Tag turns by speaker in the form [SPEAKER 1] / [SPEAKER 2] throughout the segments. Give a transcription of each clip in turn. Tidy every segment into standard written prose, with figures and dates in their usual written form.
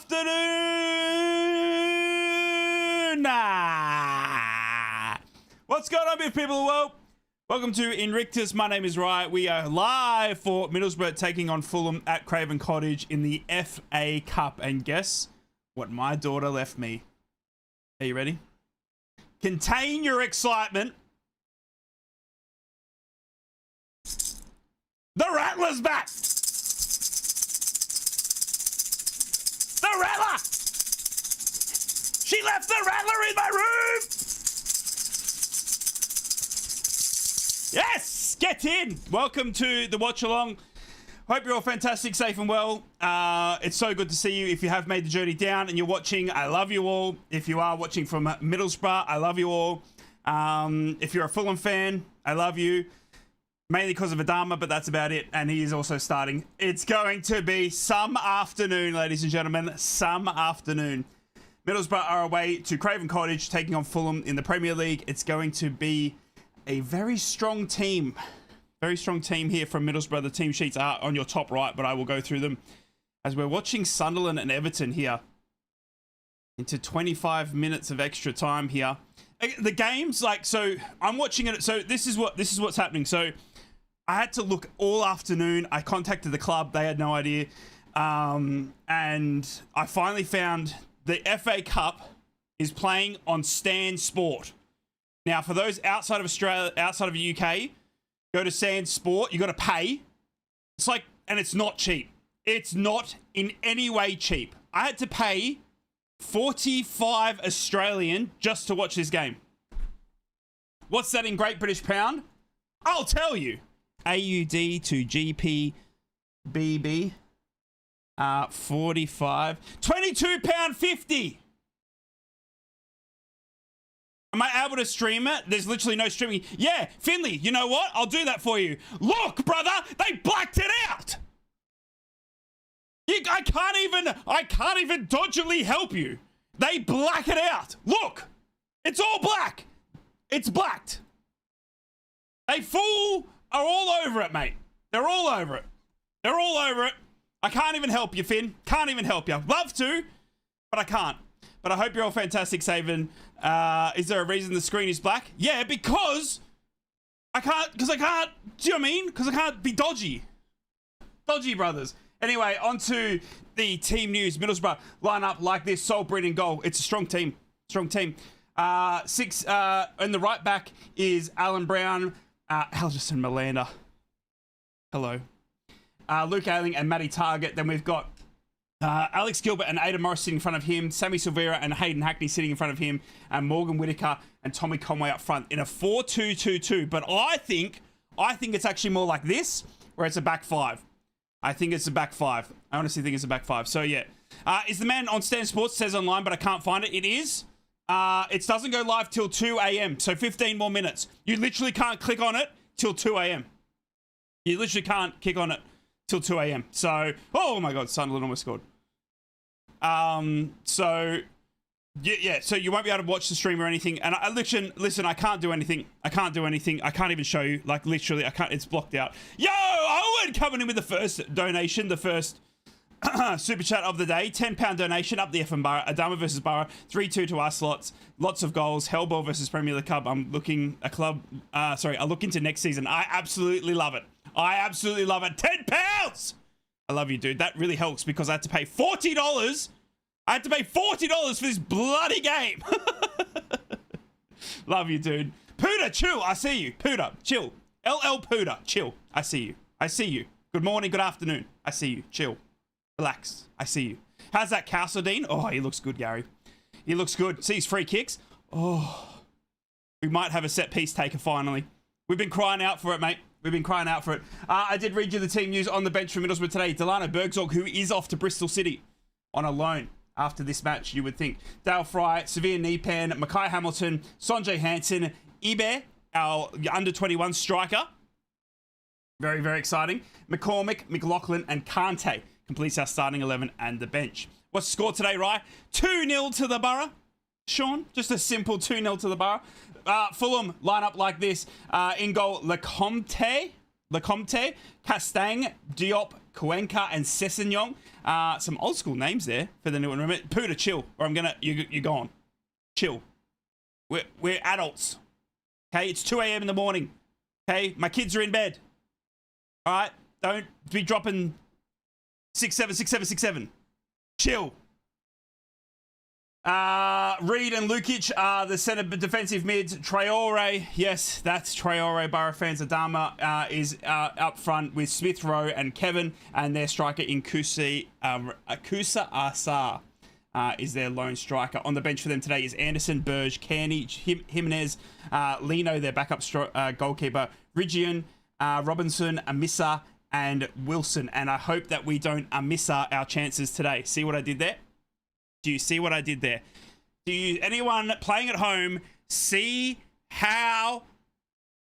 [SPEAKER 1] afternoon. What's going on, beautiful people? Well, welcome to Inrictus. My name is Ryan. We are live for Middlesbrough taking on Fulham at Craven Cottage in the FA Cup. And guess what my daughter left me? Are you ready? Contain your excitement. The Rattler's back. The Rattler. She left the Rattler in my room. Yes, get in. Welcome to the watch along. Hope you're all fantastic, safe and well. It's so good to see you. If you have made the journey down and you're watching, I love you all. If you are watching from Middlesbrough, I love you all. If you're a Fulham fan, I love you. Mainly because of Adama, but that's about it. And he is also starting. It's going to be some afternoon, ladies and gentlemen. Some afternoon. Middlesbrough are away to Craven Cottage, taking on Fulham in the Premier League. It's going to be a very strong team. Very strong team here from Middlesbrough. The team sheets are on your top right, but I will go through them as we're watching Sunderland and Everton here into 25 minutes of extra time here. The games, so I'm watching it. So this is what's happening. So I had to look all afternoon. I contacted the club. They had no idea. And I finally found the FA Cup is playing on Stan Sport. Now, for those outside of Australia, outside of the UK, go to Stan Sport. You got to pay. It's like, and it's not cheap. It's not in any way cheap. I had to pay 45 Australian just to watch this game. What's that in Great British Pound? I'll tell you. AUD to GPBB. 45. £22.50. Am I able to stream it? There's literally no streaming. Yeah, Finley, you know what? I'll do that for you. Look, brother, they blacked it out. I can't even dodgily help you. They black it out. Look, it's all black. It's blacked. They are all over it, mate. They're all over it. They're all over it. I can't even help you, Finn. Can't even help you. Love to, but I can't. But I hope you're all fantastic, Saban. Is there a reason the screen is black? Yeah, because I can't, do you know what I mean? Because I can't be dodgy. Dodgy, brothers. Anyway, on to the team news. Middlesbrough line up like this. Salisbury in goal. It's a strong team. Strong team. Six in the right back is Alan Brown, Algerson Malanda. Hello. Luke Ayling and Matty Target. Then we've got Alex Gilbert and Aidan Morris sitting in front of him. Sammy Silvera and Hayden Hackney sitting in front of him. And Morgan Whitaker and Tommy Conway up front in a 4-2-2-2. But I think it's actually more like this, where it's a back five. I think it's a back five. I honestly think it's a back five. So, yeah. Is the man on Stan Sports? Says online, but I can't find it. It is. It doesn't go live till 2 a.m. So 15 more minutes. You literally can't click on it till 2 a.m. You literally can't click on it till 2 a.m. So, oh my God, Sunderland almost scored. So, yeah, so you won't be able to watch the stream or anything. And listen, I can't do anything. I can't do anything. I can't even show you. Like, literally, I can't. It's blocked out. Yo, Owen coming in with the first donation, the first super chat of the day. £10 donation up the F and Boro. Adama versus Boro. 3-2 to our slots. Lots of goals. Hellball versus Premier League Cup. I look into next season. I absolutely love it. I absolutely love it. £10! I love you, dude. That really helps because I had to pay $40. I had to pay $40 for this bloody game. Love you, dude. Pooter, chill. I see you. Pooter, chill. LL Pooter, chill. I see you. I see you. Good morning, good afternoon. I see you. Chill. Relax. I see you. How's that Castledine? Oh, he looks good, Gary. He looks good. See his free kicks? Oh, we might have a set piece taker finally. We've been crying out for it, mate. We've been crying out for it. I did read you the team news on the bench from Middlesbrough today. Delano Bergzorg, who is off to Bristol City on a loan after this match, you would think. Dale Fry, Severe Kneepan, Mackay Hamilton, Sanjay Hansen, Ibe, our under-21 striker. Very, very exciting. McCormick, McLaughlin, and Kante completes our starting 11 and the bench. What's the score today, Rye? 2-0 to the Boro. Sean, just a simple 2-0 to the Boro. Fulham line up like this. In goal, Lecomte, Castang, Diop, Cuenca, and Sessignon. Some old school names there for the new one. Remember, Puda, chill, or you're gone. Chill. We're adults. Okay, it's 2 a.m. in the morning. Okay, my kids are in bed. All right, don't be dropping 6-7, 6-7, 6-7. Chill. Reed and Lukic are the centre defensive mids. Traore, yes, that's Traore. Boro fans. Adama is up front with Smith Rowe and Kevin, and their striker in Kusa Asar is their lone striker. On the bench for them today is Anderson, Burge, Kearney, Jimenez, Lino, their backup goalkeeper, Rigian, Robinson, Amissa, and Wilson. And I hope that we don't Amissa our chances today. See what I did there? Do you see what I did there? Anyone playing at home see how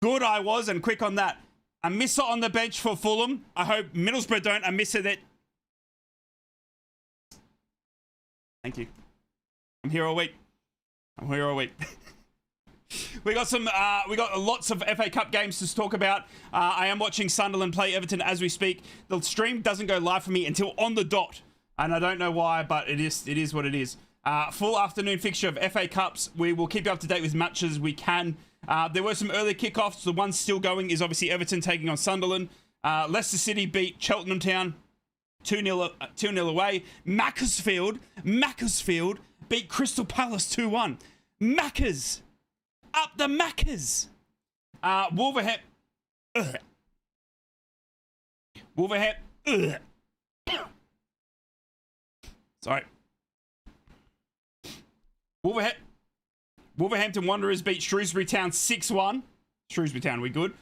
[SPEAKER 1] good I was? And quick on that. Amissa on the bench for Fulham. I hope Middlesbrough don't Amissa that. Thank you. I'm here all week. We got lots of FA Cup games to talk about. I am watching Sunderland play Everton as we speak. The stream doesn't go live for me until on the dot. And I don't know why, but it is what it is. Full afternoon fixture of FA Cups. We will keep you up to date with matches we can. There were some early kickoffs. The one still going is obviously Everton taking on Sunderland. Leicester City beat Cheltenham Town 2-0 away. Macclesfield beat Crystal Palace 2-1. Maccas. Up the Maccas. Wolverhampton. Sorry. Wolverhampton Wanderers beat Shrewsbury Town 6-1. Shrewsbury Town, we good.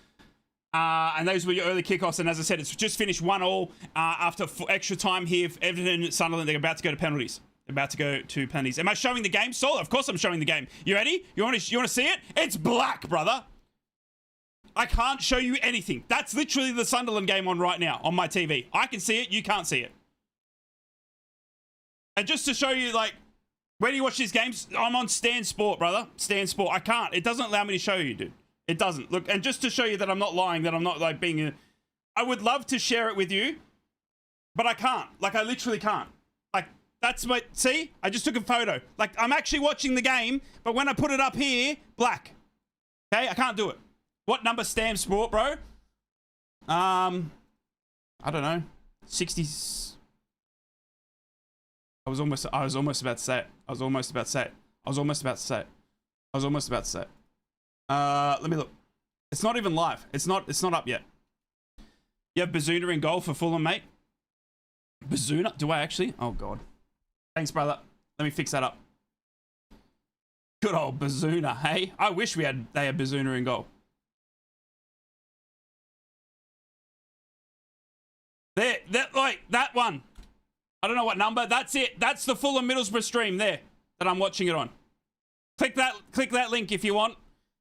[SPEAKER 1] And those were your early kickoffs. And as I said, it's just finished 1-1 after extra time here. Everton and Sunderland, they're about to go to penalties. Am I showing the game, Saul? Of course I'm showing the game. You ready? You want to see it? It's black, brother. I can't show you anything. That's literally the Sunderland game on right now on my TV. I can see it. You can't see it. And just to show you, like, where do you watch these games? I'm on Stan Sport, brother. Stan Sport. I can't. It doesn't allow me to show you, dude. It doesn't. Look, and just to show you that I'm not lying, that I'm not, like, being a... I would love to share it with you, but I can't. Like, I literally can't. Like, that's my... See? I just took a photo. Like, I'm actually watching the game, but when I put it up here, black. Okay? I can't do it. What number Stan Sport, bro? I don't know. 60... I was almost about to say it. Let me look. It's not even live. It's not up yet. You have Bazuna in goal for Fulham, mate. Bazuna? Do I actually? Oh, God. Thanks, brother. Let me fix that up. Good old Bazuna, hey? I wish they had Bazuna in goal. There, that one. I don't know what number. That's it. That's the Fulham Middlesbrough stream there that I'm watching it on. Click that link if you want,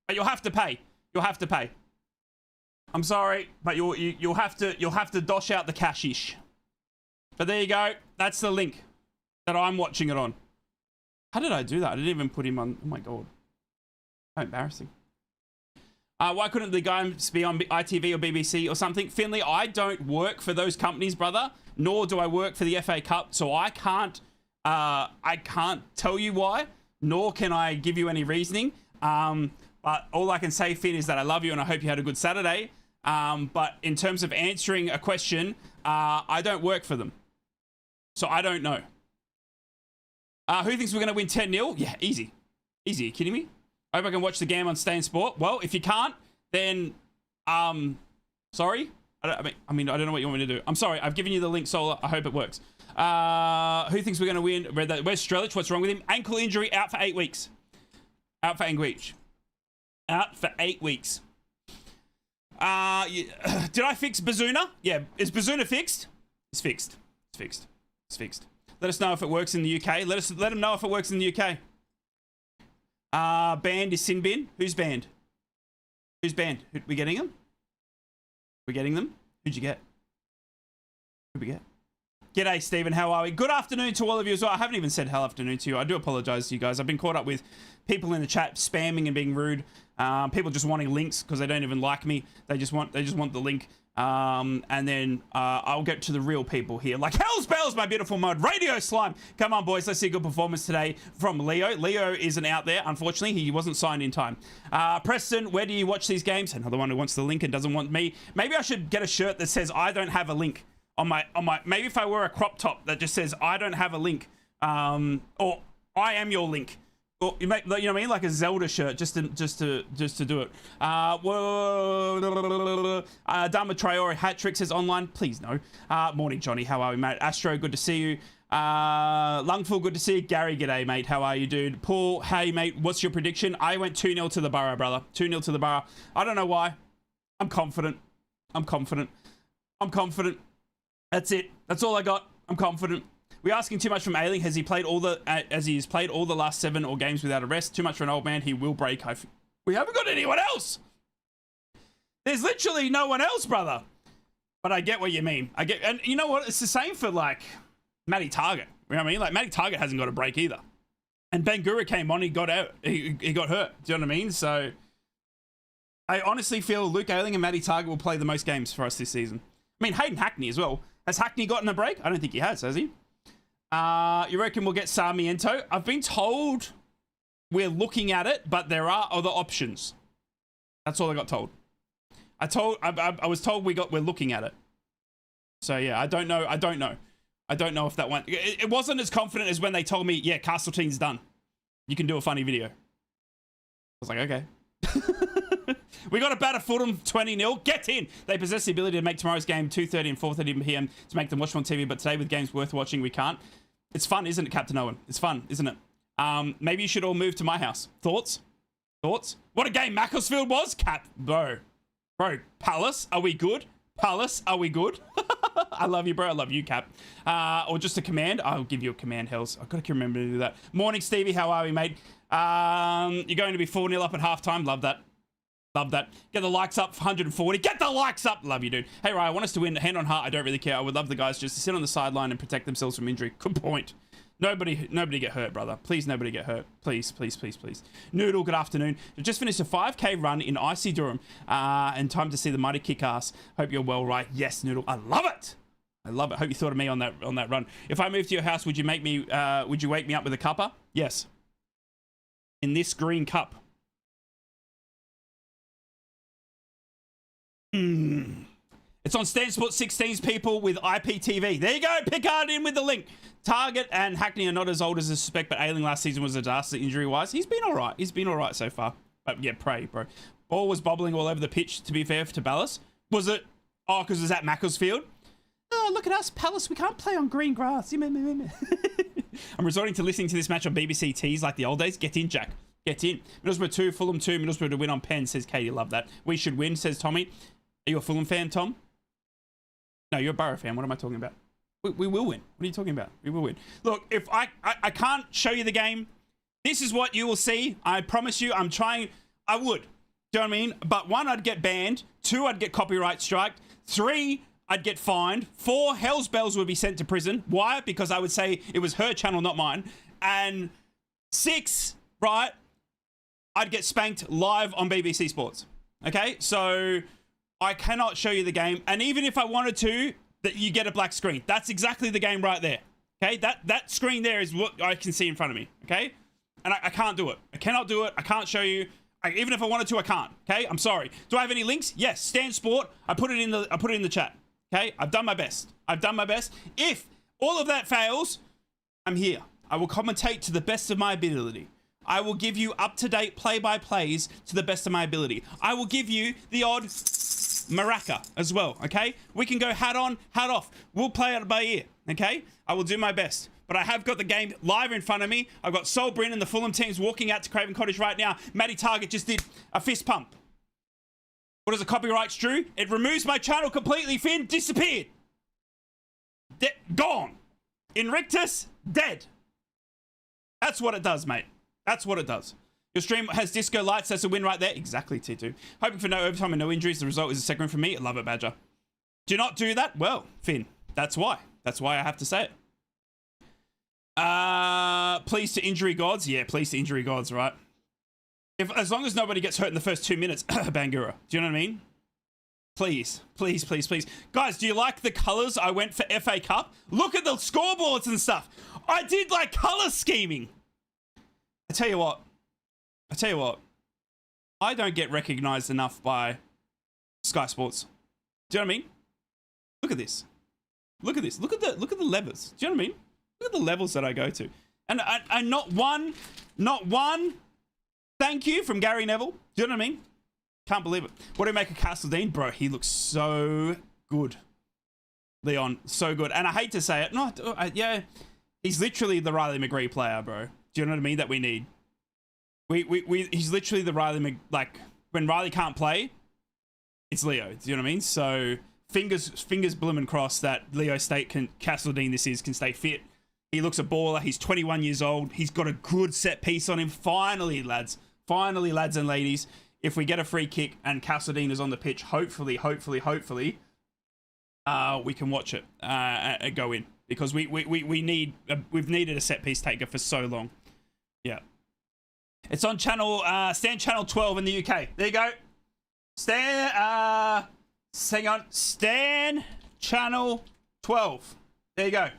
[SPEAKER 1] but you'll have to pay. I'm sorry, but you'll have to dosh out the cashish. But there you go. That's the link that I'm watching it on. How did I do that? I didn't even put him on. Oh my God. How embarrassing. Why couldn't the guys be on ITV or BBC or something? Finley, I don't work for those companies, brother. Nor do I work for the FA Cup, so I can't tell you why, nor can I give you any reasoning. But all I can say, Finn, is that I love you and I hope you had a good Saturday. But in terms of answering a question, I don't work for them, so I don't know. Who thinks we're going to win 10-0? Yeah, easy. Easy, are you kidding me? I hope I can watch the game on Stan Sport. Well, if you can't, then, sorry. I mean, I don't know what you want me to do. I'm sorry. I've given you the link, Solar. I hope it works. Who thinks we're going to win? Where's Strelic? What's wrong with him? Ankle injury, out for 8 weeks. Out for 8 weeks. Did I fix Bazuna? Yeah. Is Bazuna fixed? It's fixed. Let us know if it works in the UK. Let them know if it works in the UK. Banned is Sin Bin. Who's banned? We getting them? Who'd you get? Who'd we get? G'day, Stephen. How are we? Good afternoon to all of you as well. I haven't even said hello afternoon to you. I do apologize to you guys. I've been caught up with people in the chat spamming and being rude. People just wanting links because they don't even like me. They just want the link. And then I'll get to the real people here. Like, hell's bells, my beautiful mod. Radio Slime. Come on, boys. Let's see a good performance today from Leo. Leo isn't out there, unfortunately. He wasn't signed in time. Preston, where do you watch these games? Another one who wants the link and doesn't want me. Maybe I should get a shirt that says I don't have a link on my. Maybe if I wear a crop top that just says I don't have a link, or I am your link. Or you know what I mean, like a Zelda shirt, just to do it. Dama Traore hat trick says online. Please no. Morning, Johnny. How are we, mate? Astro, good to see you. Lungful, good to see you. Gary, g'day, mate. How are you, dude? Paul, hey, mate. What's your prediction? I went 2-0 to the Boro, brother. 2-0 to the Boro. I don't know why. I'm confident. That's it. That's all I got. I'm confident. We're asking too much from Ailing. Has he played all the last 7 or games without a rest? Too much for an old man. He will break. We haven't got anyone else. There's literally no one else, brother. But I get what you mean. And you know what? It's the same for like Matty Target. You know what I mean? Like Matty Target hasn't got a break either. And Bangura came on. He got out. He got hurt. Do you know what I mean? So I honestly feel Luke Ayling and Matty Target will play the most games for us this season. I mean, Hayden Hackney as well. Has Hackney gotten a break? I don't think he has he? You reckon we'll get Sarmiento? I've been told we're looking at it, but there are other options. That's all I got told. I was told we're looking at it. So yeah, I don't know if that one. It wasn't as confident as when they told me, yeah, Castleton's done. You can do a funny video. I was like, okay. We got to batter Fulham 20-0. Get in. They possess the ability to make tomorrow's game 2:30 and 4:30 p.m. to make them watch on TV, but today with games worth watching, we can't. It's fun, isn't it, Captain Owen? It's fun, isn't it? Maybe you should all move to my house. Thoughts? What a game Macclesfield was? Bro, Palace, are we good? I love you, bro. I love you, Cap. Or just a command. I'll give you a command, Hells. I've got to remember to do that. Morning, Stevie. How are we, mate? You're going to be 4-0 up at halftime. Love that. Get the likes up, 140. Get the likes up. Love you, dude. Hey, Ryan, I want us to win. Hand on heart, I don't really care. I would love the guys just to sit on the sideline and protect themselves from injury. Good point. Nobody get hurt, brother. Please, nobody get hurt. Please. Noodle, good afternoon. We've just finished a 5K run in icy Durham, and time to see the mighty kick-ass. Hope you're well, right? Yes, Noodle. I love it. Hope you thought of me on that run. If I moved to your house, would you wake me up with a cuppa? Yes. In this green cup. It's on Stan Sport 16's people with IPTV. There you go. Pickard in with the link. Target and Hackney are not as old as I suspect, but Ailing last season was a disaster injury-wise. He's been all right so far. But yeah, pray, bro. Ball was bobbling all over the pitch, to be fair, to Ballas. Was it? Oh, because it was at Macclesfield? Oh, look at us, Palace. We can't play on green grass. I'm resorting to listening to this match on BBC Tees like the old days. Get in, Jack. Get in. Middlesbrough 2, Fulham 2. Middlesbrough to win on pen, says Katie. Love that. We should win, says Tommy. Are you a Fulham fan, Tom? No, you're a Boro fan. What am I talking about? We will win. What are you talking about? We will win. Look, if I can't show you the game, this is what you will see. I promise you, I'm trying. I would. Do you know what I mean? But 1, I'd get banned. 2, I'd get copyright striked. 3, I'd get fined. 4, Hell's Bells would be sent to prison. Why? Because I would say it was her channel, not mine. And 6, right, I'd get spanked live on BBC Sports. Okay? So I cannot show you the game. And even if I wanted to, that you get a black screen. That's exactly the game right there. Okay? That screen there is what I can see in front of me. Okay? And I can't do it. I cannot do it. I can't show you. Even if I wanted to, I can't. Okay? I'm sorry. Do I have any links? Yes. Stan Sport. I put it in the chat. Okay? I've done my best. If all of that fails, I'm here. I will commentate to the best of my ability. I will give you up-to-date play-by-plays to the best of my ability. I will give you the odd maraca as well, okay? We can go hat on, hat off. We'll play it by ear, okay? I will do my best. But I have got the game live in front of me. I've got Sol Bryn and the Fulham teams walking out to Craven Cottage right now. Matty Target just did a fist pump. What is a copyright, Drew? It removes my channel completely, Finn. Disappeared. Gone. Inrictus, dead. That's what it does, mate. That's what it does. Your stream has disco lights. That's a win right there. Exactly, T2. Hoping for no overtime and no injuries. The result is a second win for me. I love it, Badger. Do not do that? Well, Finn, that's why. That's why I have to say it. Please to injury gods. Yeah, please to injury gods, right? As long as nobody gets hurt in the first 2 minutes, Bangura. Do you know what I mean? Please, please, please, please. Guys, do you like the colours? I went for FA Cup. Look at the scoreboards and stuff. I did like colour scheming. I tell you what. I don't get recognised enough by Sky Sports. Do you know what I mean? Look at this. Look at this. Look at the levels. Do you know what I mean? Look at the levels that I go to. And not one thank you from Gary Neville. Do you know what I mean? Can't believe it. What do you make of Castledine? Bro, he looks so good. Leon, so good. And I hate to say it. Yeah, he's literally the Riley McGree player, bro. Do you know what I mean? That we need. He's literally the Riley like, when Riley can't play, it's Leo. Do you know what I mean? So fingers blooming crossed that Leo Castledine can stay fit. He looks a baller. He's 21 years old. He's got a good set piece on him. Finally, lads. Finally, lads and ladies. If we get a free kick and Castledine is on the pitch, hopefully, we can watch it go in, because we've needed a set piece taker for so long. Yeah, it's on Stan channel 12 in the UK. There you go. Stan channel 12. There you go.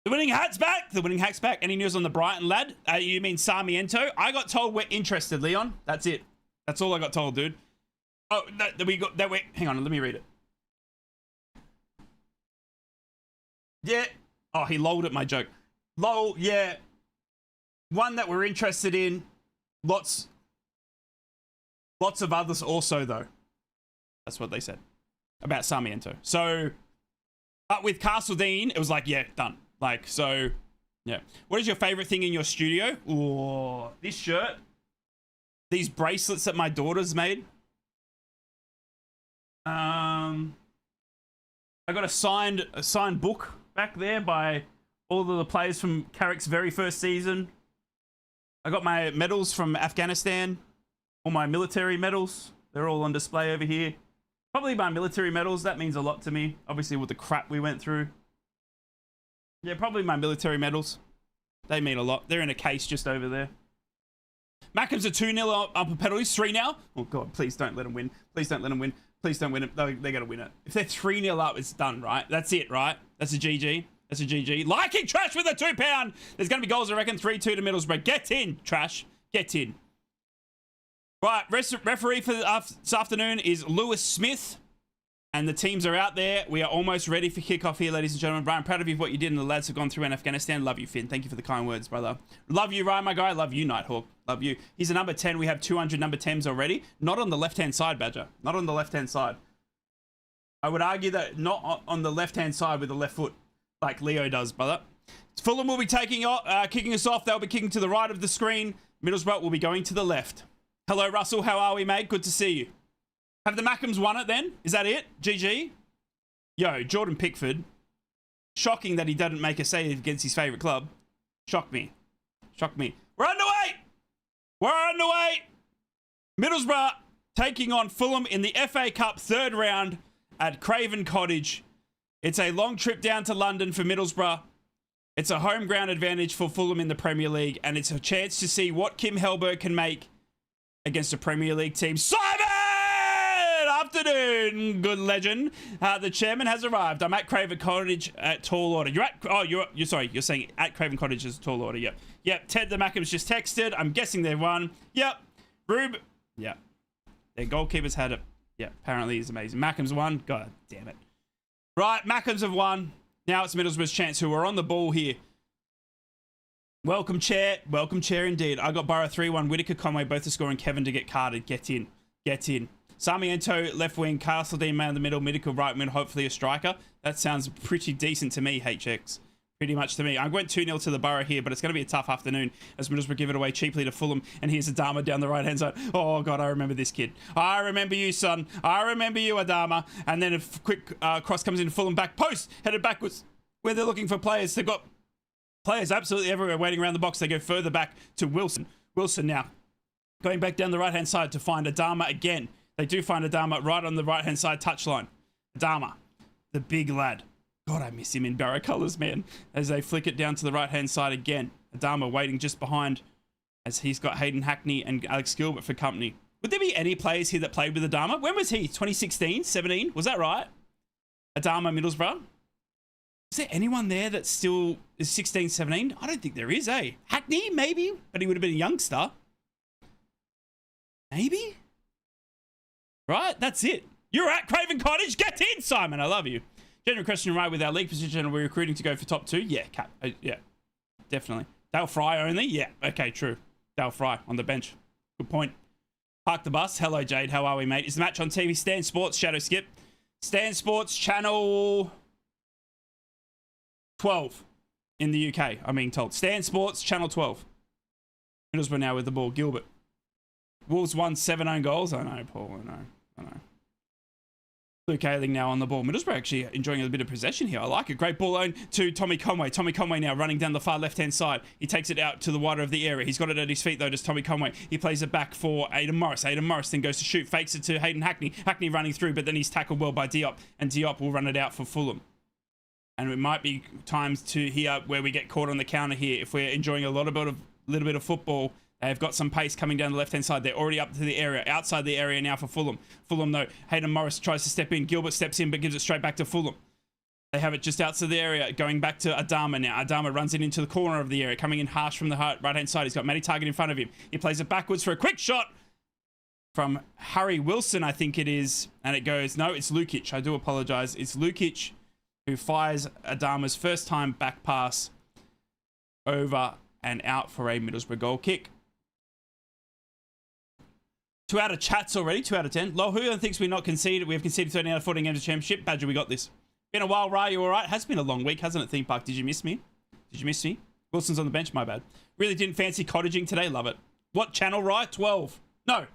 [SPEAKER 1] The winning hat's back. The winning hat's back. Any news on the Brighton lad? You mean Sarmiento? I got told we're interested, Leon. That's it. That's all I got told, dude. Oh, hang on, let me read it. Yeah. Oh, he lolled at my joke. Lol, yeah. One that we're interested in. Lots of others also, though. That's what they said about Sarmiento. So, but with Castledine, it was like, yeah, done. Like, so, yeah. What is your favorite thing in your studio? Oh, this shirt. These bracelets that my daughter's made. I got a signed book back there by all of the players from Carrick's very first season. I got my medals from Afghanistan. All my military medals. They're all on display over here. Probably my military medals. That means a lot to me. Obviously, with the crap we went through. Yeah, probably my military medals. They mean a lot. They're in a case just over there. Mackems are 2-0 up a penalties. 3 now. Oh, God, please don't let them win. Please don't let them win. Please don't win it. They're going to win it. If they're 3-0 up, it's done, right? That's it, right? That's a GG. That's a GG. Liking Trash with a £2. There's going to be goals, I reckon. 3-2 to Middlesbrough. Get in, Trash. Get in. Right, referee for this afternoon is Lewis Smith. And the teams are out there. We are almost ready for kickoff here, ladies and gentlemen. Brian, proud of you for what you did, and the lads have gone through in Afghanistan. Love you, Finn. Thank you for the kind words, brother. Love you, Ryan, my guy. Love you, Nighthawk. Love you. He's a number 10. We have 200 number 10s already. Not on the left-hand side, Badger. Not on the left-hand side. I would argue that not on the left-hand side with the left foot, like Leo does, brother. Fulham will be kicking us off. They'll be kicking to the right of the screen. Middlesbrough will be going to the left. Hello, Russell. How are we, mate? Good to see you. Have the Mackems won it then? Is that it? GG? Yo, Jordan Pickford. Shocking that he doesn't make a save against his favourite club. Shocked me. Shocked me. We're underway! We're underway! Middlesbrough taking on Fulham in the FA Cup third round at Craven Cottage. It's a long trip down to London for Middlesbrough. It's a home ground advantage for Fulham in the Premier League, and it's a chance to see what Kim Hellberg can make against a Premier League team. Simon! Afternoon, good legend. The chairman has arrived. I'm at Craven Cottage at tall order. You're saying at Craven Cottage is tall order. Yep. Ted the Mackems just texted. I'm guessing they've won. Yep. Rube. Yeah. Their goalkeepers had it. Yeah. Apparently he's amazing. Mackems won. God damn it. Right. Mackems have won. Now it's Middlesbrough's chance, who are on the ball here. Welcome, chair. Welcome, chair, indeed. I got Boro 3-1. Whitaker, Conway, both are scoring. Kevin to get carded. Get in. Get in. Sarmiento, left wing. Castledine, man in the middle. Middlesbrough, right mid. Hopefully a striker. That sounds pretty decent to me, HX. Pretty much to me. I went 2-0 to the Boro here, but it's going to be a tough afternoon as Middlesbrough give it away cheaply to Fulham. And here's Adama down the right-hand side. Oh, God, I remember this kid. I remember you, son. I remember you, Adama. And then a quick cross comes in. Fulham back post. Headed backwards where they're looking for players. They've got players absolutely everywhere waiting around the box. They go further back to Wilson. Wilson now going back down the right-hand side to find Adama again. They do find Adama right on the right-hand side touchline. Adama, the big lad. God, I miss him in Boro colours, man. As they flick it down to the right-hand side again. Adama waiting just behind as he's got Hayden Hackney and Alex Gilbert for company. Would there be any players here that played with Adama? When was he? 2016, 17? Was that right? Adama Middlesbrough? Is there anyone there that still is 16, 17? I don't think there is, eh? Hackney, maybe, but he would have been a youngster. Maybe? Right, that's it. You're at Craven Cottage. Get in, Simon. I love you. General question, right, with our league position, are we recruiting to go for top 2? Yeah, yeah, definitely. Dale Fry only? Yeah, okay, true. Dale Fry on the bench. Good point. Park the bus. Hello, Jade. How are we, mate? Is the match on TV? Stan Sports, Shadow Skip. Stan Sports, channel 12 in the UK, I'm being told. Stan Sports, channel 12. Middlesbrough now with the ball. Gilbert. Wolves won 7 own goals. I know, Paul. I know. Luke Ayling now on the ball. Middlesbrough actually enjoying a bit of possession here. I like it. Great ball own to Tommy Conway. Tommy Conway now running down the far left-hand side. He takes it out to the wider of the area. He's got it at his feet, though, does Tommy Conway. He plays it back for Aidan Morris. Aidan Morris then goes to shoot. Fakes it to Hayden Hackney. Hackney running through, but then he's tackled well by Diop. And Diop will run it out for Fulham. And it might be times to here where we get caught on the counter here. If we're enjoying a little bit of football, they've got some pace coming down the left-hand side. They're already up to the area. Outside the area now for Fulham. Fulham, though. Hayden Morris tries to step in. Gilbert steps in, but gives it straight back to Fulham. They have it just outside the area, going back to Adama now. Adama runs it into the corner of the area, coming in harsh from the right-hand side. He's got Matty Target in front of him. He plays it backwards for a quick shot from Harry Wilson, I think it is. And it goes, no, it's Lukic. I do apologize. It's Lukic who fires Adama's first time back pass over and out for a Middlesbrough goal kick. 2 out of chats already, 2 out of 10. Lohu thinks we're not conceded. We have conceded 13 out of 14 games of championship. Badger, we got this. Been a while, Ra, you all right? Has been a long week, hasn't it, Theme Park? Did you miss me? Wilson's on the bench, my bad. Really didn't fancy cottaging today, love it. What channel, Ra? 12. No.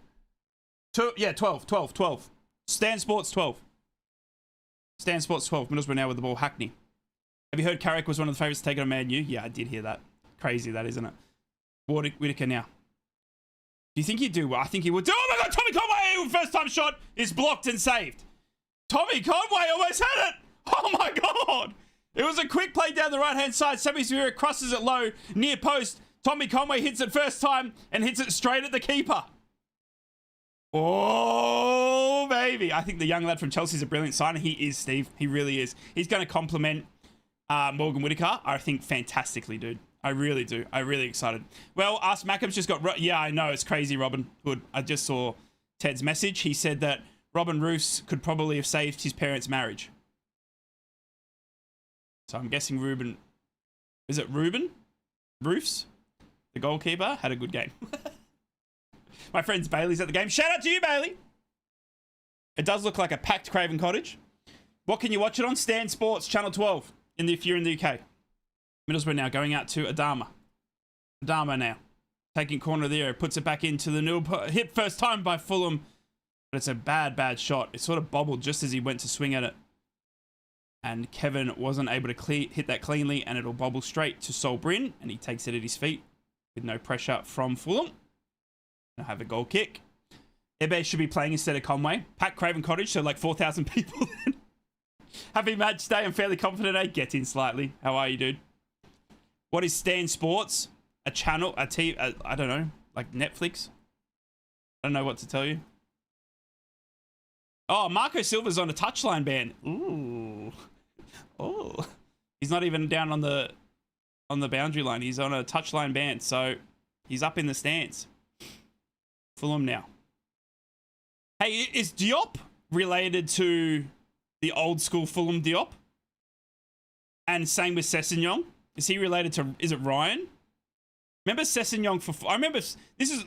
[SPEAKER 1] 12. Stan Sports 12. Stan Sports 12. Middlesbrough now with the ball. Hackney. Have you heard Carrick was one of the favourites to take on a Man U? Yeah, I did hear that. Crazy that, isn't it? Whitaker now. Do you think he'd do well? I think he would do. Oh my God, Tommy Conway, first time shot is blocked and saved. Tommy Conway almost had it. Oh my God. It was a quick play down the right-hand side. Sammy Severa crosses it low, near post. Tommy Conway hits it first time and hits it straight at the keeper. Oh, baby. I think the young lad from Chelsea is a brilliant signer. He is, Steve. He really is. He's going to complement Morgan Whitaker, I think, fantastically, dude. I really do. I'm really excited. Well, Ask Mackham's just got... Yeah, I know. It's crazy, Robin Hood. I just saw Ted's message. He said that Robin Roofs could probably have saved his parents' marriage. So I'm guessing Ruben... Is it Ruben Roofs? The goalkeeper had a good game. My friend's Bailey's at the game. Shout out to you, Bailey. It does look like a packed Craven Cottage. What can you watch it on? Stan Sports, Channel 12, if you're in the UK. Middlesbrough now going out to Adama. Adama now. Taking corner of the area. Puts it back into the new... Hit first time by Fulham. But it's a bad shot. It sort of bobbled just as he went to swing at it. And Kevin wasn't able to hit that cleanly. And it'll bobble straight to Sol Bryn. And he takes it at his feet. With no pressure from Fulham. Now have a goal kick. Ebe should be playing instead of Conway. Pack Craven Cottage. So like 4,000 people. Happy match day. I'm fairly confident. Get in slightly. How are you, dude? What is Stan Sports? A channel? A TV? I don't know. Like Netflix? I don't know what to tell you. Oh, Marco Silva's on a touchline ban. Ooh. Oh. He's not even down on the boundary line. He's on a touchline ban. So he's up in the stands. Fulham now. Hey, is Diop related to the old school Fulham Diop? And same with Sessegnon. Is he related to, is it Ryan? Remember Sessegnon I remember,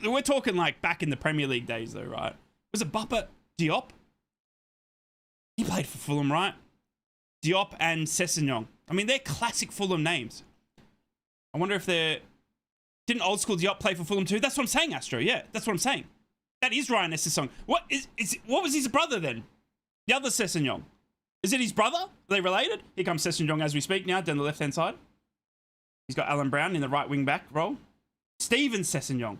[SPEAKER 1] we're talking like back in the Premier League days though, right? Was it Bupper Diop? He played for Fulham, right? Diop and Sessegnon. I mean, they're classic Fulham names. I wonder if didn't old school Diop play for Fulham too? That's what I'm saying, Astro. Yeah, that's what I'm saying. That is Ryan Sessegnon. What was his brother then? The other Sessegnon. Is it his brother? Are they related? Here comes Sessegnon as we speak now, down the left-hand side. He's got Alan Brown in the right wing-back role. Steven Sessegnon.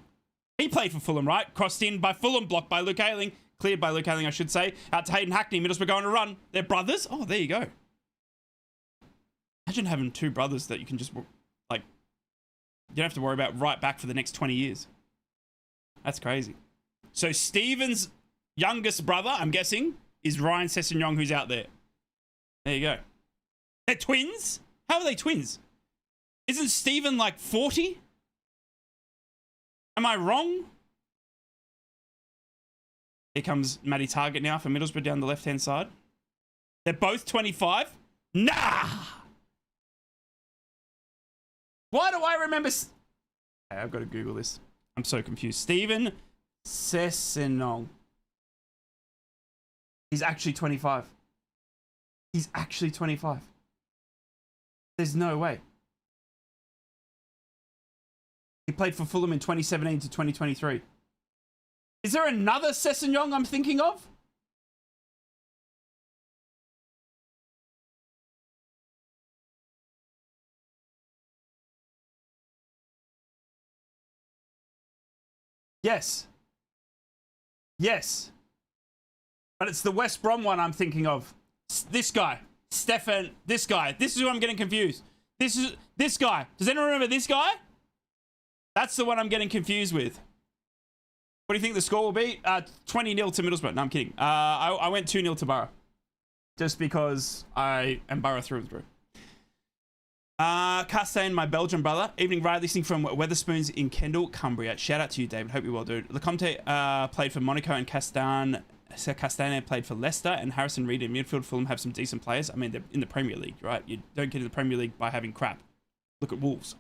[SPEAKER 1] He played for Fulham, right? Crossed in by Fulham, blocked by Luke Ayling. Cleared by Luke Ayling, I should say. Out to Hayden Hackney. Middlesbrough going to run. They're brothers? Oh, there you go. Imagine having 2 brothers that you can just, like, you don't have to worry about right back for the next 20 years. That's crazy. So Steven's youngest brother, I'm guessing, is Ryan Sessegnon, who's out there. There you go. They're twins? How are they twins? Isn't Steven like 40? Am I wrong? Here comes Matty Targett now for Middlesbrough down the left-hand side. They're both 25? Nah! Why do I remember... Hey, I've got to Google this. I'm so confused. Steven Sessegnon. He's actually 25. He's actually 25. There's no way. He played for Fulham in 2017 to 2023. Is there another Sessegnon I'm thinking of? Yes. Yes. But it's the West Brom one I'm thinking of. This guy. Stefan. This guy. This is who I'm getting confused. This guy. Does anyone remember this guy? That's the one I'm getting confused with. What do you think the score will be? 20-0 to Middlesbrough. No, I'm kidding. I went 2-0 to Boro. Just because I am Boro through and through. Castaigne, my Belgian brother. Evening ride, listening from Weatherspoons in Kendall, Cumbria. Shout out to you, David. Hope you're well, dude. Lecomte played for Monaco and Castaigne played for Leicester, and Harrison Reed in midfield. Fulham have some decent players. I mean, they're in the Premier League, right? You don't get in the Premier League by having crap. Look at Wolves.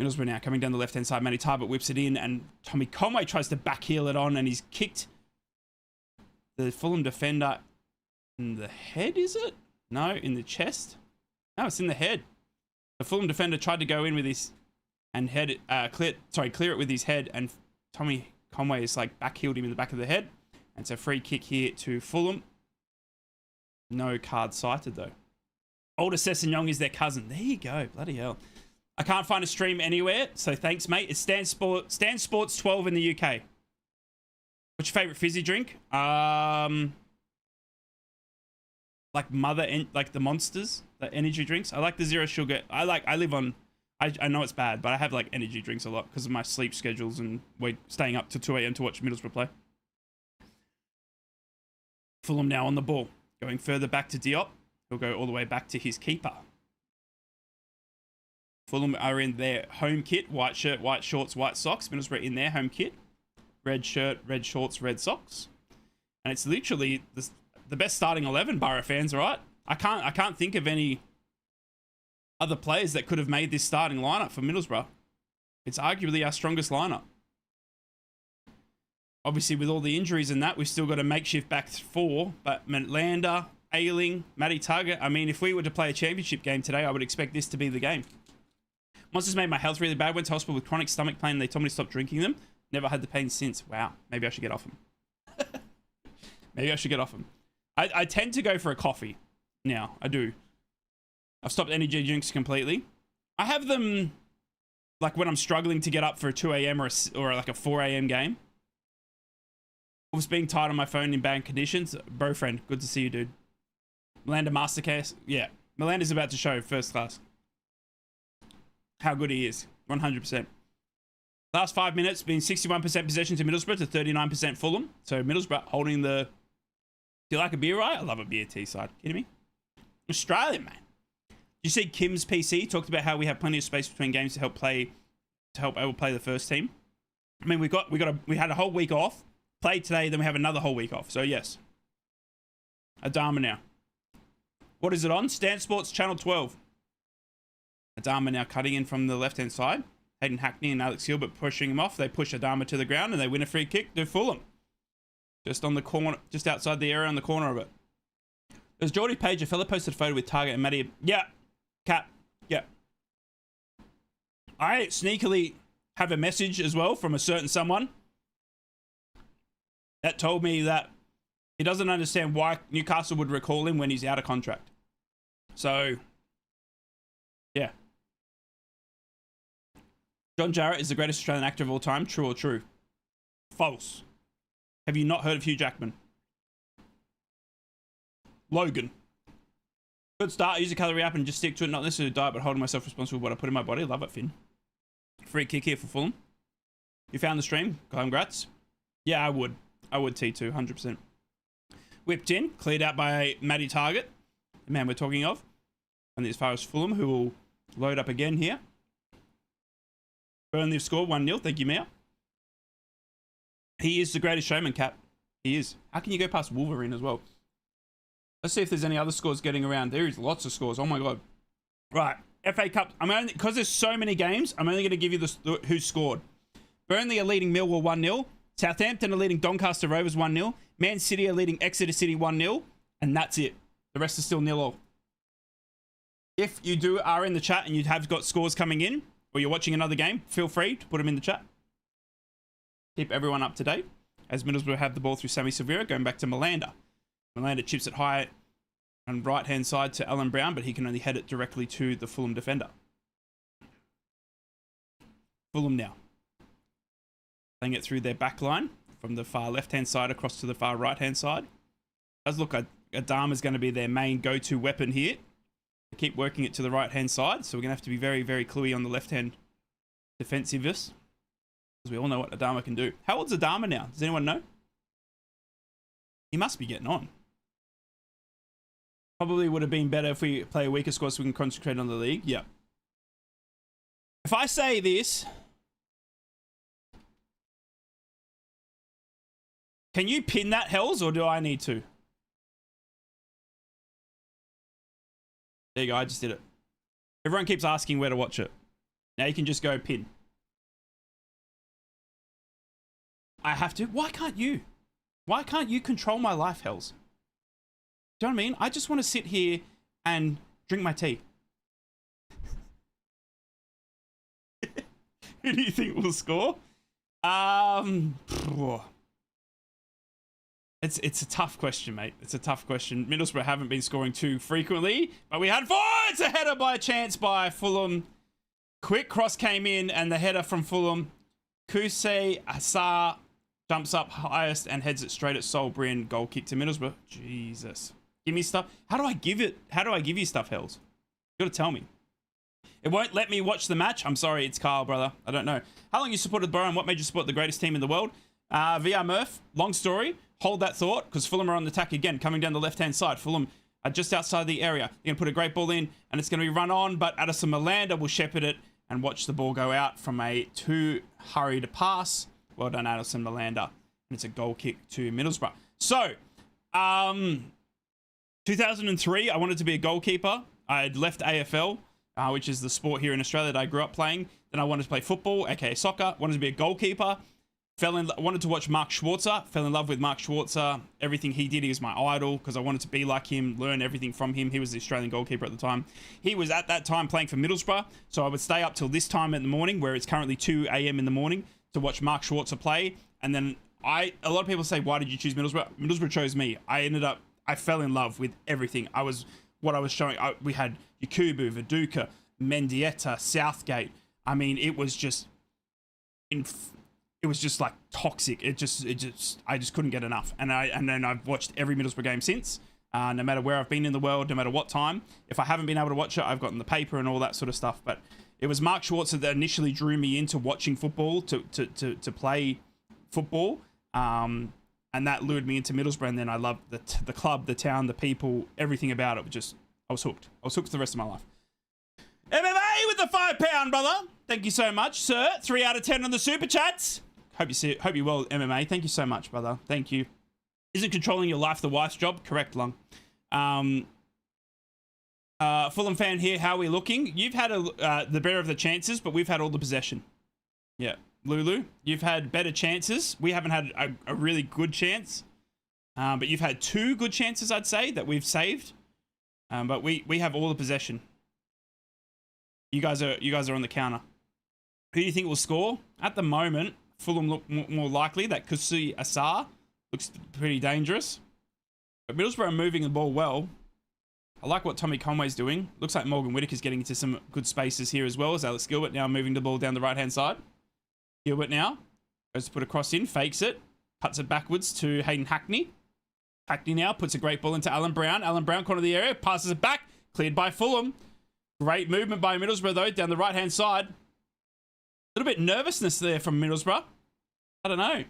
[SPEAKER 1] Middlesbrough now coming down the left-hand side. Matty Targett whips it in, and Tommy Conway tries to backheel it on, and he's kicked the Fulham defender in the head, is it? No, in the chest. No, it's in the head. The Fulham defender tried to go in with his and clear it with his head, and Tommy Conway is like backheeled him in the back of the head. And it's a free kick here to Fulham. No card cited though. Older Sessegnon is their cousin. There you go. Bloody hell. I can't find a stream anywhere, so thanks, mate. It's Stan Sports 12 in the UK. What's your favorite fizzy drink? Like like the Monsters, the energy drinks. I like the zero sugar. I live on. I know it's bad, but I have like energy drinks a lot because of my sleep schedules and staying up to 2 a.m. to watch Middlesbrough play. Fulham now on the ball, going further back to Diop. He'll go all the way back to his keeper. Fulham are in their home kit: white shirt, white shorts, white socks. Middlesbrough in their home kit: red shirt, red shorts, red socks. And it's literally the best starting 11, Boro fans, right? I can't think of any other players that could have made this starting lineup for Middlesbrough. It's arguably our strongest lineup. Obviously, with all the injuries and that, we've still got a makeshift back four, but Lander, Ayling, Matty Targett. I mean, if we were to play a championship game today, I would expect this to be the game. Monsters made my health really bad. Went to hospital with chronic stomach pain, and they told me to stop drinking them. Never had the pain since. Wow. Maybe I should get off them. Maybe I should get off them. I tend to go for a coffee now. I do. I've stopped energy drinks completely. I have them like when I'm struggling to get up for a 2 a.m. or like a 4 a.m. game. I was being tired on my phone in bad conditions. Bro friend, good to see you, dude. Melanda Masterclass. Yeah. Melanda's about to show first class how good he is. 100%. Last 5 minutes, been 61% possession to Middlesbrough to 39% Fulham. So Middlesbrough holding the... Do you like a beer, right? I love a beer T-side. Kidding me? Australian, man. You see Kim's PC talked about how we have plenty of space between games to help able play the first team. I mean, we had a whole week off, played today, then we have another whole week off. So yes, Adama now. What is it on? Stan Sports Channel 12. Adama now cutting in from the left-hand side. Hayden Hackney and Alex Gilbert pushing him off. They push Adama to the ground and they win a free kick to Fulham. Just on the corner, just outside the area on the corner of it. There's Geordie Page. A fella posted a photo with Targett and Matty. Yeah. Cat. Yeah. I sneakily have a message as well from a certain someone that told me that he doesn't understand why Newcastle would recall him when he's out of contract. So, yeah. John Jarrett is the greatest Australian actor of all time. True or true? False. Have you not heard of Hugh Jackman? Logan. Good start. I use a calorie app and just stick to it. Not necessarily diet, but holding myself responsible for what I put in my body. Love it, Finn. Free kick here for Fulham. You found the stream. Congrats. Yeah, I would. I would T2, 100%. Whipped in, cleared out by Matty Target, the man we're talking of. And as far as Fulham, who will load up again here. Burnley have scored 1-0. Thank you, Mia. He is the greatest showman, Cap. He is. How can you go past Wolverine as well? Let's see if there's any other scores getting around. There is lots of scores. Oh my God. Right. FA Cup. I'm only, because there's so many games, I'm only going to give you the who scored. Burnley are leading Millwall 1-0. Southampton are leading Doncaster Rovers 1-0. Man City are leading Exeter City 1-0. And that's it. The rest is still 0-0. If you are in the chat and you have got scores coming in, or you're watching another game, feel free to put them in the chat. Keep everyone up to date. As Middlesbrough have the ball through Sammy Severa, going back to Malander. Malander chips it high on right-hand side to Alan Brown, but he can only head it directly to the Fulham defender. Fulham now. Playing it through their back line from the far left-hand side across to the far right-hand side. Does look like Adama is going to be their main go-to weapon here. They keep working it to the right-hand side, so we're going to have to be very, very cluey on the left-hand defensiveness. Because we all know what Adama can do. How old's Adama now? Does anyone know? He must be getting on. Probably would have been better if we play a weaker squad so we can concentrate on the league. Yeah. If I say this... Can you pin that, Hells, or do I need to? There you go, I just did it. Everyone keeps asking where to watch it. Now you can just go pin. I have to? Why can't you? Why can't you control my life, Hells? Do you know what I mean? I just want to sit here and drink my tea. Who do you think will score? It's a tough question, mate. It's a tough question. Middlesbrough haven't been scoring too frequently, but we had four. It's a header by chance by Fulham. Quick cross came in, and the header from Fulham. Kusei Asar jumps up highest and heads it straight at Sol Bryn. Goal kick to Middlesbrough. Jesus. Give me stuff. How do I give it? How do I give you stuff, Hells? You gotta tell me. It won't let me watch the match. I'm sorry, it's Carl, brother. I don't know. How long you supported Boro and what made you support the greatest team in the world? VR Murph, long story. Hold that thought, because Fulham are on the attack again, coming down the left-hand side. Fulham are just outside the area. They're going to put a great ball in, and it's going to be run on, but Addison Malander will shepherd it and watch the ball go out from a too-hurried pass. Well done, Addison Malander. And it's a goal kick to Middlesbrough. So, 2003, I wanted to be a goalkeeper. I had left AFL, which is the sport here in Australia that I grew up playing. Then I wanted to play football, aka soccer. Wanted to be a goalkeeper. Wanted to watch Mark Schwarzer. Fell in love with Mark Schwarzer. Everything he did, he was my idol because I wanted to be like him, learn everything from him. He was the Australian goalkeeper at the time. He was at that time playing for Middlesbrough, so I would stay up till this time in the morning, where it's currently 2 a.m. in the morning, to watch Mark Schwarzer play. And then a lot of people say, why did you choose Middlesbrough? Middlesbrough chose me. I fell in love with everything. What I was showing. We had Yakubu, Viduka, Mendieta, Southgate. I mean, it was just like toxic. I just couldn't get enough. And then I've watched every Middlesbrough game since, no matter where I've been in the world, no matter what time. If I haven't been able to watch it, I've gotten the paper and all that sort of stuff. But it was Mark Schwarzer that initially drew me into watching football, to play football. And that lured me into Middlesbrough. And then I loved the club, the town, the people, everything about it. I was hooked. I was hooked for the rest of my life. MMA with the £5, brother. Thank you so much, sir. 3 out of 10 on the super chats. Hope you well, MMA. Thank you so much, brother. Thank you. Isn't controlling your life the wife's job? Correct, Lung. Fulham fan here. How are we looking? You've had the better of the chances, but we've had all the possession. Yeah, Lulu, you've had better chances. We haven't had a really good chance, but you've had 2 good chances, I'd say, that we've saved. But we have all the possession. You guys are on the counter. Who do you think will score? At the moment, Fulham look more likely. That Kusei Asar looks pretty dangerous. But Middlesbrough are moving the ball well. I like what Tommy Conway's doing. Looks like Morgan Whittaker's getting into some good spaces here as well, as Alex Gilbert now moving the ball down the right-hand side. Gilbert now goes to put a cross in, fakes it, puts it backwards to Hayden Hackney. Hackney now puts a great ball into Alan Brown. Alan Brown, corner of the area, passes it back, cleared by Fulham. Great movement by Middlesbrough, though, down the right-hand side. A little bit nervousness there from Middlesbrough. I don't know.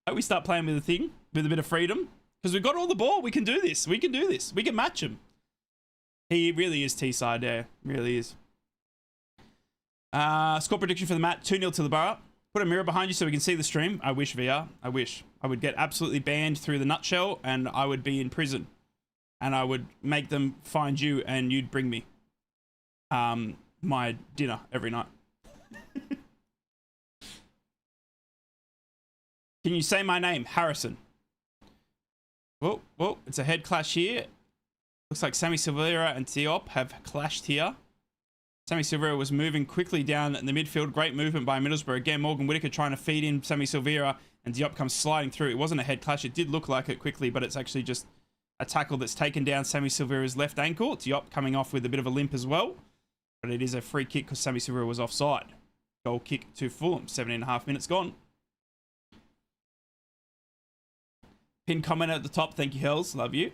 [SPEAKER 1] Hope we start playing with a thing, with a bit of freedom. Because we've got all the ball. We can do this. We can do this. We can match him. He really is T-side there. Really is. Score prediction for the match. 2-0 to the Boro. Put a mirror behind you so we can see the stream. I wish, VR. I wish. I would get absolutely banned through the nutshell and I would be in prison. And I would make them find you and you'd bring me my dinner every night. Can you say my name? Harrison. Whoa, whoa. It's a head clash here. Looks like Sammy Silvera and Diop have clashed here. Sammy Silvera was moving quickly down in the midfield. Great movement by Middlesbrough. Again, Morgan Whittaker trying to feed in Sammy Silvera, and Diop comes sliding through. It wasn't a head clash. It did look like it quickly, but it's actually just a tackle that's taken down Sammy Silvera's left ankle. Diop coming off with a bit of a limp as well. But it is a free kick because Sammy Silvera was offside. Goal kick to Fulham. 7.5 minutes gone. Pin comment at the top. Thank you, Hells. Love you.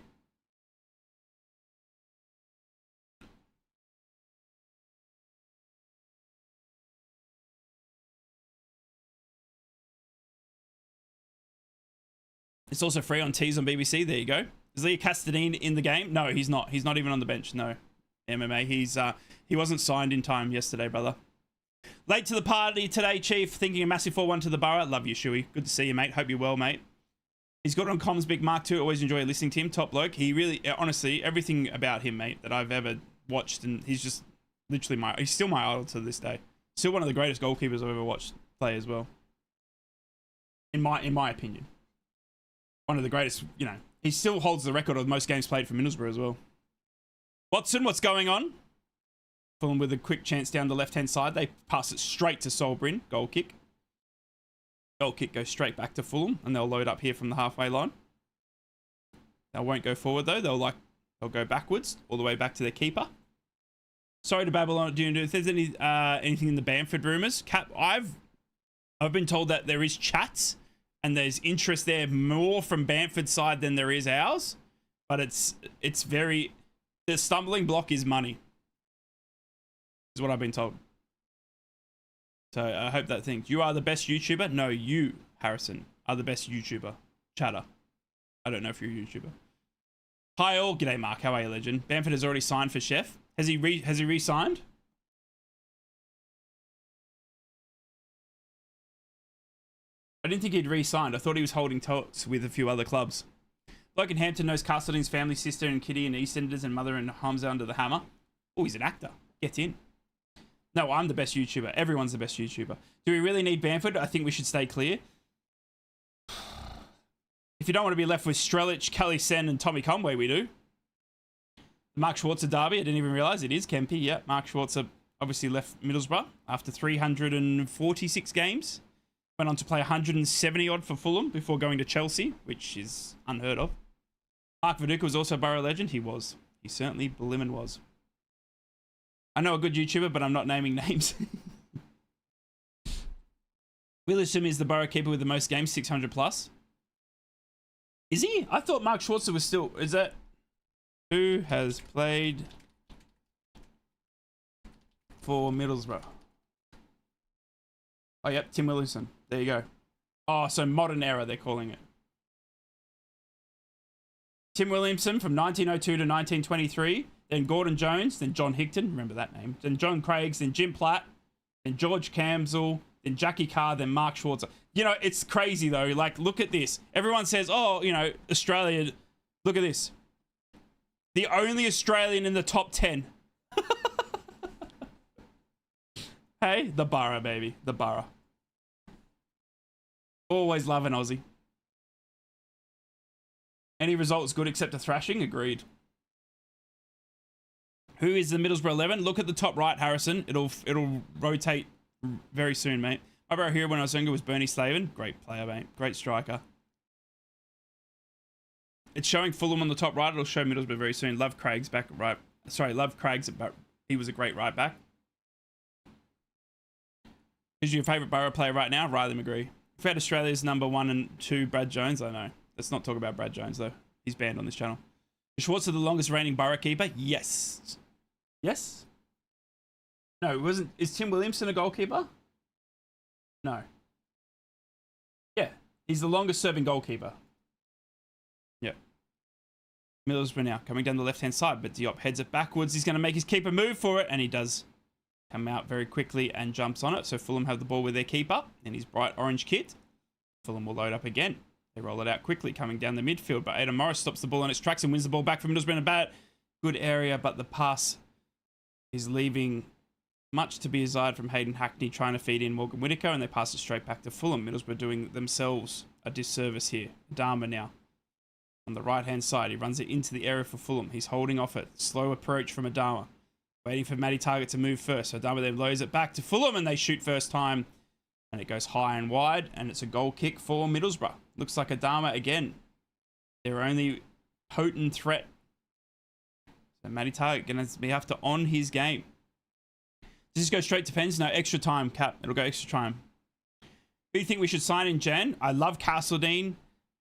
[SPEAKER 1] It's also free on Tees on BBC. There you go. Is Leah Castadine in the game? No, he's not. He's not even on the bench. No. MMA. He wasn't signed in time yesterday, brother. Late to the party today, Chief. Thinking a massive 4-1 to the Boro. Love you, Shuey. Good to see you, mate. Hope you're well, mate. He's got on comms, Big Mark too. Always enjoy listening to him. Top bloke. He really, honestly, everything about him, mate, that I've ever watched, and he's just literally he's still my idol to this day. Still one of the greatest goalkeepers I've ever watched play as well. In my opinion. One of the greatest, you know, he still holds the record of most games played for Middlesbrough as well. Watson, what's going on? Fulham with a quick chance down the left-hand side. They pass it straight to Solbrin. Goal kick. Goal kick goes straight back to Fulham, and they'll load up here from the halfway line. They won't go forward though. They'll go backwards, all the way back to their keeper. Sorry to babble on. If there's anything in the Bamford rumours, Cap, I've been told that there is chats. And there's interest there more from Bamford's side than there is ours. But it's very... The stumbling block is money. Is what I've been told. So I hope that thinks. You are the best YouTuber? No, you, Harrison, are the best YouTuber. Chatter. I don't know if you're a YouTuber. Hi all. G'day, Mark. How are you, legend? Bamford has already signed for Chef. Has he re-signed? I didn't think he'd re-signed. I thought he was holding talks with a few other clubs. Bloke in Hampton knows Castledine's family, sister and Kitty and EastEnders and mother and Hamza under the hammer. Oh, he's an actor. Get in. No, I'm the best YouTuber. Everyone's the best YouTuber. Do we really need Bamford? I think we should stay clear. If you don't want to be left with Strelic, Kelly Sen and Tommy Conway, we do. Mark Schwarzer derby. I didn't even realise it is Kempy. Yeah, Mark Schwarzer obviously left Middlesbrough after 346 games. Went on to play 170 odd for Fulham before going to Chelsea, which is unheard of. Mark Viduka was also a Boro legend. He was. He certainly blimmin' was. I know a good YouTuber, but I'm not naming names. Willisham is the Boro keeper with the most games, 600 plus. Is he? I thought Mark Schwarzer was still... Is that... Who has played for Middlesbrough? Oh, yep, Tim Williamson. There you go. Oh, so modern era, they're calling it. Tim Williamson from 1902 to 1923. Then Gordon Jones. Then John Higton. Remember that name. Then John Craigs. Then Jim Platt. Then George Camsell. Then Jackie Carr. Then Mark Schwarzer. You know, it's crazy, though. Like, look at this. Everyone says, oh, you know, Australia. Look at this. The only Australian in the top 10. Hey, the Boro, baby. The Boro. Always love an Aussie. Any result is good except a thrashing. Agreed. Who is the Middlesbrough 11? Look at the top right, Harrison. It'll rotate very soon, mate. My Boro hero when I was younger was Bernie Slavin. Great player, mate. Great striker. It's showing Fulham on the top right. It'll show Middlesbrough very soon. Love Craig's back right. Sorry, love Craig's back. He was a great right back. Who's your favourite Boro player right now? Riley McGree. If we had Australia's number 1 and 2, Brad Jones, I know. Let's not talk about Brad Jones, though. He's banned on this channel. Is Schwarzer the longest reigning Boro keeper? Yes. Yes? No, it wasn't. Is Tim Williamson a goalkeeper? No. Yeah. He's the longest serving goalkeeper. Yep. Middlesbrough now coming down the left-hand side, but Diop heads it backwards. He's going to make his keeper move for it, and he does come out very quickly and jumps on it. So Fulham have the ball with their keeper in his bright orange kit. Fulham will load up again. They roll it out quickly, coming down the midfield, but Aidan Morris stops the ball on its tracks and wins the ball back from Middlesbrough in a bad, good area, but the pass is leaving much to be desired from Hayden Hackney trying to feed in Morgan Whittaker, and they pass it straight back to Fulham. Middlesbrough doing themselves a disservice here. Adama now on the right-hand side. He runs it into the area for Fulham. He's holding off it. Slow approach from Adama. Waiting for Matty Targett to move first. So Adama then loads it back to Fulham, and they shoot first time. And it goes high and wide, and it's a goal kick for Middlesbrough. Looks like Adama again. Their only potent threat. So Matty Targett going to have to on his game. Does this go straight to pens? No, extra time, Cap. It'll go extra time. Who do you think we should sign in Jan? I love Castledine.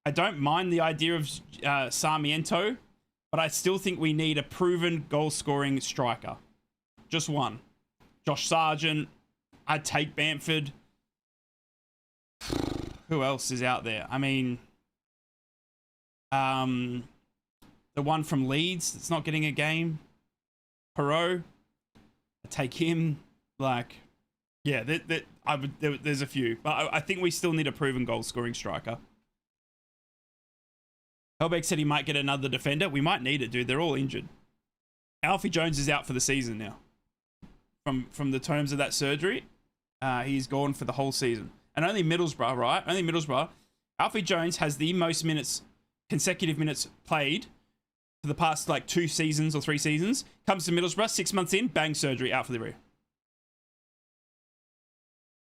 [SPEAKER 1] I don't mind the idea of Sarmiento, but I still think we need a proven goal-scoring striker. Just one. Josh Sargent. I'd take Bamford. Who else is out there? I mean, the one from Leeds that's not getting a game. Boro. I take him. Like, yeah, there's a few, but I think we still need a proven goal-scoring striker. Helbeck said he might get another defender. We might need it, dude. They're all injured. Alfie Jones is out for the season now. From the terms of that surgery, he's gone for the whole season. And only Middlesbrough, right? Only Middlesbrough. Alfie Jones has the most consecutive minutes played for the past like 2 seasons or 3 seasons. Comes to Middlesbrough, 6 months in, bang, surgery, out for the rear.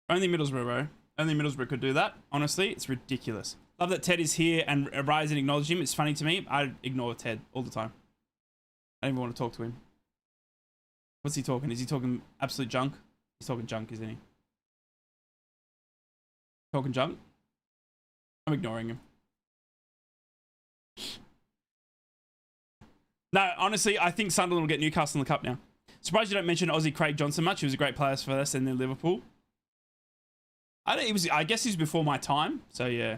[SPEAKER 1] Only Middlesbrough, bro. Only Middlesbrough could do that. Honestly, it's ridiculous. Love that Ted is here and Rise and acknowledge him. It's funny to me. I ignore Ted all the time. I don't even want to talk to him. What's he talking? Is he talking absolute junk? He's talking junk, isn't he? Talking junk? I'm ignoring him. No, honestly, I think Sunderland will get Newcastle in the cup now. Surprised you don't mention Aussie Craig Johnson much. He was a great player for us and then Liverpool. I guess he's before my time. So yeah.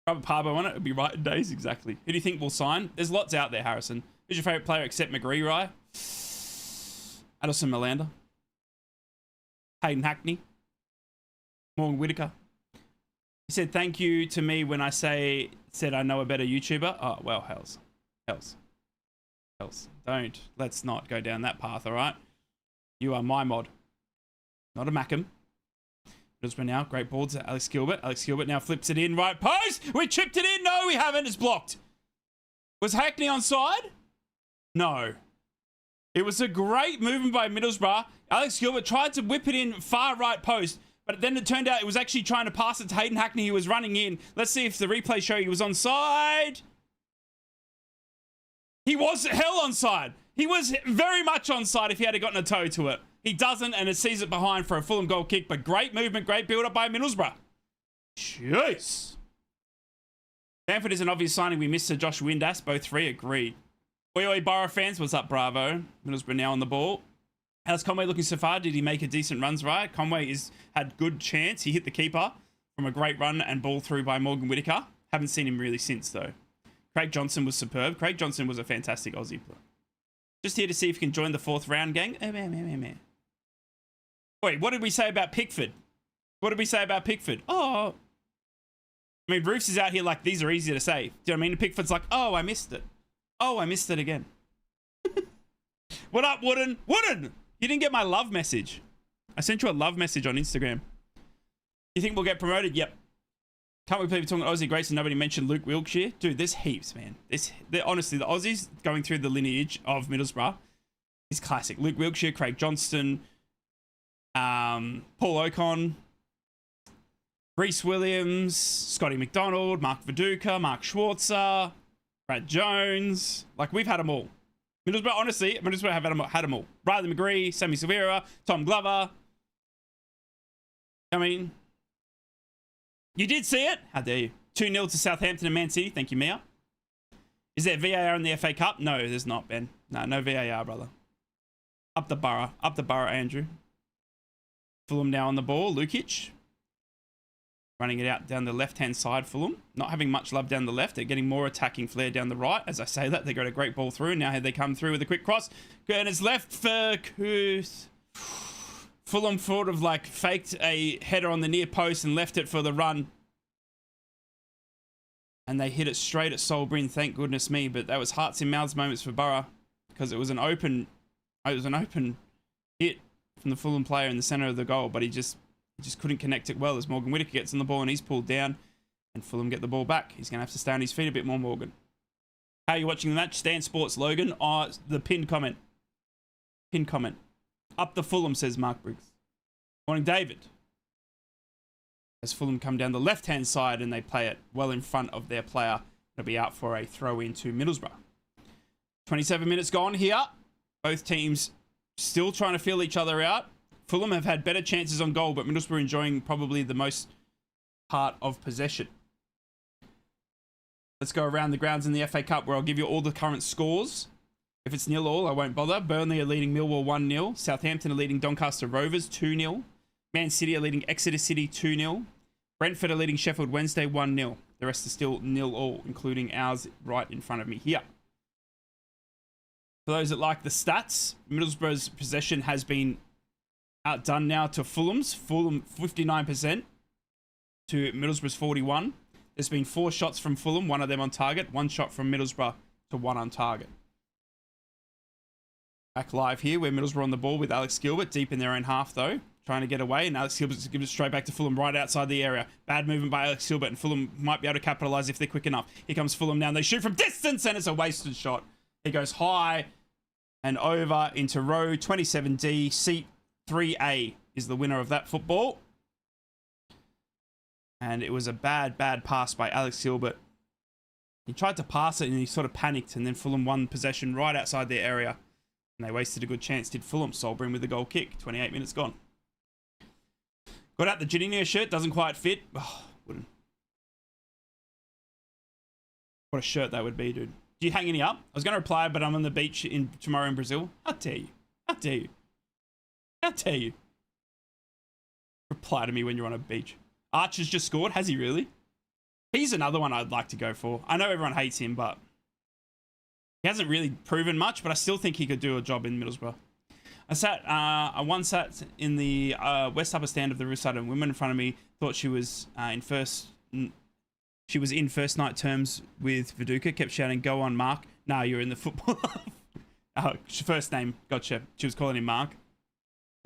[SPEAKER 1] Rubber Parbo on it. It'll be right in days, exactly. Who do you think will sign? There's lots out there, Harrison. Who's your favourite player except McGree, right? Addison Melander. Hayden Hackney. Morgan Whittaker. He said thank you to me when I said I know a better YouTuber. Oh, well, hells. Don't. Let's not go down that path, all right? You are my mod. Not a Mackham. Middlesbrough now. Great ball to Alex Gilbert. Alex Gilbert now flips it in. Right post. We chipped it in. No, we haven't. It's blocked. Was Hackney onside? No. It was a great movement by Middlesbrough. Alex Gilbert tried to whip it in far right post, but then it turned out it was actually trying to pass it to Hayden Hackney, who was running in. Let's see if the replay show he was onside. He was hell onside. He was very much onside if he had gotten a toe to it. He doesn't, and it sees it behind for a Fulham goal kick, but great movement, great build-up by Middlesbrough. Jeez. Bamford is an obvious signing. We missed Sir Josh Windass. Both 3 agreed. Oi, Boro fans, what's up, bravo? Middlesbrough now on the ball. How's Conway looking so far? Did he make a decent runs right? Conway had good chance. He hit the keeper from a great run and ball through by Morgan Whittaker. Haven't seen him really since, though. Craig Johnson was superb. Craig Johnson was a fantastic Aussie player. Just here to see if you can join the 4th round, gang. Wait, what did we say about Pickford? Oh. I mean, Roofs is out here like, these are easy to say. Do you know what I mean? Pickford's like, oh, I missed it. Oh, I missed it again. What up, Wooden? Wooden! You didn't get my love message. I sent you a love message on Instagram. You think we'll get promoted? Yep. Can't we believe we're talking Aussie Grace and nobody mentioned Luke Wilkshire? Dude, there's heaps, man. Honestly, the Aussies going through the lineage of Middlesbrough is classic. Luke Wilkshire, Craig Johnston, Paul Ocon, Reece Williams, Scotty McDonald, Mark Viduka, Mark Schwarzer, Brad Jones. Like, we've had them all. Middlesbrough, honestly, Middlesbrough have had them all. Riley McGree, Sammy Silvera, Tom Glover. I mean, you did see it. How dare you? 2-0 to Southampton and Man City. Thank you, Mia. Is there VAR in the FA Cup? No, there's not, Ben. No VAR, brother. Up the borough, Andrew. Fulham now on the ball. Lukic. running it out down the left-hand side. Fulham not having much love down the left. They're getting more attacking flair down the right. As I say that, they got a great ball through. Now they come through with a quick cross. And it's left for Kuth. Fulham sort of like faked a header on the near post and left it for the run. And they hit it straight at Solbrin, thank goodness me. But that was hearts in mouths moments for Boro, because it was an open hit from the Fulham player in the centre of the goal, but he just couldn't connect it well as Morgan Whittaker gets on the ball and he's pulled down, and Fulham get the ball back. He's going to have to stay on his feet a bit more, Morgan. How are you watching the match? Stan Sports Logan. The pinned comment. Pinned comment. Up the Fulham, says Mark Briggs. Morning, David. As Fulham come down the left-hand side and they play it well in front of their player. It'll be out for a throw into Middlesbrough. 27 minutes gone here. Both teams still trying to feel each other out. Fulham have had better chances on goal, but Middlesbrough enjoying probably the most part of possession. Let's go around the grounds in the FA Cup, where I'll give you all the current scores. If it's 0-0, I won't bother. Burnley are leading Millwall 1-0. Southampton are leading Doncaster Rovers 2-0. Man City are leading Exeter City 2-0. Brentford are leading Sheffield Wednesday 1-0. The rest are still 0-0, including ours right in front of me here. For those that like the stats, Middlesbrough's possession has been outdone now to Fulham's. Fulham 59% to Middlesbrough's 41%. There's been 4 shots from Fulham, 1 of them on target. 1 shot from Middlesbrough to 1 on target. Back live here, where Middlesbrough on the ball with Alex Gilbert, deep in their own half though. Trying to get away, and Alex Gilbert gives it straight back to Fulham right outside the area. Bad movement by Alex Gilbert, and Fulham might be able to capitalise if they're quick enough. Here comes Fulham now, and they shoot from distance, and it's a wasted shot. He goes high and over into row 27D. Seat 3A is the winner of that football. And it was a bad pass by Alex Gilbert. He tried to pass it, and he sort of panicked, and then Fulham won possession right outside their area. And they wasted a good chance, did Fulham. Solbrin with the goal kick. 28 minutes gone. Got out the Janino shirt. Doesn't quite fit. Oh, wouldn't. What a shirt that would be, dude. Do you hang any up? I was going to reply, but I'm on the beach tomorrow in Brazil. How dare you? How dare you? How dare you? Reply to me when you're on a beach. Archer's just scored. Has he really? He's another one I'd like to go for. I know everyone hates him, but he hasn't really proven much, but I still think he could do a job in Middlesbrough. I once sat in the west upper stand of the Riverside, and women in front of me thought she was in first night terms with Viduka. Kept shouting, "Go on, Mark." Nah, you're in the football. First name, gotcha. She was calling him Mark.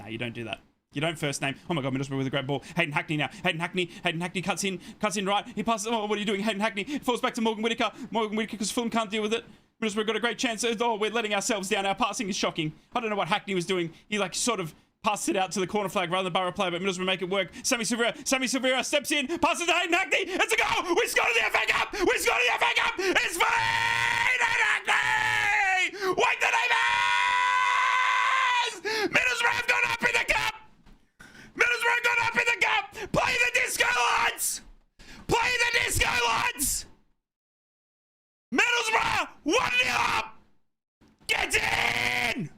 [SPEAKER 1] Nah, you don't do that. You don't first name. Oh my God, Middlesbrough with a great ball. Hayden Hackney now. Hayden Hackney cuts in right. He passes. Oh, what are you doing, Hayden Hackney? It falls back to Morgan Whittaker. Morgan Whittaker, because Fulham can't deal with it. Middlesbrough got a great chance. Oh, we're letting ourselves down. Our passing is shocking. I don't know what Hackney was doing. He like sort of passed it out to the corner flag rather than Boro player, but Middlesbrough make it work. Sammy Silvera steps in, passes to Hayden Hackney. It's a goal. We scored in the FA Cup. We scored in the FA Cup. It's for Hayden Hackney. Wake the neighbours. Middlesbrough have gone up in the cup. Middlesbrough got up in the cup. Play the disco lights. Play the disco lights. Middlesbrough 1-0 up. Get in.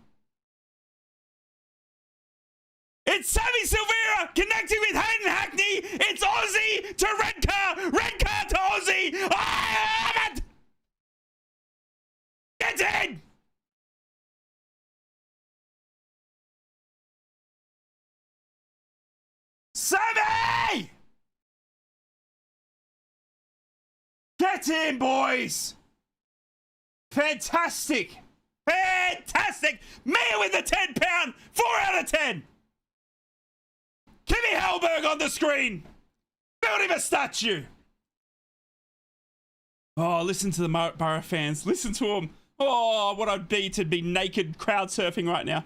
[SPEAKER 1] It's Sammy Silvera connecting with Hayden Hackney. It's Aussie to Redcar. Redcar to Aussie. I love it. Get in. Sammy! Get in, boys! Fantastic! Fantastic! Me with the £10! 4 out of 10! Kimmy Hellberg on the screen! Build him a statue! Oh, listen to the Boro fans. Listen to them. Oh, what I'd be to be naked crowd surfing right now.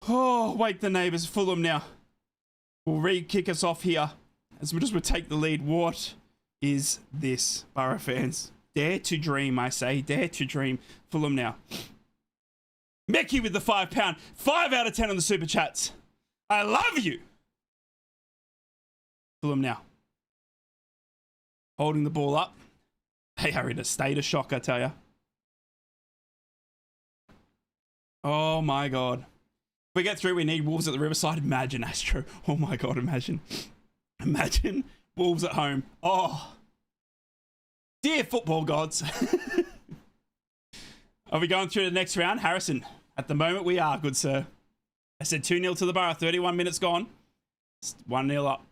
[SPEAKER 1] Oh, wake the neighbours. Fulham now. Will re-kick us off here as we just would take the lead. What is this, Boro fans? Dare to dream, I say. Dare to dream. Fulham now. Mickey with the £5. 5 out of 10 on the super chats. I love you. Fulham now. Holding the ball up. They are in a state of shock, I tell you. Oh my God. If we get through, we need Wolves at the Riverside. Imagine, Astro. Oh my God, imagine. Imagine Wolves at home. Oh, dear football gods. Are we going through the next round? Harrison, at the moment we are, good sir. I said 2-0 to the Boro, 31 minutes gone. 1-0 up.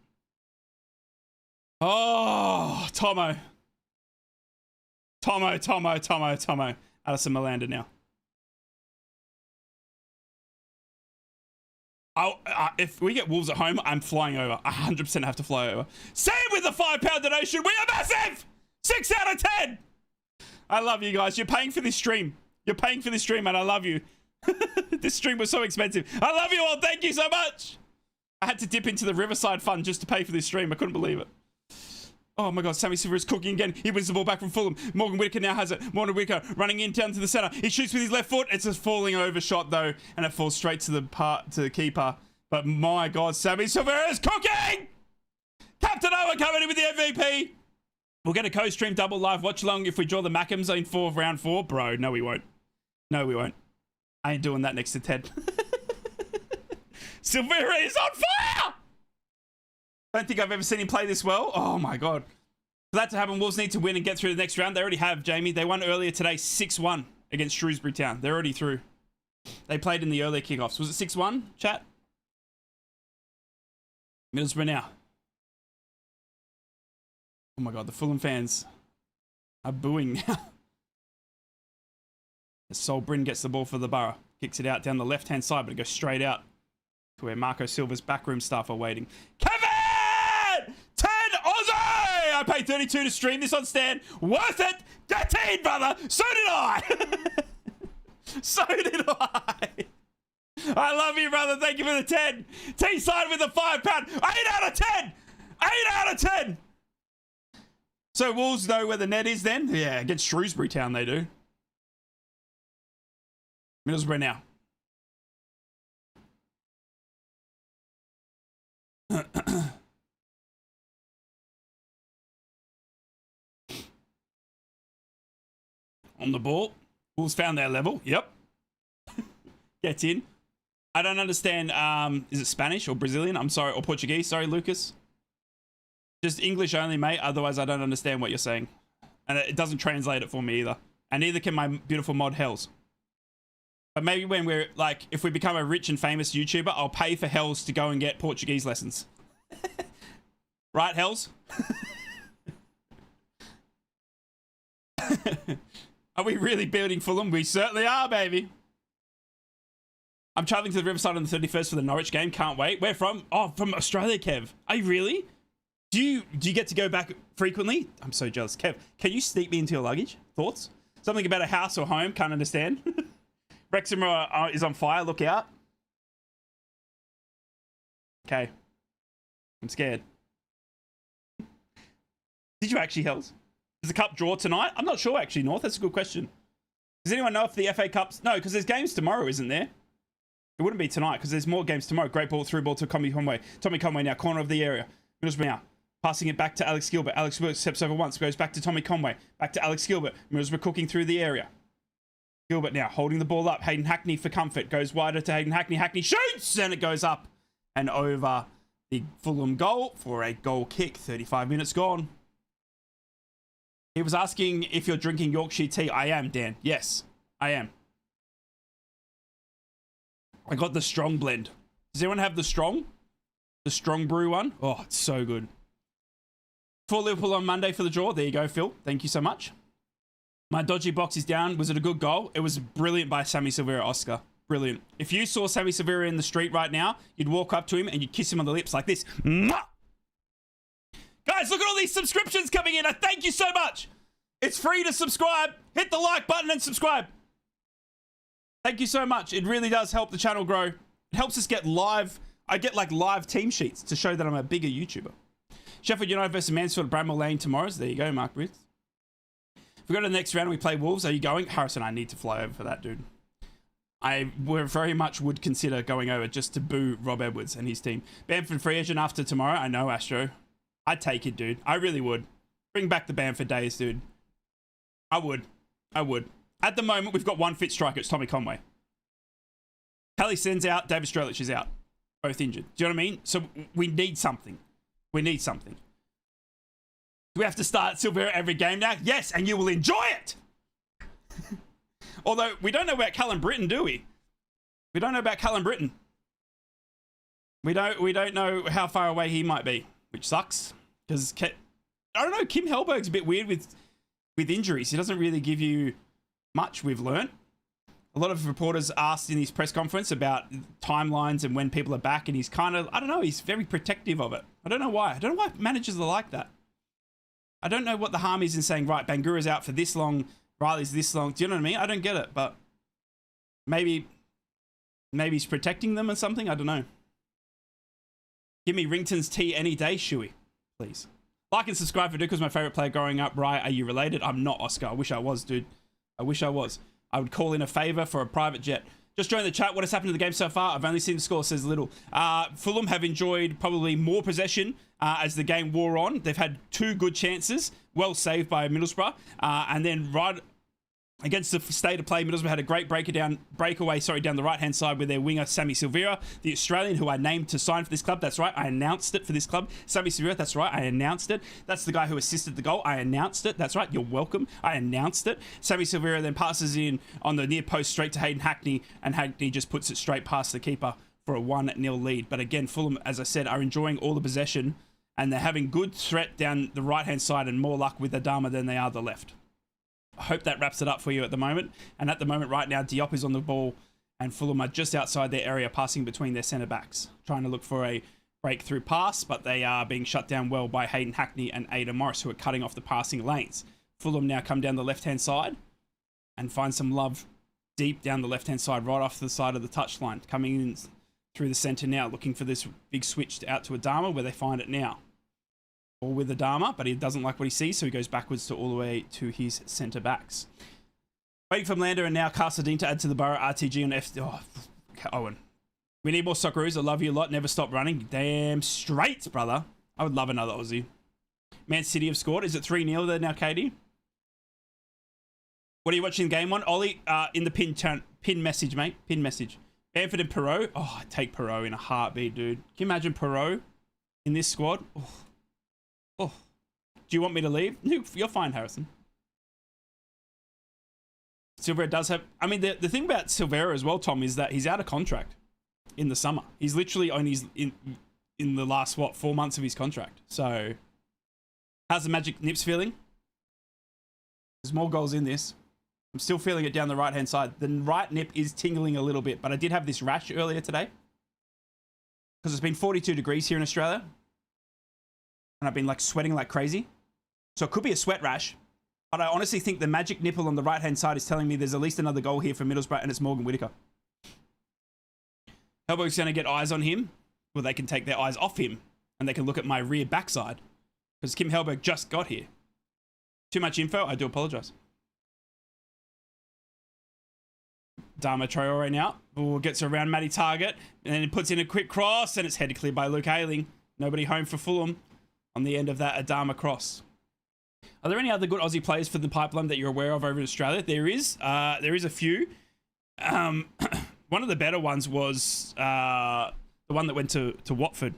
[SPEAKER 1] Oh, Tomo. Addison Malander now. If we get Wolves at home, I'm flying over. I 100% have to fly over. Sam with the £5 donation. We are massive. 6 out of 10. I love you guys. You're paying for this stream. You're paying for this stream, and I love you. This stream was so expensive. I love you all. Thank you so much. I had to dip into the Riverside Fund just to pay for this stream. I couldn't believe it. Oh my God, Sammy Silver is cooking again. He wins the ball back from Fulham. Morgan Whitaker now has it. Morgan Whitaker running in down to the center. He shoots with his left foot. It's a falling over shot though, and it falls straight to the keeper. But my God, Sammy Silver is cooking! Captain Owen coming in with the MVP. We'll get a co-stream double live watch along if we draw the Mackems in round 4. Bro, no we won't. No we won't. I ain't doing that next to Ted. Silvera is on fire! Don't think I've ever seen him play this well. Oh my God. For that to happen, Wolves need to win and get through the next round. They already have, Jamie. They won earlier today 6-1 against Shrewsbury Town. They're already through. They played in the earlier kickoffs. Was it 6-1, chat? Middlesbrough now. Oh my God, the Fulham fans are booing now. Sol Bryn gets the ball for the Boro. Kicks it out down the left-hand side, but it goes straight out to where Marco Silva's backroom staff are waiting. Kevin! 10 Aussie! I paid 32 to stream this on Stan. Worth it! Get in, brother! So did I! So did I! I love you, brother. Thank you for the 10. T-side with the £5. 8 out of 10! 8 out of 10! So Wolves know where the net is then? Yeah, against Shrewsbury Town they do. Middlesbrough now. On the ball. Wolves found their level. Yep. Gets in. I don't understand. Is it Spanish or Brazilian? I'm sorry. Or Portuguese. Sorry, Lucas. Just English only, mate. Otherwise, I don't understand what you're saying. And it doesn't translate it for me either. And neither can my beautiful mod Hells. But maybe when we're like, if we become a rich and famous YouTuber, I'll pay for Hells to go and get Portuguese lessons. Right, Hells? Are we really building Fulham? We certainly are, baby. I'm traveling to the Riverside on the 31st for the Norwich game. Can't wait. Where from? Oh, from Australia, Kev. Are you really? Do you get to go back frequently? I'm so jealous. Kev, can you sneak me into your luggage? Thoughts? Something about a house or home? Can't understand. Wrexham is on fire. Look out. Okay. I'm scared. Did you actually, Hells? Is the cup draw tonight? I'm not sure, actually, North. That's a good question. Does anyone know if the FA Cup's... No, because there's games tomorrow, isn't there? It wouldn't be tonight, because there's more games tomorrow. Great ball, through ball to Tommy Conway. Tommy Conway now, corner of the area. Middlesbrough now. Passing it back to Alex Gilbert. Alex Gilbert steps over once, goes back to Tommy Conway. Back to Alex Gilbert. Middlesbrough cooking through the area. Gilbert now holding the ball up. Hayden Hackney for comfort. Goes wider to Hayden Hackney. Hackney shoots! And it goes up and over the Fulham goal for a goal kick. 35 minutes gone. He was asking if you're drinking Yorkshire tea. I am, Dan. Yes, I am. I got the strong blend. Does anyone have the strong? The strong brew one? Oh, it's so good. For Liverpool on Monday for the draw. There you go, Phil. Thank you so much. My dodgy box is down. Was it a good goal? It was brilliant by Sammy Silvera, Oscar. Brilliant. If you saw Sammy Silvera in the street right now, you'd walk up to him and you'd kiss him on the lips like this. Mwah! Guys, look at all these subscriptions coming in. I thank you so much. It's free to subscribe. Hit the like button and subscribe. Thank you so much. It really does help the channel grow. It helps us get live. I get like live team sheets to show that I'm a bigger YouTuber. Sheffield United versus Mansfield, Bramall Lane tomorrow. So there you go, Mark Briggs. If we go to the next round and we play Wolves, are you going? Harrison, I need to fly over for that, dude. I very much would consider going over just to boo Rob Edwards and his team. Bamford free agent after tomorrow. I know, Astro. I'd take it, dude. I really would. Bring back the Bamford days, dude. I would. I would. At the moment, we've got one fit striker. It's Tommy Conway. Kelly Sen's out. David Strelic is out. Both injured. Do you know what I mean? So we need something. We need something. Do we have to start Silvera every game now? Yes, and you will enjoy it. Although, we don't know about Callum Britton, do we? We don't know about Callum Britton. We don't know how far away he might be, which sucks. Because, I don't know, Kim Hellberg's a bit weird with injuries. He doesn't really give you much, we've learned. A lot of reporters asked in his press conference about timelines and when people are back, and he's kind of, I don't know, he's very protective of it. I don't know why. I don't know why managers are like that. I don't know what the harm is in saying, right, Bangura's out for this long, Riley's this long. Do you know what I mean? I don't get it, but maybe he's protecting them or something. I don't know. Give me Rington's tea any day, Shuey, please. Like and subscribe for Duke was my favorite player growing up. Right, are you related? I'm not, Oscar. I wish I was, dude. I wish I was. I would call in a favor for a private jet. Just join the chat. What has happened to the game so far? I've only seen the score, says little. Fulham have enjoyed probably more possession as the game wore on. They've had 2 good chances, well saved by Middlesbrough. And then right against the state of play, Middlesbrough had a great breakaway down the right-hand side with their winger, Sammy Silvera, the Australian who I named to sign for this club. That's right, I announced it for this club. Sammy Silvera, that's right, I announced it. That's the guy who assisted the goal. I announced it. That's right, you're welcome. I announced it. Sammy Silvera then passes in on the near post straight to Hayden Hackney, and Hackney just puts it straight past the keeper for a 1-0 lead. But again, Fulham, as I said, are enjoying all the possession, and they're having good threat down the right-hand side and more luck with Adama than they are the left. I hope that wraps it up for you at the moment. And at the moment right now, Diop is on the ball and Fulham are just outside their area, passing between their centre-backs, trying to look for a breakthrough pass, but they are being shut down well by Hayden Hackney and Aidan Morris, who are cutting off the passing lanes. Fulham now come down the left-hand side and find some love deep down the left-hand side, right off the side of the touchline, coming in through the centre now, looking for this big switch out to Adama, where they find it now. Or with Adama, but he doesn't like what he sees, so he goes backwards to all the way to his centre backs. Waiting for Mlander and now Castledine to add to the Boro RTG on F. Oh, Owen. We need more Socceroos. I love you a lot. Never stop running. Damn straight, brother. I would love another Aussie. Man City have scored. Is it 3-0 there now, Katie? What are you watching the game on? Ollie, in the pin message, mate. Pin message. Bamford and Perot. Oh, I'd take Perot in a heartbeat, dude. Can you imagine Perot in this squad? Oh. Oh, do you want me to leave? No, you're fine, Harrison. Silvera does have... I mean, the thing about Silvera as well, Tom, is that he's out of contract in the summer. He's literally only in the last, 4 months of his contract. So, how's the Magic Nips feeling? There's more goals in this. I'm still feeling it down the right-hand side. The right nip is tingling a little bit, but I did have this rash earlier today. Because it's been 42 degrees here in Australia. And I've been like sweating like crazy. So it could be a sweat rash. But I honestly think the magic nipple on the right-hand side is telling me there's at least another goal here for Middlesbrough, and it's Morgan Whittaker. Hellberg's going to get eyes on him. Well, they can take their eyes off him. And they can look at my rear backside. Because Kim Hellberg just got here. Too much info? I do apologise. Dama Traore now. Ooh, gets around Matty Target. And then he puts in a quick cross. And it's headed clear by Luke Ayling. Nobody home for Fulham on the end of that Adama cross. Are there any other good Aussie players for the pipeline that you're aware of over in Australia? There is a few. One of the better ones was the one that went to Watford.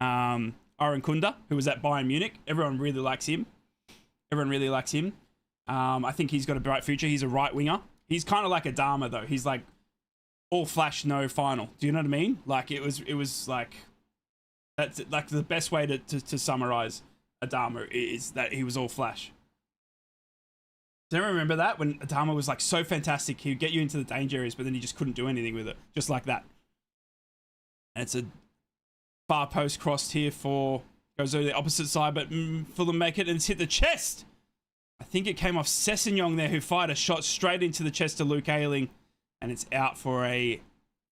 [SPEAKER 1] Aaron Kunda, who was at Bayern Munich. Everyone really likes him. I think he's got a bright future. He's a right winger. He's kind of like Adama though. He's like all flash, no final. Do you know what I mean? Like it was like... That's like the best way to summarize Adama is that he was all flash. Do you remember that? When Adama was like so fantastic, he'd get you into the danger areas, but then he just couldn't do anything with it. Just like that. And it's a far post crossed here goes over the opposite side, but Fulham make it and it's hit the chest. I think it came off Sessegnon there, who fired a shot straight into the chest to Luke Ayling. And it's out for a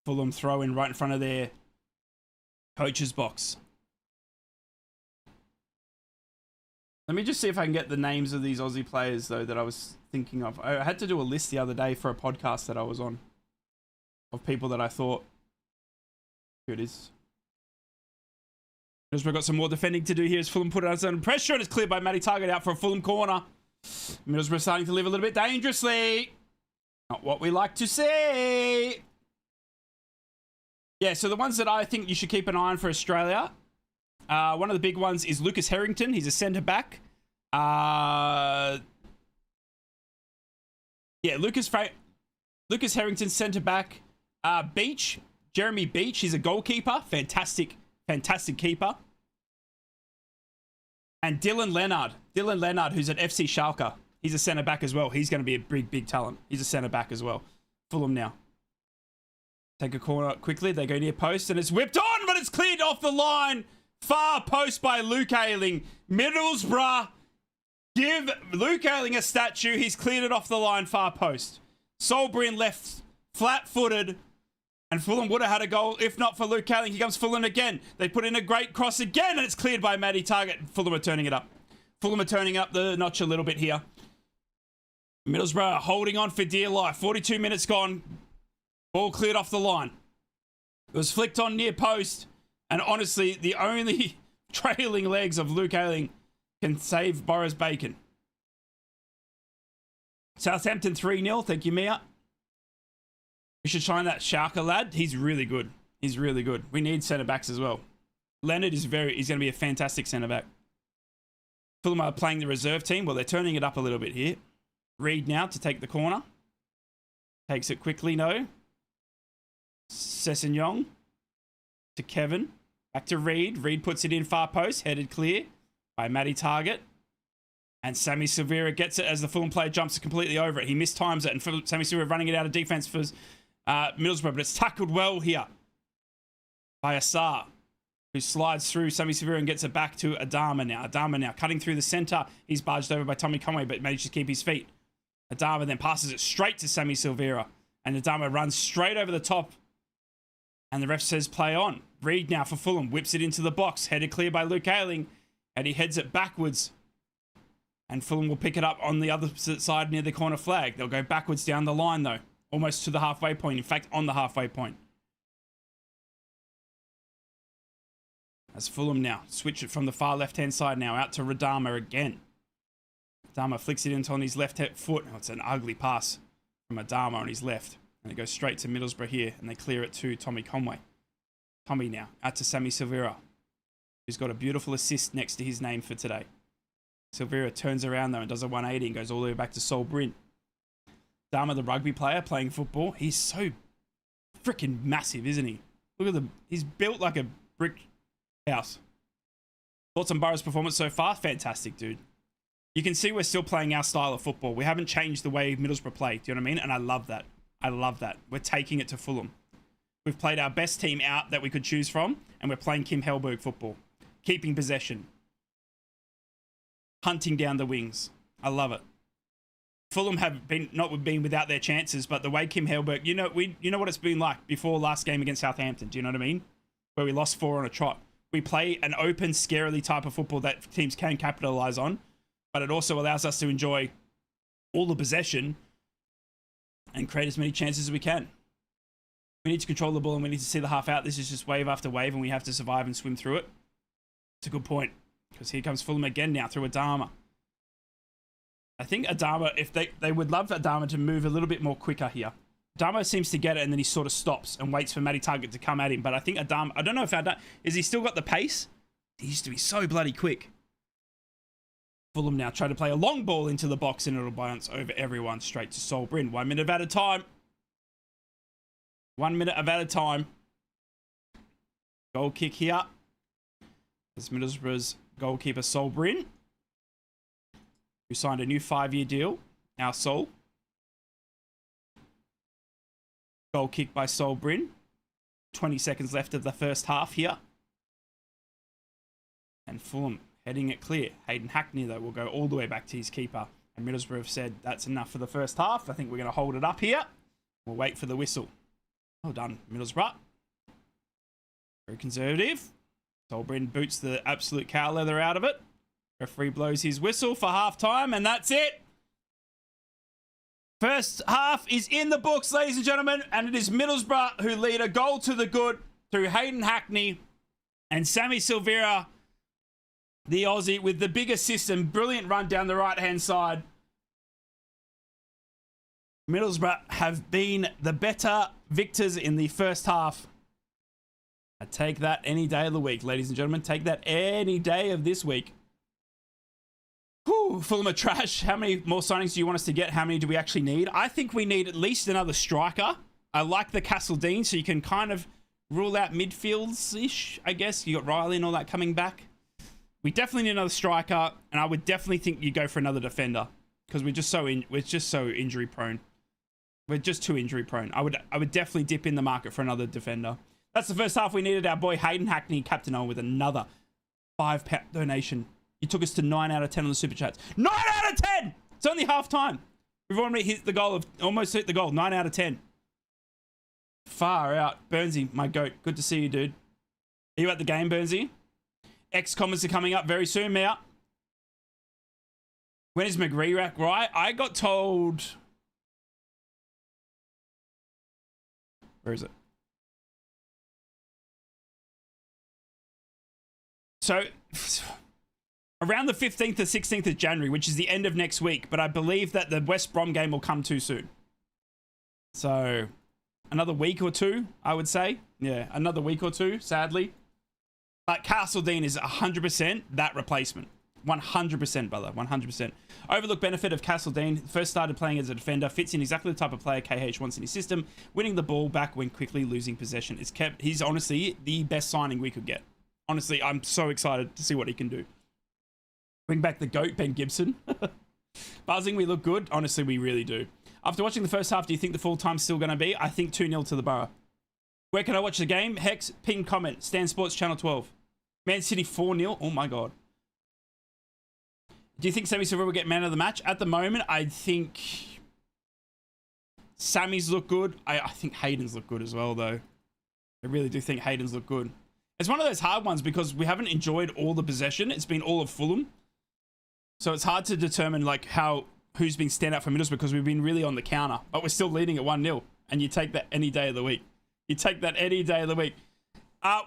[SPEAKER 1] Fulham throw in right in front of their coach's box. Let me just see if I can get the names of these Aussie players, though, that I was thinking of. I had to do a list the other day for a podcast that I was on of people that I thought... Here it is. Middlesbrough got some more defending to do here as Fulham put it under pressure, and it's cleared by Matty Target out for a Fulham corner. Middlesbrough starting to live a little bit dangerously. Not what we like to see. Yeah, so the ones that I think you should keep an eye on for Australia, One of the big ones is Lucas Harrington. He's a centre back. Yeah, Lucas Harrington, centre back. Beach, Jeremy Beach. He's a goalkeeper. Fantastic keeper. And Dylan Leonard, who's at FC Schalke. He's a centre back as well. He's going to be a big talent. He's a centre back as well. Fulham now. Take a corner quickly. They go near post and it's whipped on, but it's cleared off the line. Far post by Luke Ayling. Middlesbrough give Luke Ayling a statue. He's cleared it off the line, far post. Solbrin left flat-footed. And Fulham would have had a goal if not for Luke Ayling. Here comes Fulham again. They put in a great cross again, and it's cleared by Matty Target. Fulham are turning it up. Fulham are turning up the notch a little bit here. Middlesbrough holding on for dear life. 42 minutes gone. Ball cleared off the line. It was flicked on near post. And honestly, the only trailing legs of Luke Ayling can save Boro's bacon. Southampton 3-0. Thank you, Mia. We should shine that Schalke lad. He's really good. He's really good. We need centre-backs as well. Leonard is he's going to be a fantastic centre-back. Fulham are playing the reserve team. Well, they're turning it up a little bit here. Reed now to take the corner. Takes it quickly, no. Sessignon to Kevin. Back to Reed. Reed puts it in far post. Headed clear by Matty Target. And Sammy Silvera gets it as the Fulham player jumps completely over it. He mistimes it. And Sammy Silvera running it out of defence for Middlesbrough. But it's tackled well here by Assar, who slides through Sammy Silvera and gets it back to Adama now. Adama now cutting through the centre. He's barged over by Tommy Conway, but manages to keep his feet. Adama then passes it straight to Sammy Silvera. And Adama runs straight over the top. And the ref says play on. Reed now for Fulham. Whips it into the box. Headed clear by Luke Ayling. And he heads it backwards. And Fulham will pick it up on the other side near the corner flag. They'll go backwards down the line, though. Almost to the halfway point. In fact, on the halfway point. As Fulham now switch it from the far left-hand side now. Out to Radama again. Adama flicks it into on his left foot. Oh, it's an ugly pass from Adama on his left. And it goes straight to Middlesbrough here. And they clear it to Tommy Conway. Tommy now. Out to Sammy Silvera, who's got a beautiful assist next to his name for today. Silvera turns around though and does a 180 and goes all the way back to Solbrin. Dama, the rugby player playing football. He's so freaking massive, isn't he? Look at he's built like a brick house. Thoughts on Boro's performance so far? Fantastic, dude. You can see we're still playing our style of football. We haven't changed the way Middlesbrough play. Do you know what I mean? And I love that. I love that. We're taking it to Fulham. We've played our best team out that we could choose from, and we're playing Kim Hellberg football. Keeping possession. Hunting down the wings. I love it. Fulham have not been without their chances, but the way Kim Hellberg, you know what it's been like before last game against Southampton. Do you know what I mean? Where we lost 4 on a trot. We play an open, scarily type of football that teams can capitalize on, but it also allows us to enjoy all the possession and create as many chances as we can. We need to control the ball and we need to see the half out. This is just wave after wave and we have to survive and swim through it. It's a good point, because here comes Fulham again now through Adama. I think Adama, if they would love Adama to move a little bit more quicker here. Adama seems to get it and then he sort of stops and waits for Matty Target to come at him. But I think Adama, I don't know if Adama, is he still got the pace? He used to be so bloody quick. Fulham now try to play a long ball into the box and it'll bounce over everyone straight to Solbrin. 1 minute at a time. 1 minute at a time. Goal kick here. This Middlesbrough's goalkeeper Solbrin, who signed a new 5-year deal. Our Sol. Goal kick by Solbrin. 20 seconds left of the first half here. And Fulham heading it clear. Hayden Hackney, though, will go all the way back to his keeper. And Middlesbrough have said that's enough for the first half. I think we're going to hold it up here. We'll wait for the whistle. Well done, Middlesbrough. Very conservative. Solbrin boots the absolute cow leather out of it. Referee blows his whistle for half-time, and that's it. First half is in the books, ladies and gentlemen, and it is Middlesbrough who lead a goal to the good through Hayden Hackney and Sammy Silvera, the Aussie, with the big assist and brilliant run down the right-hand side. Middlesbrough have been the better victors in the first half. I take that any day of the week, ladies and gentlemen. Take that any day of this week. Whew, Fulham are trash. How many more signings do you want us to get? How many do we actually need? I think we need at least another striker. I like the Castle-Dean, so you can kind of rule out midfields-ish, I guess. You got Riley and all that coming back. We definitely need another striker, and I would definitely think you go for another defender because we're just so injury prone. We're just too injury prone. I would definitely dip in the market for another defender. That's the first half we needed. Our boy Hayden Hackney, captain on with another £5 donation. You took us to 9 out of 10 on the super chats. 9 out of 10. It's only half time. We've already hit the goal almost hit the goal. 9 out of 10. Far out. Burnsy, my goat. Good to see you, dude. Are you at the game, Burnsy? X comments are coming up very soon, Mia. When is McGree right? I got told... Where is it? So, around the 15th or 16th of January, which is the end of next week, but I believe that the West Brom game will come too soon. So, another week or two, I would say. Yeah, another week or two, sadly. But Castle-Dean is 100% that replacement. 100%, brother. 100%. Overlooked benefit of Castle-Dean. First started playing as a defender. Fits in exactly the type of player KH wants in his system. Winning the ball back when quickly losing possession. He's honestly the best signing we could get. Honestly, I'm so excited to see what he can do. Bring back the GOAT, Ben Gibson. Buzzing, we look good. Honestly, we really do. After watching the first half, do you think the full time's still going to be? I think 2-0 to the Boro. Where can I watch the game? Hex, pin comment. Stan Sports Channel 12. Man City 4-0. Oh my God. Do you think Sammy Silva will get man of the match? At the moment, I think Sammy's look good. I think Hayden's look good as well, though. I really do think Hayden's look good. It's one of those hard ones because we haven't enjoyed all the possession. It's been all of Fulham. So it's hard to determine like who's been stand out for Middlesbrough because we've been really on the counter. But we're still leading at 1-0. And you take that any day of the week. You take that any day of the week.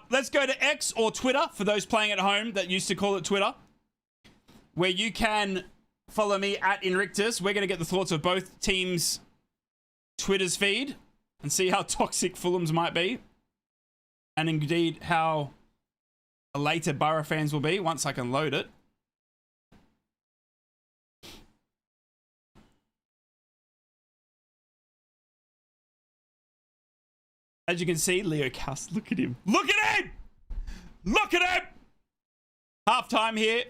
[SPEAKER 1] Let's go to X or Twitter for those playing at home that used to call it Twitter, where you can follow me at Inrictus. We're going to get the thoughts of both teams' Twitter's feed and see how toxic Fulham's might be. And indeed, how elated Boro fans will be once I can load it. As you can see, Leo Cast, look at him. Look at him! Look at him! Half-time here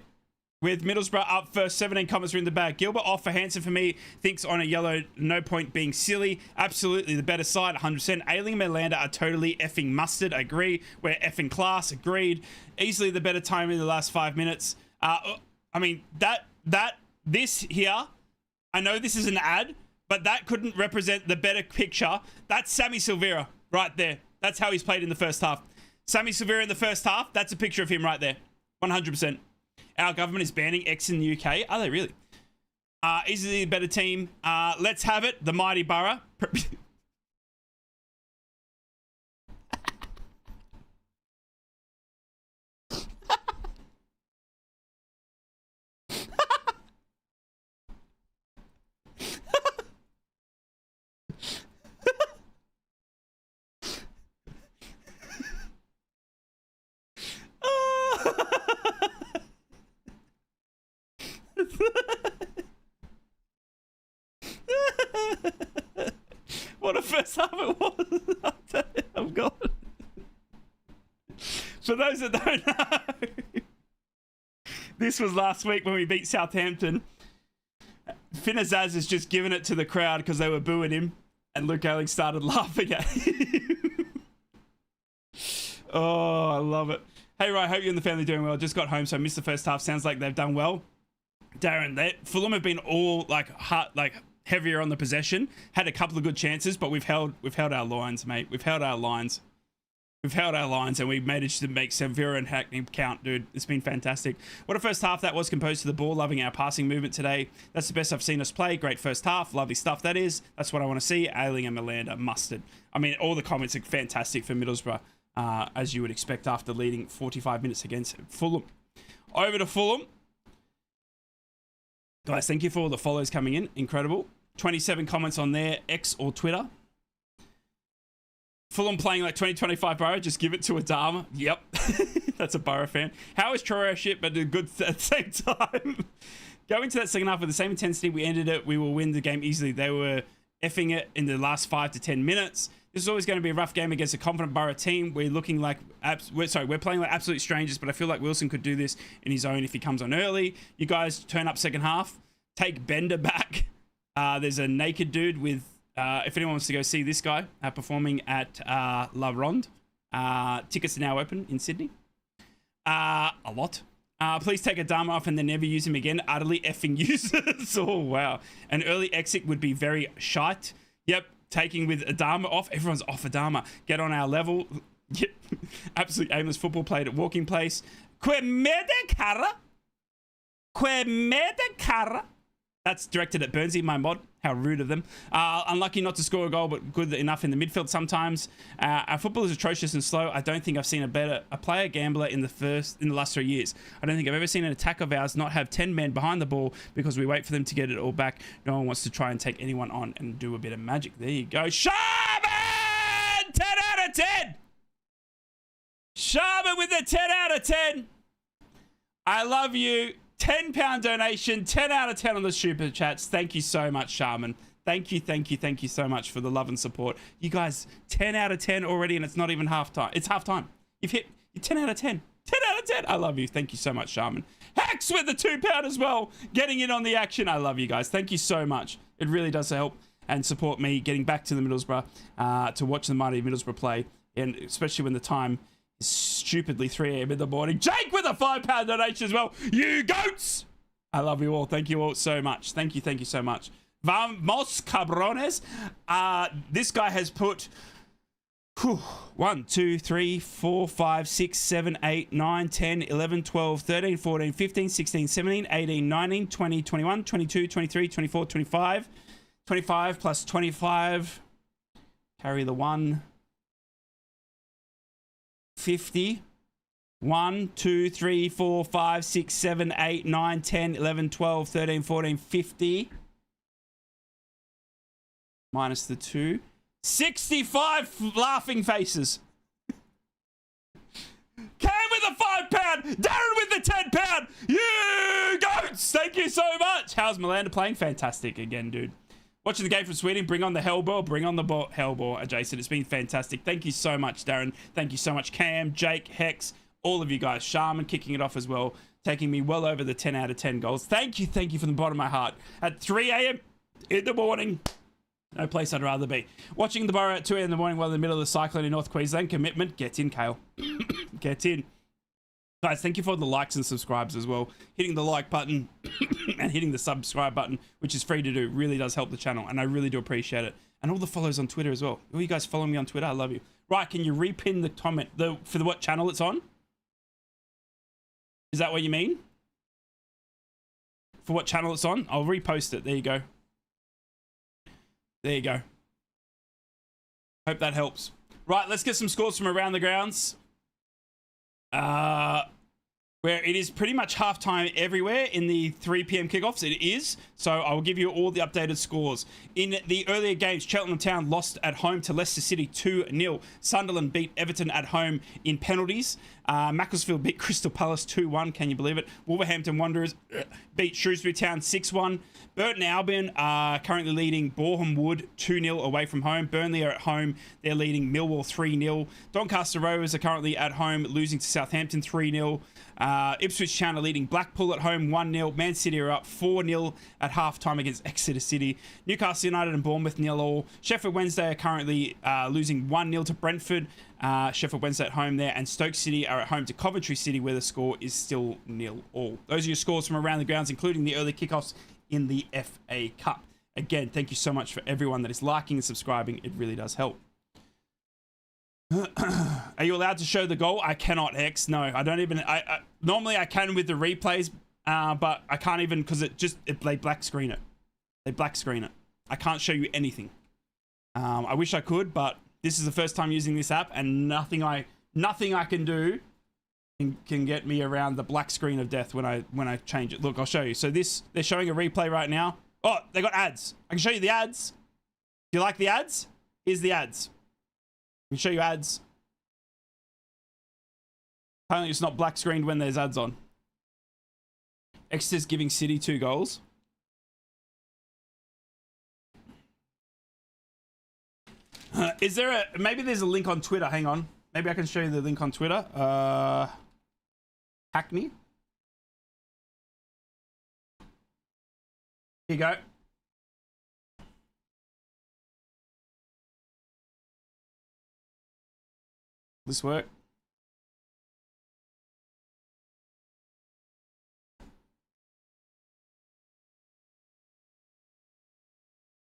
[SPEAKER 1] with Middlesbrough up first. 17 comments are in the bag. Gilbert off for Hansen for me. Thinks on a yellow, no point being silly. Absolutely the better side, 100%. Ailing and Melander are totally effing mustard. Agree. We're effing class. Agreed. Easily the better time in the last 5 minutes. I mean, this here, I know this is an ad, but that couldn't represent the better picture. That's Sammy Silvera right there. That's how he's played in the first half. Sammy Silvera in the first half, that's a picture of him right there. 100%. Our government is banning X in the UK. Are they really? Easily a better team. Let's have it. The mighty Boro. What a first half it was. I'm gone. For those that don't know, this was last week when we beat Southampton. Finazaz has just given it to the crowd because they were booing him, and Luke Ayling started laughing at him. Oh, I love it. Hey, Ryan, hope you and the family doing well. Just got home, so I missed the first half. Sounds like they've done well. Darren, Fulham have been all heavier on the possession. Had a couple of good chances, but we've held our lines, mate. We've held our lines. We've held our lines, and we've managed to make Severa and Hackney count, dude. It's been fantastic. What a first half that was, composed to the ball. Loving our passing movement today. That's the best I've seen us play. Great first half. Lovely stuff, that is. That's what I want to see. Ailing and Melander, mustard. I mean, all the comments are fantastic for Middlesbrough, as you would expect after leading 45 minutes against Fulham. Over to Fulham. Guys, thank you for all the follows coming in. Incredible. 27 comments on there, X or Twitter. Fulham playing like 2025 Boro, just give it to Adama. Yep. That's a Boro fan. How is Troro shit, but good at the same time? Going to that second half with the same intensity we ended it, we will win the game easily. They were effing it in the last 5 to 10 minutes. This is always going to be a rough game against a confident Boro team. We're looking like, we're playing like absolute strangers, but I feel like Wilson could do this in his own if he comes on early. You guys turn up second half, take Bender back. There's a naked dude with, if anyone wants to go see this guy performing at La Ronde, tickets are now open in Sydney. A lot. Please take Adama off and then never use him again. Utterly effing useless. Oh, wow. An early exit would be very shite. Yep. Taking with Adama off. Everyone's off Adama. Get on our level. Yep. Absolute aimless football played at walking place. That's directed at Burnsy, my mod. How rude of them. Unlucky not to score a goal, but good enough in the midfield sometimes. Our football is atrocious and slow. I don't think I've seen a player gambler in the last 3 years. I don't think I've ever seen an attack of ours not have 10 men behind the ball because we wait for them to get it all back. No one wants to try and take anyone on and do a bit of magic. There you go. Sharman! 10 out of 10! Sharman with the 10 out of 10. I love you. £10 donation, 10 out of 10 on the super chats. Thank you so much, Sharman. Thank you so much for the love and support. You guys, 10 out of 10 already, and it's not even half time. It's half time. You've hit 10 out of 10. 10 out of 10. I love you. Thank you so much, Sharman. Hex with the £2 as well, getting in on the action. I love you guys. Thank you so much. It really does help and support me getting back to the Middlesbrough to watch the mighty Middlesbrough play, and especially when the time is stupidly 3 a.m. in the morning. Jake with a £5 donation as well. You goats! I love you all. Thank you all so much. Thank you so much. Vamos cabrones. This guy has put 1, 2, 3, 4, 5, 6, 7, 8, 9, 10, 11, 12, 13, 14, 15, 16, 17, 18, 19, 20, 21, 22, 23, 24, 25. 25 plus 25. Carry the 1. 50. 1, 2, 3, 4, 5, 6, 7, 8, 9, 10, 11, 12, 13, 14, 50. Minus the 2. 65 laughing faces. Cam with the £5. Darren with the £10. You goats. Thank you so much. How's Miranda playing? Fantastic again, dude. Watching the game from Sweden. Bring on the Hellball. Bring on the Hellball, adjacent. It's been fantastic. Thank you so much, Darren. Thank you so much, Cam, Jake, Hex, all of you guys. Sharman kicking it off as well, taking me well over the 10 out of 10 goals. Thank you from the bottom of my heart. At 3 a.m. in the morning. No place I'd rather be. Watching the Boro at 2 a.m. in the morning while in the middle of the cyclone in North Queensland. Commitment. Get in, Kale. Get in. Guys, thank you for the likes and subscribes as well. Hitting the like button and hitting the subscribe button, which is free to do, really does help the channel, and I really do appreciate it. And all the follows on Twitter as well. All you guys follow me on Twitter, I love you. Right, can you repin the comment for what channel it's on? Is that what you mean? For what channel it's on? I'll repost it. There you go. There you go. Hope that helps. Right, let's get some scores from around the grounds. Where it is pretty much halftime everywhere in the 3 p.m. kickoffs. It is. So I will give you all the updated scores. In the earlier games, Cheltenham Town lost at home to Leicester City 2-0. Sunderland beat Everton at home in penalties. Macclesfield beat Crystal Palace 2-1. Can you believe it? Wolverhampton Wanderers beat Shrewsbury Town 6-1. Burton Albion are currently leading Boreham Wood 2-0 away from home. Burnley are at home. They're leading Millwall 3-0. Doncaster Rovers are currently at home, losing to Southampton 3-0. Ipswich Town are leading Blackpool at home 1-0. Man City are up 4-0 at half-time against Exeter City. Newcastle United and Bournemouth 0-0. Sheffield Wednesday are currently losing 1-0 to Brentford. Sheffield Wednesday at home there. And Stoke City are at home to Coventry City, where the score is still 0-0. Those are your scores from around the grounds, including the early kickoffs in the FA Cup. Again, thank you so much for everyone that is liking and subscribing. It really does help. Are you allowed to show the goal? I cannot, Hex. No, I don't even. Normally I can with the replays, but I can't even because they black screen it. They black screen it. I can't show you anything. I wish I could, but this is the first time using this app, and nothing I can do can get me around the black screen of death when I change it. Look, I'll show you. So they're showing a replay right now. Oh, they got ads. I can show you the ads. Do you like the ads? Here's the ads. We show you ads. Apparently it's not black screened when there's ads on. Exeter's giving City 2 goals. Is there a... Maybe there's a link on Twitter. Hang on. Maybe I can show you the link on Twitter. Hackney. Here you go. This work.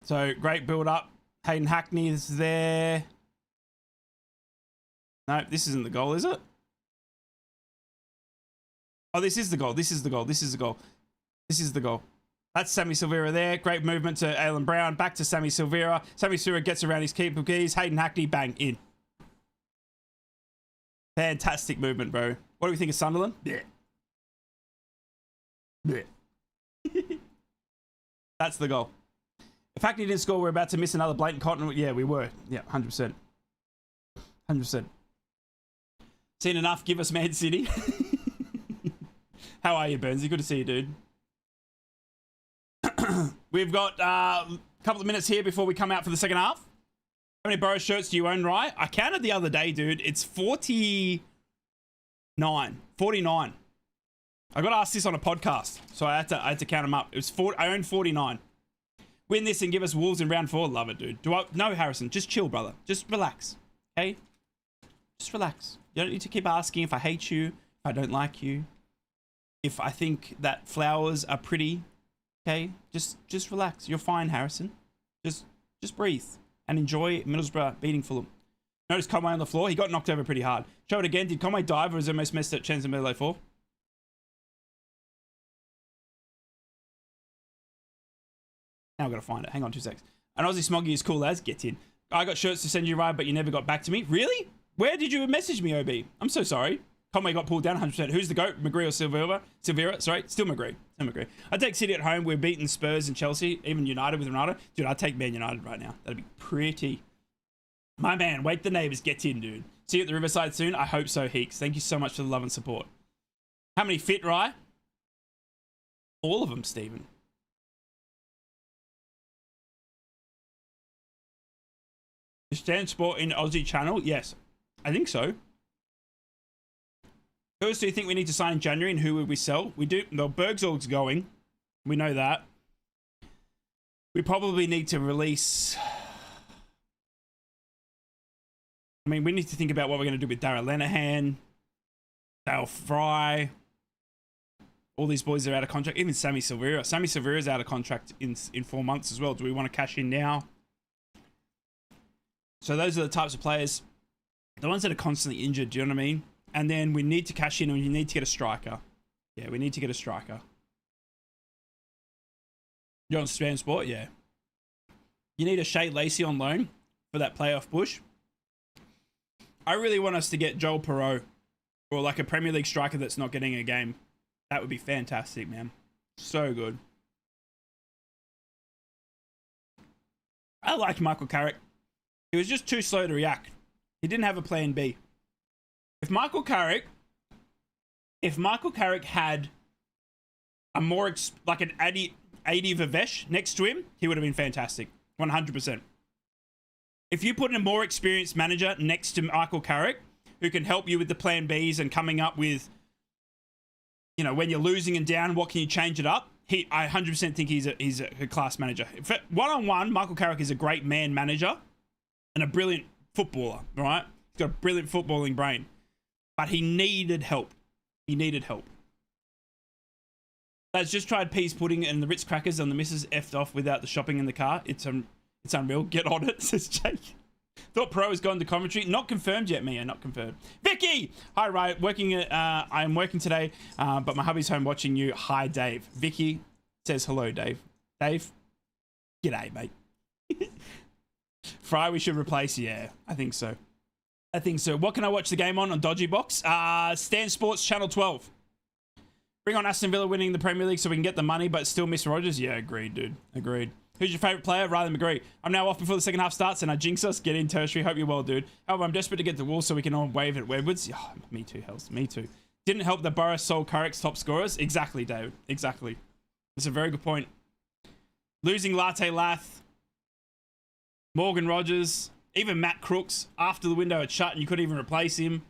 [SPEAKER 1] So great build up. Hayden Hackney is there. No, this isn't the goal, is it? Oh, this is the goal. This is the goal. This is the goal. This is the goal. That's Sammy Silvera there. Great movement to Alan Brown. Back to Sammy Silvera. Sammy Silvera gets around his keeper keys. Hayden Hackney, bang, in. Fantastic movement, bro. What do we think of Sunderland? Yeah. Yeah. That's the goal. If Hackney didn't score, we're about to miss another blatant continent. Yeah, we were. Yeah, 100%. 100%. Seen enough. Give us Man City. How are you, Burnsy? Good to see you, dude. We've got a couple of minutes here before we come out for the second half. How many Boro shirts do you own, Rye? I counted the other day, dude. It's 49. 49. I got asked this on a podcast, so I had to count them up. It was I own 49. Win this and give us Wolves in round 4. Love it, dude. No, Harrison. Just chill, brother. Just relax. Okay? Just relax. You don't need to keep asking if I hate you, if I don't like you, if I think that flowers are pretty. Okay? Just relax. You're fine, Harrison. Just breathe and enjoy Middlesbrough beating Fulham. Notice Conway on the floor. He got knocked over pretty hard. Show it again. Did Conway dive or was it almost missed at chance in Medley 4? Now I've got to find it. Hang on 2 seconds. An Aussie Smoggy is cool as. Get in. I got shirts to send you, Ryan, but you never got back to me. Really? Where did you message me, OB? I'm so sorry. Conway got pulled down 100%. Who's the GOAT? McGree or Silvera? Silvera, sorry. Still McGree. Still McGree. I take City at home. We're beating Spurs and Chelsea. Even United with Ronaldo. Dude, I'd take Man United right now. That'd be pretty. My man, wake the neighbours. Get in, dude. See you at the Riverside soon. I hope so, Heeks. Thank you so much for the love and support. How many fit, Rye? All of them, Stephen. Is Stan Sport in Aussie channel? Yes, I think so. Who else do you think we need to sign in January and who would we sell? We do. No, Bergzorg's going. We know that. We probably need to release... I mean, we need to think about what we're going to do with Darragh Lenihan, Dale Fry. All these boys are out of contract. Even Sammy Silvera. Sammy Silvera is out of contract in 4 months as well. Do we want to cash in now? So those are the types of players. The ones that are constantly injured, do you know what I mean? And then we need to cash in and we need to get a striker. Yeah, we need to get a striker. You're on Span Sport? Yeah. You need a Shea Lacey on loan for that playoff push. I really want us to get Joel Perreault or like a Premier League striker that's not getting a game. That would be fantastic, man. So good. I like Michael Carrick. He was just too slow to react. He didn't have a plan B. If Michael Carrick had a more like an Adi Vivesh next to him, he would have been fantastic. 100%. If you put in a more experienced manager next to Michael Carrick, who can help you with the plan Bs and coming up with, you know, when you're losing and down, what can you change it up? I 100% think he's a class manager. One-on-one, Michael Carrick is a great man manager and a brilliant footballer, right? He's got a brilliant footballing brain. But he needed help. He needed help. Lads, just tried peas pudding and the Ritz crackers and the missus effed off without the shopping in the car. It's unreal. Get on it, says Jake. Thought Pro has gone to commentary. Not confirmed yet, Mia. Not confirmed. Vicky! Hi, Ray. I'm working today, but my hubby's home watching you. Hi, Dave. Vicky says hello, Dave. Dave? G'day, mate. Fry, we should replace. Yeah, I think so. What can I watch the game on Dodgy Box? Stan Sports Channel 12. Bring on Aston Villa winning the Premier League so we can get the money, but still miss Rodgers. Yeah, agreed, dude. Agreed. Who's your favourite player? Riley McGree. I'm now off before the second half starts and I jinx us. Get in, tertiary. Hope you're well, dude. However, I'm desperate to get the wall so we can all wave at Wedwards. Oh, me too, Hells. Me too. Didn't help the Boro Sol Currick's top scorers. Exactly, David. Exactly. That's a very good point. Losing Latte Lath, Morgan Rogers, even Matt Crooks after the window had shut and you couldn't even replace him.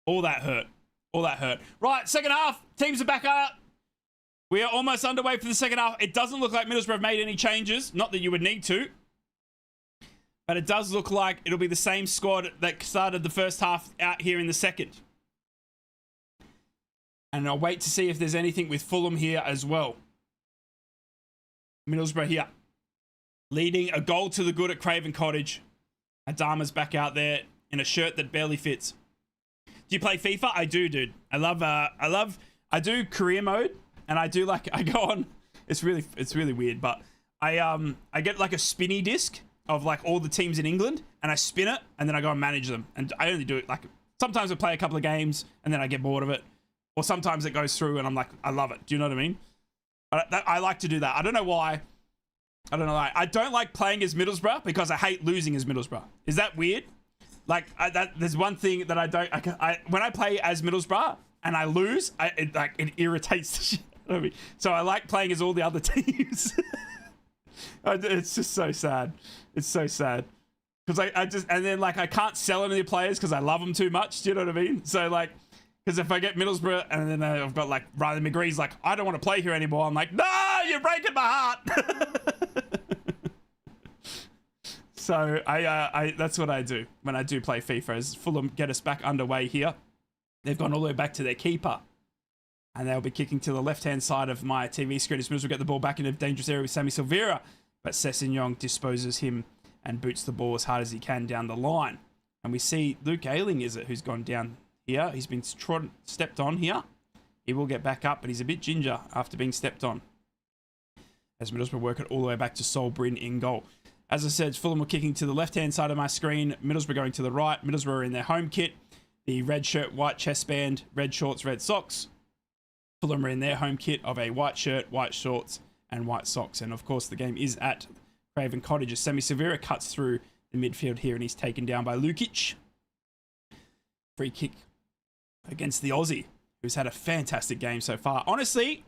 [SPEAKER 1] All that hurt. All that hurt. Right, second half. Teams are back out. We are almost underway for the second half. It doesn't look like Middlesbrough have made any changes. Not that you would need to. But it does look like it'll be the same squad that started the first half out here in the second. And I'll wait to see if there's anything with Fulham here as well. Middlesbrough here. Leading a goal to the good at Craven Cottage. Adama's back out there in a shirt that barely fits. Do you play FIFA? I do, dude. I do career mode. And I do I go on, it's really weird, but I get like a spinny disc of like all the teams in England and I spin it and then I go and manage them. And I only do it like, sometimes I play a couple of games and then I get bored of it. Or sometimes it goes through and I'm like, I love it. Do you know what I mean? I like to do that. I don't know why. I don't know why. I don't like playing as Middlesbrough because I hate losing as Middlesbrough. Is that weird? Like there's one thing that I don't, when I play as Middlesbrough and I lose, it irritates the shit. So I like playing as all the other teams. It's just so sad. It's so sad. Because and then like I can't sell any of the players because I love them too much. Do you know what I mean? So like, because if I get Middlesbrough and then I've got like Riley McGree's like, I don't want to play here anymore. I'm like, no, you're breaking my heart. So that's what I do when I do play FIFA. Is Fulham get us back underway here. They've gone all the way back to their keeper. And they'll be kicking to the left-hand side of my TV screen as Middlesbrough get the ball back in a dangerous area with Sammy Silvera. But Sessegnon disposes him and boots the ball as hard as he can down the line. And we see Luke Ayling, is it, who's gone down here. He's been stepped on here. He will get back up, but he's a bit ginger after being stepped on. As Middlesbrough work it all the way back to Sol Bryn in goal. As I said, Fulham were kicking to the left-hand side of my screen. Middlesbrough going to the right. Middlesbrough are in their home kit. The red shirt, white chest band, red shorts, red socks. Fulham are in their home kit of a white shirt, white shorts, and white socks. And of course, the game is at Craven Cottage as Sammy Silvera cuts through the midfield here and he's taken down by Lukic. Free kick against the Aussie, who's had a fantastic game so far. Honestly,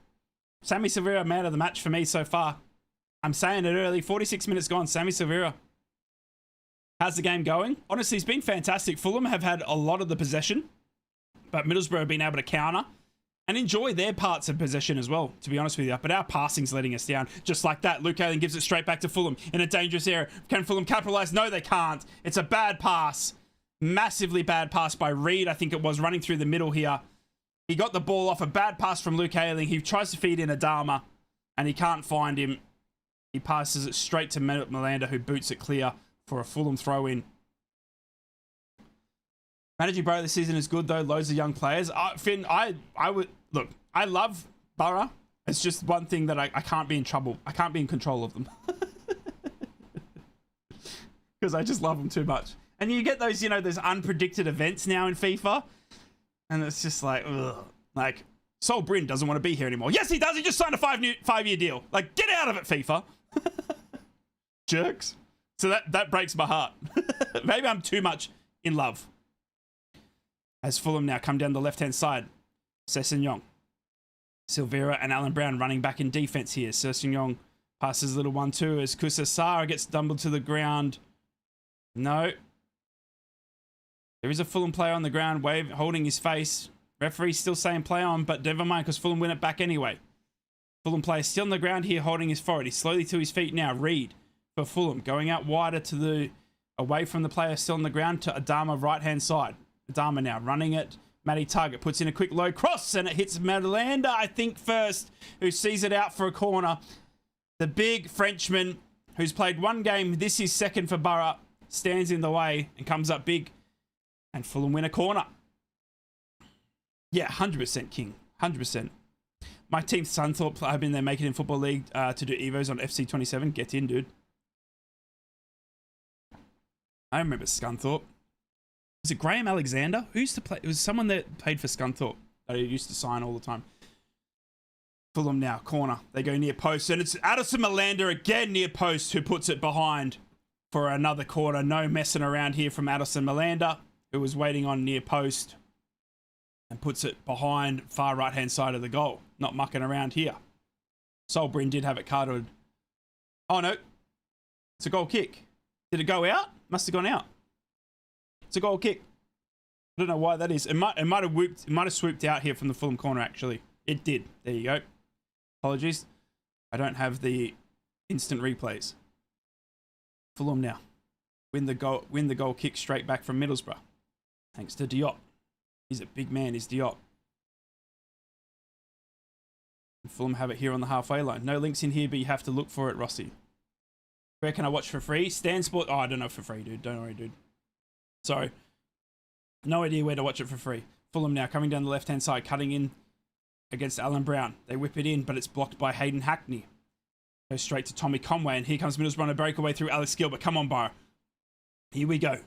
[SPEAKER 1] Sammy Silvera, man of the match for me so far. I'm saying it early, 46 minutes gone, Sammy Silvera. How's the game going? Honestly, it's been fantastic. Fulham have had a lot of the possession, but Middlesbrough have been able to counter and enjoy their parts of possession as well, to be honest with you. But our passing's letting us down. Just like that, Luke Ayling gives it straight back to Fulham in a dangerous area. Can Fulham capitalise? No, they can't. It's a bad pass. Massively bad pass by Reed, I think it was, running through the middle here. He got the ball off a bad pass from Luke Ayling. He tries to feed in Adama, and he can't find him. He passes it straight to Melander, who boots it clear for a Fulham throw-in. Managing Boro this season is good, though. Loads of young players. Finn, I would... Look, I love Boro. It's just one thing that I can't be in trouble. I can't be in control of them. Because I just love them too much. And you get those, you know, those unpredicted events now in FIFA. And it's just like, ugh. Like, Sol Bryn doesn't want to be here anymore. Yes, he does. He just signed a five-year deal. Like, get out of it, FIFA. Jerks. So that breaks my heart. Maybe I'm too much in love. As Fulham now come down the left-hand side. Sessegnon, Silvera and Alan Brown running back in defense here. Sessegnon passes a little 1-2 as Kusasara gets stumbled to the ground. No. There is a Fulham player on the ground holding his face. Referee still saying play on, but never mind because Fulham win it back anyway. Fulham player still on the ground here holding his forehead. He's slowly to his feet now. Reed for Fulham going out wider to the away from the player still on the ground to Adama right-hand side. Adama now running it. Matty Target puts in a quick low cross and it hits Melander, I think, first, who sees it out for a corner. The big Frenchman who's played one game, this is second for Boro, stands in the way and comes up big. And Fulham win a corner. Yeah, 100% King. 100%. My team, Sunthorpe, have been there making it in Football League to do Evos on FC27. Get in, dude. I remember Scunthorpe. Was it Graham Alexander? Who used to play? It was someone that played for Scunthorpe that I used to sign all the time. Fulham now, corner. They go near post, and it's Addison Malander again near post who puts it behind for another corner. No messing around here from Addison Malander, who was waiting on near post, and puts it behind far right-hand side of the goal. Not mucking around here. Solbrin did have it carded. Oh, no. It's a goal kick. Did it go out? Must have gone out. It's a goal kick. I don't know why that is. It might have swooped out here from the Fulham corner, actually. It did. There you go. Apologies. I don't have the instant replays. Fulham now. Win the goal kick straight back from Middlesbrough. Thanks to Diop. He's a big man, is Diop. And Fulham have it here on the halfway line. No links in here, but you have to look for it, Rossi. Where can I watch for free? Stan Sport. Oh, I don't know for free, dude. Don't worry, dude. Sorry. No idea where to watch it for free. Fulham now coming down the left-hand side, cutting in against Alan Brown. They whip it in, but it's blocked by Hayden Hackney. Goes straight to Tommy Conway, and here comes Middlesbrough on a breakaway through Alex Gilbert. Come on, Boro. Here we go.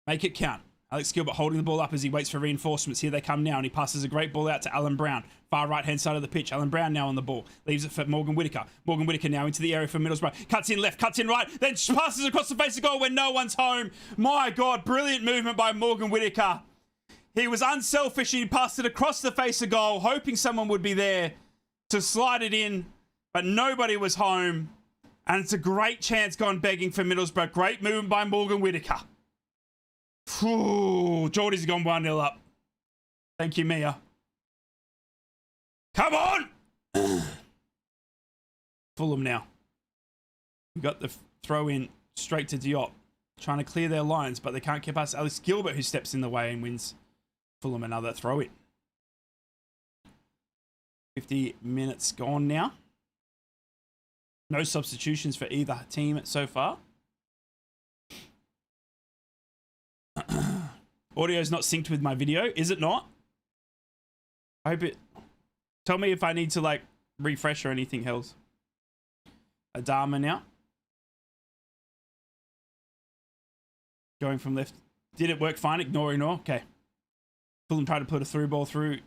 [SPEAKER 1] Make it count. Alex Gilbert holding the ball up as he waits for reinforcements. Here they come now, and he passes a great ball out to Alan Brown. Far right-hand side of the pitch. Alan Brown now on the ball. Leaves it for Morgan Whittaker. Morgan Whittaker now into the area for Middlesbrough. Cuts in left, cuts in right, then passes across the face of goal when no one's home. My God, brilliant movement by Morgan Whittaker. He was unselfish and he passed it across the face of goal, hoping someone would be there to slide it in, but nobody was home. And it's a great chance gone begging for Middlesbrough. Great movement by Morgan Whittaker. Geordie's gone 1-0 up. Thank you, Mia. Come on! Fulham now. We got the throw in straight to Diop. Trying to clear their lines, but they can't get past Alex Gilbert, who steps in the way and wins Fulham another throw in. 50 minutes gone now. No substitutions for either team so far. Audio's not synced with my video. Is it not? I hope it... Tell me if I need to, like, refresh or anything else. Adama now. Going from left. Did it work fine? Ignore. Okay. Fulham tried to put a through ball through,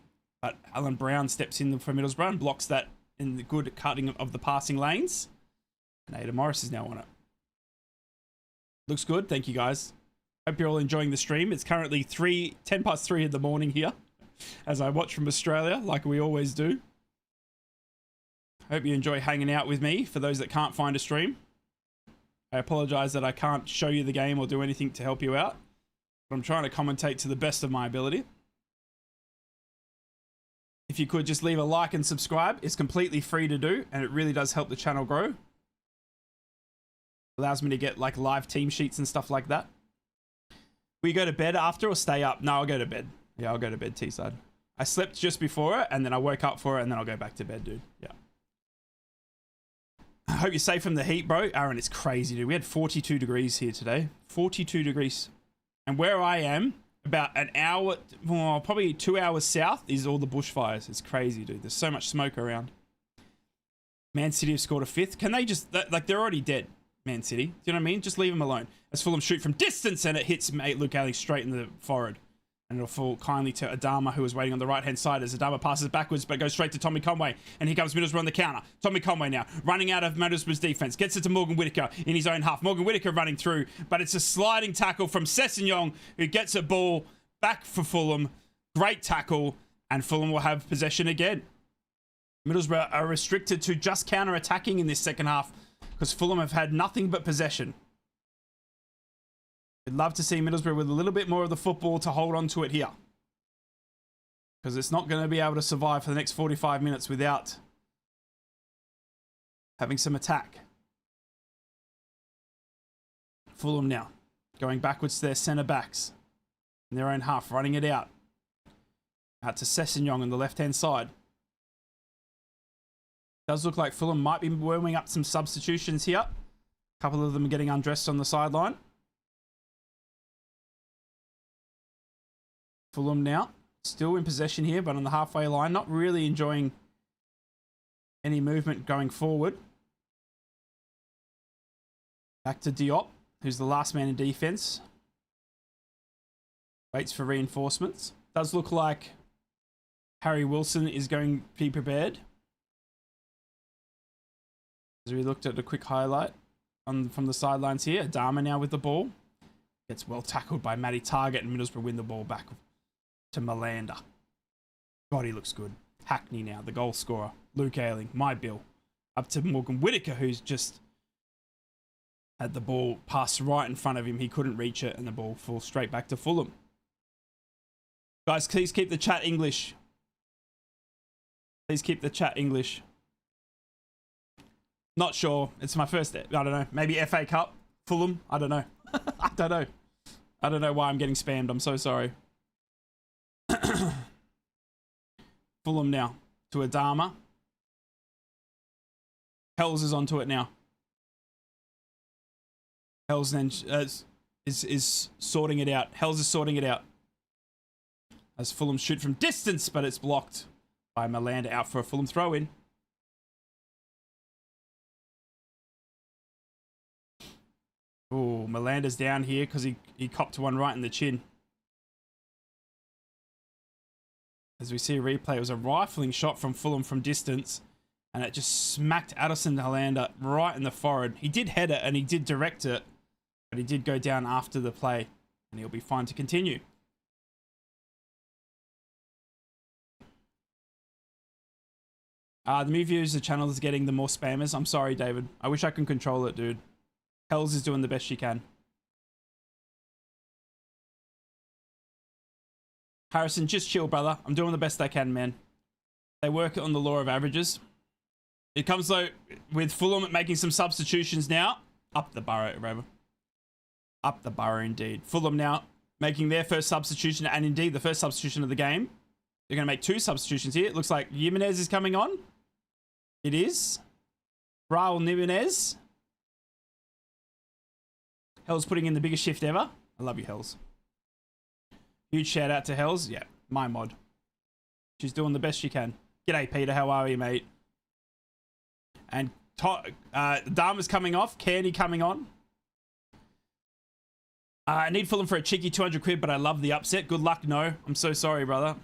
[SPEAKER 1] but Alan Brown steps in for Middlesbrough and blocks that in the good cutting of the passing lanes. And Ada Morris is now on it. Looks good. Thank you, guys. Hope you're all enjoying the stream. It's currently 10 past 3 in the morning here as I watch from Australia, like we always do. Hope you enjoy hanging out with me. For those that can't find a stream, I apologize that I can't show you the game or do anything to help you out, but I'm trying to commentate to the best of my ability. If you could just leave a like and subscribe, it's completely free to do, and it really does help the channel grow. Allows me to get like live team sheets and stuff like that. Will you go to bed after or stay up? No, I'll go to bed. Yeah, I'll go to bed, T-side. I slept just before it, and then I woke up for it, and then I'll go back to bed, dude. Yeah. I hope you're safe from the heat, bro. Aaron, it's crazy, dude. We had 42 degrees here today. 42 degrees. And where I am, about an hour, well, probably 2 hours south, is all the bushfires. It's crazy, dude. There's so much smoke around. Man City have scored a fifth. Can they just, like, they're already dead, Man City. Do you know what I mean? Just leave them alone. As Fulham shoot from distance, and it hits mate Luke Alley straight in the forehead. And it'll fall kindly to Adama, who is waiting on the right-hand side as Adama passes backwards, but goes straight to Tommy Conway. And here comes Middlesbrough on the counter. Tommy Conway now, running out of Middlesbrough's defense. Gets it to Morgan Whittaker in his own half. Morgan Whittaker running through, but it's a sliding tackle from Sessegnon, who gets a ball back for Fulham. Great tackle, and Fulham will have possession again. Middlesbrough are restricted to just counter-attacking in this second half, because Fulham have had nothing but possession. I'd love to see Middlesbrough with a little bit more of the football to hold on to it here, because it's not going to be able to survive for the next 45 minutes without having some attack. Fulham now going backwards to their centre backs in their own half, running it out to Sessegnon on the left-hand side. Does look like Fulham might be warming up some substitutions here. A couple of them are getting undressed on the sideline. Fulham now, still in possession here, but on the halfway line, not really enjoying any movement going forward. Back to Diop, who's the last man in defense. Waits for reinforcements. Does look like Harry Wilson is going to be prepared. As we looked at a quick highlight from the sidelines here, Adama now with the ball. Gets well tackled by Matty Target, and Middlesbrough win the ball back to Malander. God, he looks good. Hackney now, the goal scorer. Luke Ayling, my Bill. Up to Morgan Whitaker, who's just had the ball pass right in front of him. He couldn't reach it, and the ball falls straight back to Fulham. Guys, please keep the chat English. Please keep the chat English. Not sure. It's my first, I don't know. Maybe FA Cup? Fulham? I don't know. I don't know. I don't know why I'm getting spammed. I'm so sorry. Fulham now to Adama. Hells is onto it now. Hells then is sorting it out. Hells is sorting it out. As Fulham shoot from distance, but it's blocked by Malander, out for a Fulham throw-in. Oh, Malander's down here because he copped one right in the chin. As we see a replay, it was a rifling shot from Fulham from distance, and it just smacked Addison Malander right in the forehead. He did head it and he did direct it, but he did go down after the play, and he'll be fine to continue. The new views, the channel is getting the more spammers. I'm sorry, David. I wish I could control it, dude. Hells is doing the best she can. Harrison, just chill, brother. I'm doing the best I can, man. They work on the law of averages. It comes, though, with Fulham making some substitutions now. Up the Boro, Raven. Up the Boro, indeed. Fulham now making their first substitution, and indeed the first substitution of the game. They're going to make two substitutions here. It looks like Jimenez is coming on. It is. Raul Jimenez. Hells putting in the biggest shift ever. I love you, Hells. Huge shout out to Hells. Yeah, my mod. She's doing the best she can. G'day, Peter. How are you, mate? And Dharma's coming off. Kearney coming on. I need Fulham for a cheeky 200 quid, but I love the upset. Good luck, no. I'm so sorry, brother.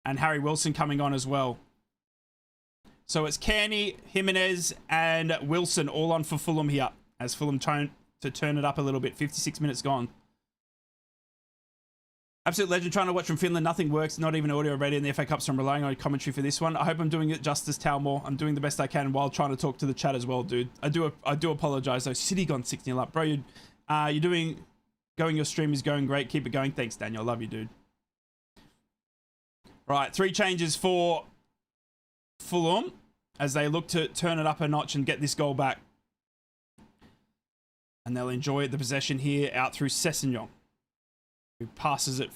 [SPEAKER 1] And Harry Wilson coming on as well. So it's Kearney, Jimenez, and Wilson all on for Fulham here. As Fulham trying to turn it up a little bit. 56 minutes gone. Absolute legend, trying to watch from Finland. Nothing works. Not even audio ready in the FA Cup, so I'm relying on commentary for this one. I hope I'm doing it justice, Talmore. I'm doing the best I can while trying to talk to the chat as well, dude. I do apologize though. City gone 6-0 up. Bro, you're doing... Your stream is going great. Keep it going. Thanks, Daniel. Love you, dude. Right, 3 changes for Fulham as they look to turn it up a notch and get this goal back. And they'll enjoy the possession here out through Sessegnon, who passes it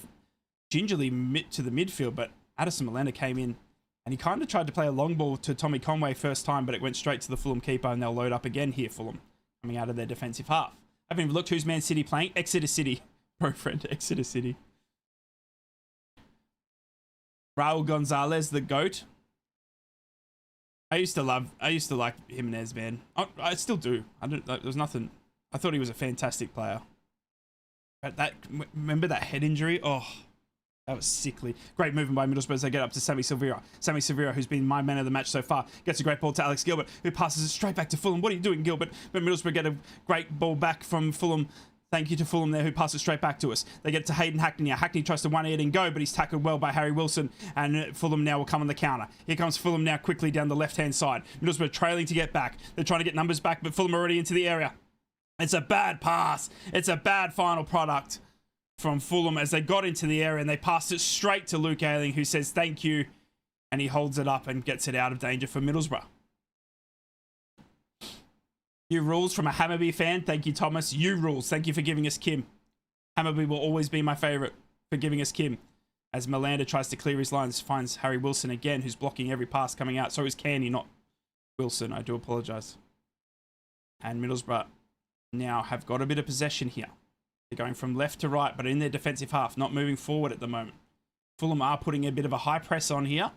[SPEAKER 1] gingerly to the midfield, but Addison Malander came in and he kind of tried to play a long ball to Tommy Conway first time, but it went straight to the Fulham keeper, and they'll load up again here, Fulham, coming out of their defensive half. I haven't even looked who's Man City playing. Exeter City. Bro, friend, Exeter City. Raul Gonzalez, the GOAT. I used to like Jimenez, man. I still do. There's nothing. I thought he was a fantastic player. But remember that head injury? Oh, that was sickly. Great movement by Middlesbrough as they get up to Sammy Silvera. Sammy Silvera, who's been my man of the match so far, gets a great ball to Alex Gilbert, who passes it straight back to Fulham. What are you doing, Gilbert? But Middlesbrough get a great ball back from Fulham. Thank you to Fulham there, who passes straight back to us. They get it to Hayden Hackney. Hackney tries to one-ear and go, but he's tackled well by Harry Wilson, and Fulham now will come on the counter. Here comes Fulham now quickly down the left-hand side. Middlesbrough trailing to get back. They're trying to get numbers back, but Fulham are already into the area. It's a bad pass. It's a bad final product from Fulham as they got into the area, and they passed it straight to Luke Ayling, who says thank you, and he holds it up and gets it out of danger for Middlesbrough. You rules from a Hammarby fan. Thank you, Thomas. You rules. Thank you for giving us Kim. Hammarby will always be my favourite for giving us Kim. As Malander tries to clear his lines, finds Harry Wilson again, who's blocking every pass coming out. So is Kearney, not Wilson. I do apologise. And Middlesbrough now have got a bit of possession here. They're going from left to right, but in their defensive half, not moving forward at the moment. Fulham are putting a bit of a high press on here.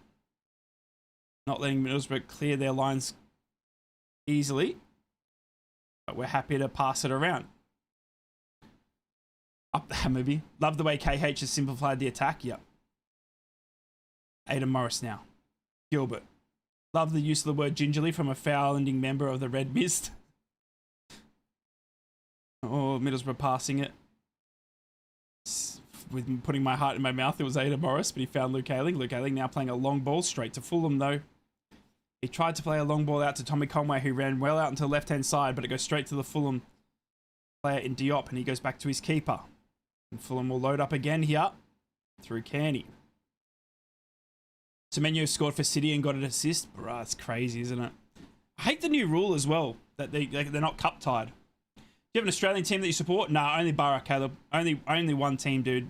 [SPEAKER 1] Not letting Middlesbrough clear their lines easily. But we're happy to pass it around. Up the Hammarby. Love the way KH has simplified the attack. Yep. Aidan Morris now. Gilbert. Love the use of the word gingerly from a foul-ending member of the Red Mist. Oh, Middlesbrough passing it. With putting my heart in my mouth, it was Ada Morris, but he found Luke Ayling. Luke Ayling now playing a long ball straight to Fulham, though. He tried to play a long ball out to Tommy Conway, who ran well out into the left-hand side, but it goes straight to the Fulham player in Diop, and he goes back to his keeper. And Fulham will load up again here through Kearney. Semenyo scored for City and got an assist. Bruh, it's crazy, isn't it? I hate the new rule as well, that they're not cup tied. Do you have an Australian team that you support? Nah, only Boro, Caleb. Only one team, dude.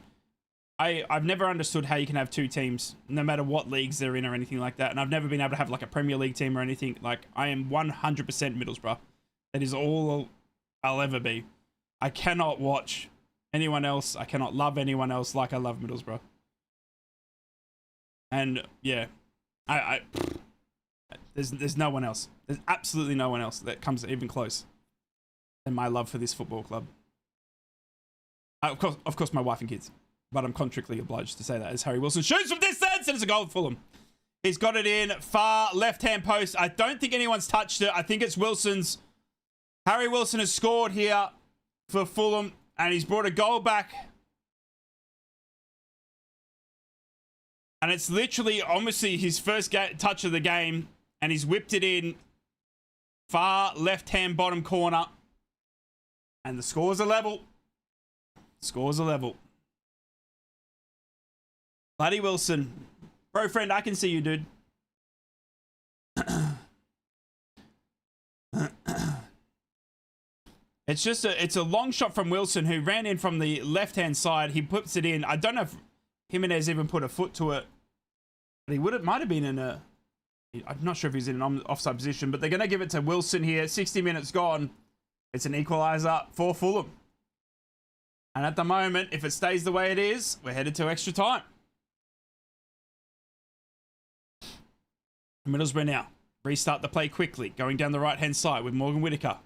[SPEAKER 1] I've never understood how you can have two teams, no matter what leagues they're in or anything like that. And I've never been able to have like a Premier League team or anything. Like, I am 100% Middlesbrough. That is all I'll ever be. I cannot watch anyone else. I cannot love anyone else like I love Middlesbrough. And yeah, there's no one else. There's absolutely no one else that comes even close than my love for this football club. Of course, my wife and kids. But I'm contractually obliged to say that as Harry Wilson shoots from distance and it's a goal for Fulham. He's got it in far left-hand post. I don't think anyone's touched it. I think it's Wilson's. Harry Wilson has scored here for Fulham and he's brought a goal back. And it's literally obviously his first touch of the game and he's whipped it in far left-hand bottom corner. And the scores are level. Scores are level. Bloody Wilson. Bro, friend, I can see you, dude. It's a long shot from Wilson, who ran in from the left-hand side. He puts it in. I don't know if Jimenez even put a foot to it. But he might have been in a... I'm not sure if he's in an offside position, but they're going to give it to Wilson here. 60 minutes gone. It's an equalizer for Fulham. And at the moment, if it stays the way it is, we're headed to extra time. Middlesbrough now. Restart the play quickly. Going down the right-hand side with Morgan Whittaker.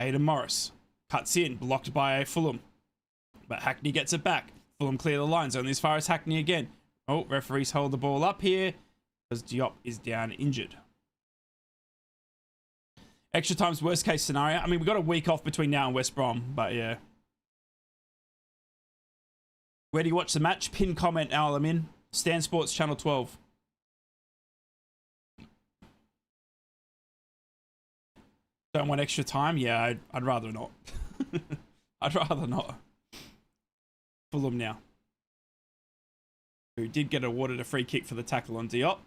[SPEAKER 1] Aidan Morris. Cuts in. Blocked by Fulham. But Hackney gets it back. Fulham clear the lines. Only as far as Hackney again. Oh, referees hold the ball up here. Because Diop is down injured. Extra time's worst case scenario. I mean, we've got a week off between now and West Brom. But yeah. Where do you watch the match? Pin comment, Al, I'm in. Stan Sports Channel 12. Don't want extra time? Yeah, I'd rather not. I'd rather not. Fulham now. Who did get awarded a free kick for the tackle on Diop.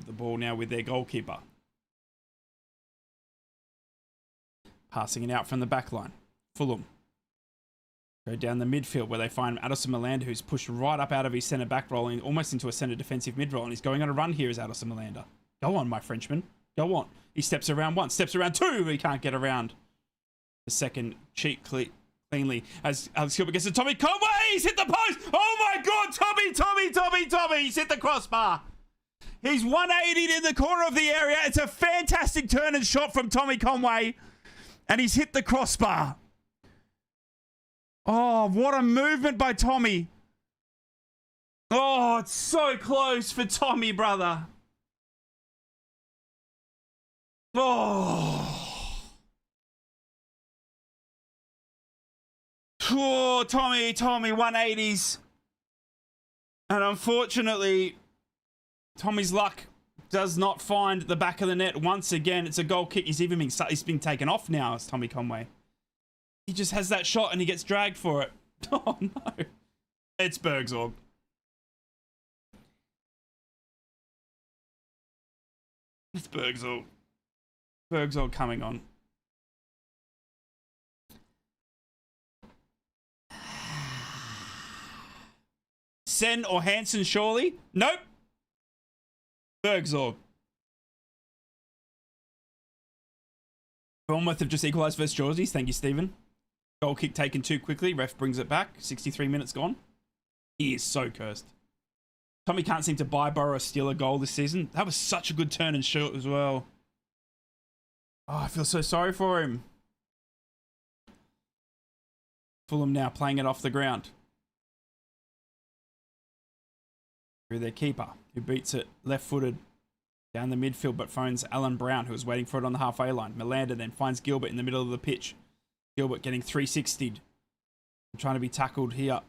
[SPEAKER 1] The ball now with their goalkeeper. Passing it out from the back line. Fulham. Go down the midfield where they find Addison Malander, who's pushed right up out of his centre back role and almost into a centre defensive mid role. And he's going on a run here as Addison Malander. Go on, my Frenchman. Go on. He steps around one, steps around two. He can't get around the second cheek cleanly as Alex Gilbert gets to Tommy Conway. He's hit the post. Oh my God, Tommy. He's hit the crossbar. He's 180'd in the corner of the area. It's a fantastic turn and shot from Tommy Conway. And he's hit the crossbar. Oh, what a movement by Tommy. Oh, it's so close for Tommy, brother. Oh. Oh, Tommy, 180s. And unfortunately, Tommy's luck does not find the back of the net once again. It's a goal kick. He's been taken off now as Tommy Conway. He just has that shot and he gets dragged for it. Oh no. It's Bergsorg. It's Bergsorg. Bergsorg coming on. Sen or Hansen, surely? Nope. Bergsorg. Bournemouth have just equalised versus Geordies. Thank you, Stephen. Goal kick taken too quickly. Ref brings it back. 63 minutes gone. He is so cursed. Tommy can't seem to buy Boro steal a goal this season. That was such a good turn and shoot as well. Oh, I feel so sorry for him. Fulham now playing it off the ground. through their keeper, who beats it left-footed down the midfield, but phones Alan Brown, who was waiting for it on the halfway line. Melander then finds Gilbert in the middle of the pitch. Gilbert getting 360'd. Trying to be tackled here,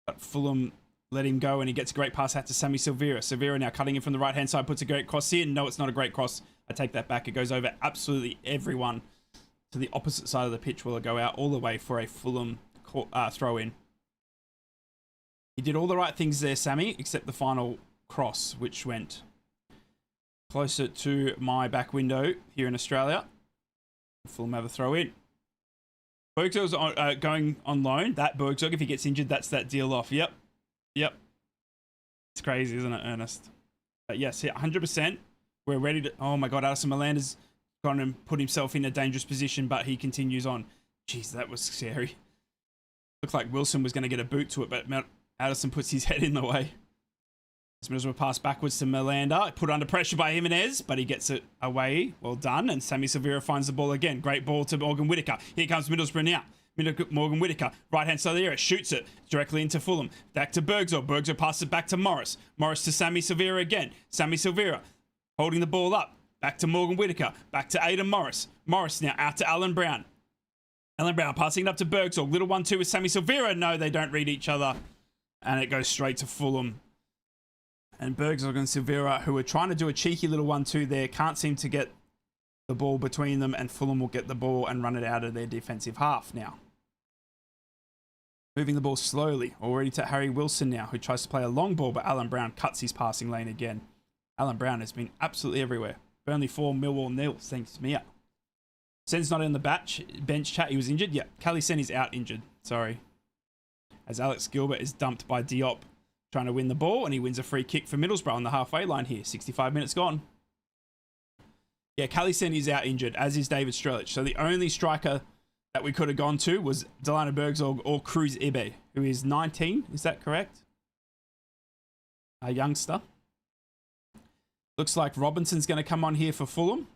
[SPEAKER 1] but Fulham let him go, and he gets a great pass out to Sammy Silvera. Silvera now cutting in from the right-hand side, puts a great cross in. No, it's not a great cross. I take that back. It goes over absolutely everyone to the opposite side of the pitch. Will it go out all the way for a Fulham throw-in? He did all the right things there, Sammy, except the final cross, which went closer to my back window here in Australia. Fulham have a throw-in. Bergzog's going on loan. That Bergzog, if he gets injured, that's that deal off. Yep. It's crazy, isn't it, Ernest? But yes, 100%. We're ready to... Oh, my God. Addison Melander's gone and put himself in a dangerous position, but he continues on. Jeez, that was scary. Looked like Wilson was going to get a boot to it, but Addison puts his head in the way. Middlesbrough pass backwards to Melander. Put under pressure by Jimenez, but he gets it away. Well done. And Sammy Silvera finds the ball again. Great ball to Morgan Whittaker. Here comes Middlesbrough now. Morgan Whittaker, right-hand side of the area, shoots it directly into Fulham. Back to Bergzog. Bergzog passes it back to Morris. Morris to Sammy Silvera again. Sammy Silvera holding the ball up. Back to Morgan Whittaker. Back to Aidan Morris. Morris now out to Alan Brown. Alan Brown passing it up to Bergzog. Little 1-2 with Sammy Silvera. No, they don't read each other. And it goes straight to Fulham. And Bergzog and Silvera, who are trying to do a cheeky little 1-2 there, can't seem to get the ball between them, and Fulham will get the ball and run it out of their defensive half now. Moving the ball slowly, already to Harry Wilson now, who tries to play a long ball, but Alan Brown cuts his passing lane again. Alan Brown has been absolutely everywhere. Burnley 4, Millwall 0, thanks to Mia. Sen's not in the bench chat, he was injured. Yeah, Callie Sen is out injured, sorry. As Alex Gilbert is dumped by Diop, trying to win the ball, and he wins a free kick for Middlesbrough on the halfway line here. 65 minutes gone. Yeah, Callisen is out injured, as is David Strelic. So the only striker that we could have gone to was Delano Bergzog or Cruz Ibe, who is 19. Is that correct? A youngster. Looks like Robinson's going to come on here for Fulham.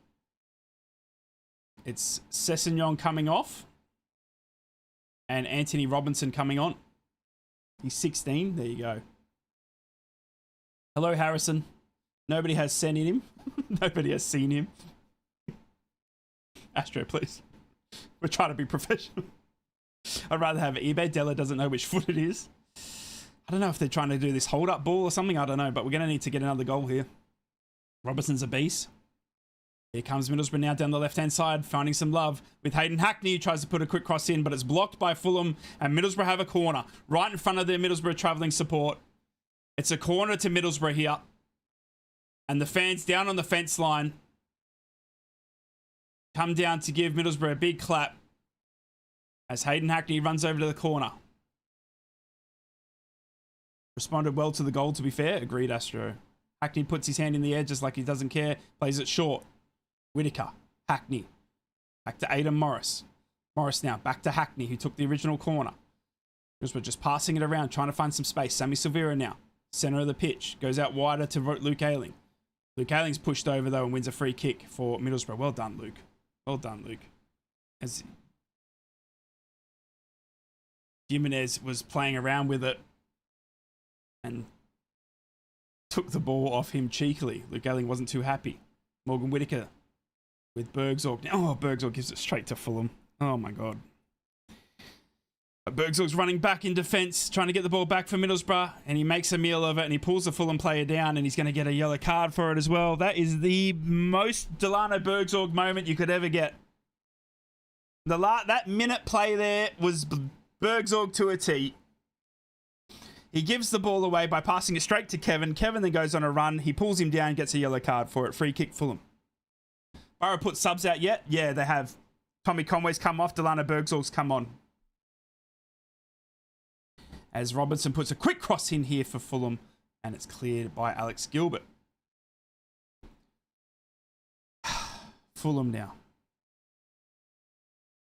[SPEAKER 1] It's Sessegnon coming off. And Anthony Robinson coming on. He's 16. There you go. Hello, Harrison. Nobody has sent in him. Nobody has seen him. Astro, please. We're trying to be professional. I'd rather have eBay. Della doesn't know which foot it is. I don't know if they're trying to do this hold-up ball or something. I don't know, but we're going to need to get another goal here. Robinson's a beast. Here comes Middlesbrough now down the left-hand side, finding some love with Hayden Hackney, who tries to put a quick cross in, but it's blocked by Fulham, and Middlesbrough have a corner right in front of their Middlesbrough travelling support. It's a corner to Middlesbrough here. And the fans down on the fence line come down to give Middlesbrough a big clap as Hayden Hackney runs over to the corner. Responded well to the goal, to be fair. Agreed, Astro. Hackney puts his hand in the air just like he doesn't care. Plays it short. Whittaker. Hackney. Back to Aidan Morris. Morris now back to Hackney, who took the original corner. Middlesbrough just passing it around, trying to find some space. Sammy Silvera now. Center of the pitch. Goes out wider to Luke Ayling. Luke Ayling's pushed over, though, and wins a free kick for Middlesbrough. Well done, Luke. Well done, Luke. As Jimenez was playing around with it and took the ball off him cheekily. Luke Ayling wasn't too happy. Morgan Whittaker with Bergzog. Oh, Bergzog gives it straight to Fulham. Oh, my God. Bergzog's running back in defence, trying to get the ball back for Middlesbrough, and he makes a meal of it, and he pulls the Fulham player down, and he's going to get a yellow card for it as well. That is the most Delano Bergzog moment you could ever get. That minute play there was Bergzog to a T. He gives the ball away by passing it straight to Kevin. Kevin then goes on a run. He pulls him down, gets a yellow card for it. Free kick, Fulham. Boro put subs out yet? Yeah, they have. Tommy Conway's come off. Delano Bergzog's come on. As Robinson puts a quick cross in here for Fulham, and it's cleared by Alex Gilbert. Fulham now.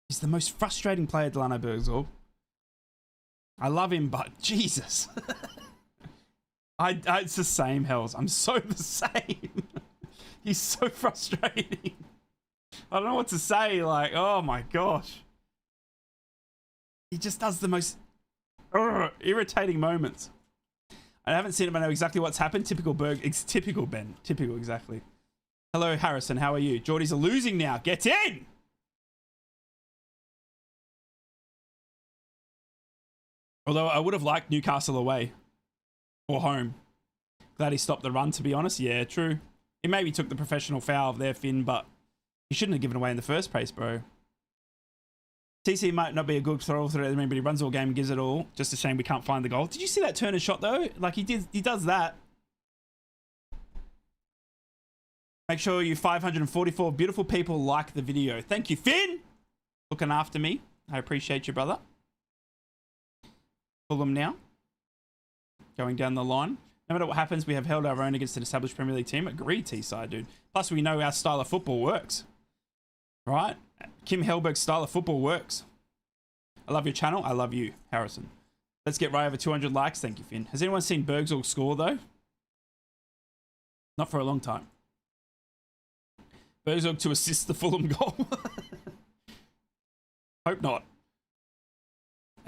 [SPEAKER 1] He's the most frustrating player, Delano Bergzog. I love him, but Jesus. It's the same, Hells. I'm so the same. He's so frustrating. I don't know what to say. Like, oh my gosh. He just does the most irritating moments. I haven't seen it, but I know exactly what's happened. Typical Berg. It's typical Ben. Typical, exactly. Hello, Harrison. How are you? Geordies are losing now. Get in! Although I would have liked Newcastle away. Or home. Glad he stopped the run, to be honest. Yeah, true. He maybe took the professional foul there, Finn, but he shouldn't have given away in the first place, bro. TC might not be a good throw through, but he runs all game and gives it all. Just a shame we can't find the goal. Did you see that Turner shot, though? Like, he does that. Make sure you 544 beautiful people like the video. Thank you, Finn! Looking after me. I appreciate you, brother. Fulham now. Going down the line. No matter what happens, we have held our own against an established Premier League team. Agreed, T-side, dude. Plus, we know our style of football works. Right? Kim Hellberg's style of football works. I love your channel. I love you, Harrison. Let's get right over 200 likes. Thank you, Finn. Has anyone seen Bergzorg score, though? Not for a long time. Bergzorg to assist the Fulham goal. Hope not.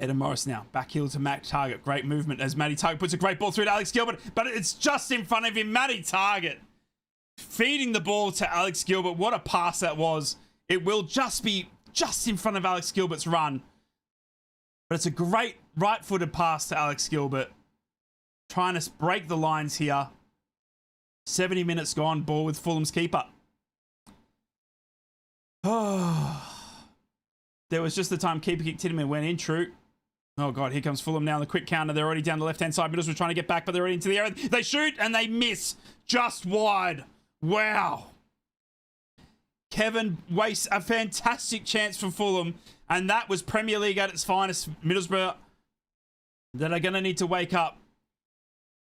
[SPEAKER 1] Eden Morris now. Back heel to Matt Target. Great movement as Matty Target puts a great ball through to Alex Gilbert, but it's just in front of him. Matty Target feeding the ball to Alex Gilbert. What a pass that was. It will just be just in front of Alex Gilbert's run. But it's a great right-footed pass to Alex Gilbert. Trying to break the lines here. 70 minutes gone. Ball with Fulham's keeper. Oh. There was just the time keeper kicked him and went in. True. Oh, God. Here comes Fulham now on the quick counter. They're already down the left-hand side. Middlesbrough trying to get back, but they're already into the area. They shoot and they miss. Just wide. Wow. Kevin wastes a fantastic chance for Fulham. And that was Premier League at its finest. Middlesbrough that are going to need to wake up.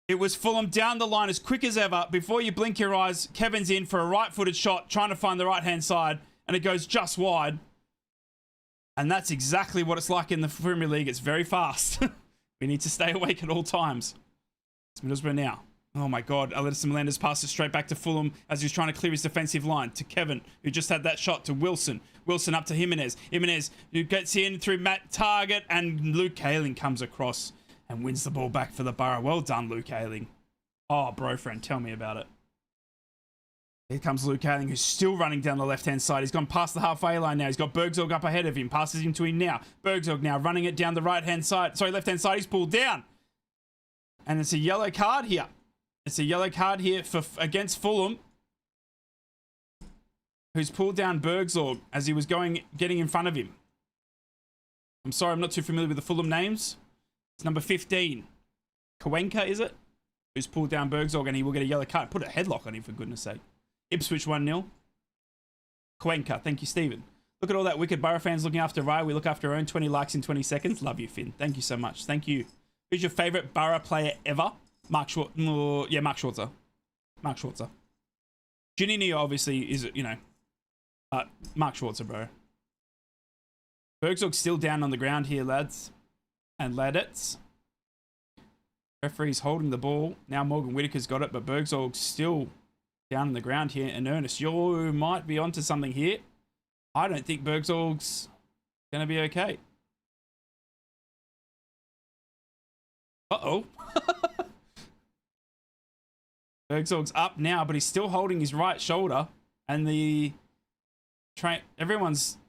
[SPEAKER 1] It was Fulham down the line as quick as ever. Before you blink your eyes, Kevin's in for a right-footed shot, trying to find the right-hand side. And it goes just wide. And that's exactly what it's like in the Premier League. It's very fast. We need to stay awake at all times. It's Middlesbrough now. Oh my God. Alyson Melendez passes straight back to Fulham as he's trying to clear his defensive line. To Kevin, who just had that shot, to Wilson. Wilson up to Jimenez. Jimenez, who gets in through Matt Target, and Luke Ayling comes across and wins the ball back for the Boro. Well done, Luke Ayling. Oh, bro friend, tell me about it. Here comes Luke Ayling, who's still running down the left-hand side. He's gone past the halfway line now. He's got Bergzorg up ahead of him. Passes him to him now. Bergzorg now running it down the right-hand side. Sorry, left-hand side. He's pulled down. And it's a yellow card here. It's a yellow card here for against Fulham, who's pulled down Bergzorg as he was getting in front of him. I'm sorry, I'm not too familiar with the Fulham names. It's number 15. Cuenca, is it? Who's pulled down Bergzorg, and he will get a yellow card. Put a headlock on him, for goodness sake. Ipswich 1-0. Cuenca, thank you, Stephen. Look at all that wicked Boro fans looking after Raya. We look after our own. 20 likes in 20 seconds. Love you, Finn. Thank you so much. Thank you. Who's your favourite Boro player ever? Mark Schwarzer. Yeah, Mark Schwarzer. Mark Schwarzer. Giannini obviously is, you know, Mark Schwarzer, bro. Bergzorg's still down on the ground here, lads and ladettes. Referee's holding the ball. Now Morgan Whitaker's got it, but Bergzorg's still down on the ground here. And Ernest, you might be onto something here. I don't think Bergzorg's going to be okay. Uh-oh. Bergzorg's up now, but he's still holding his right shoulder. And the everyone's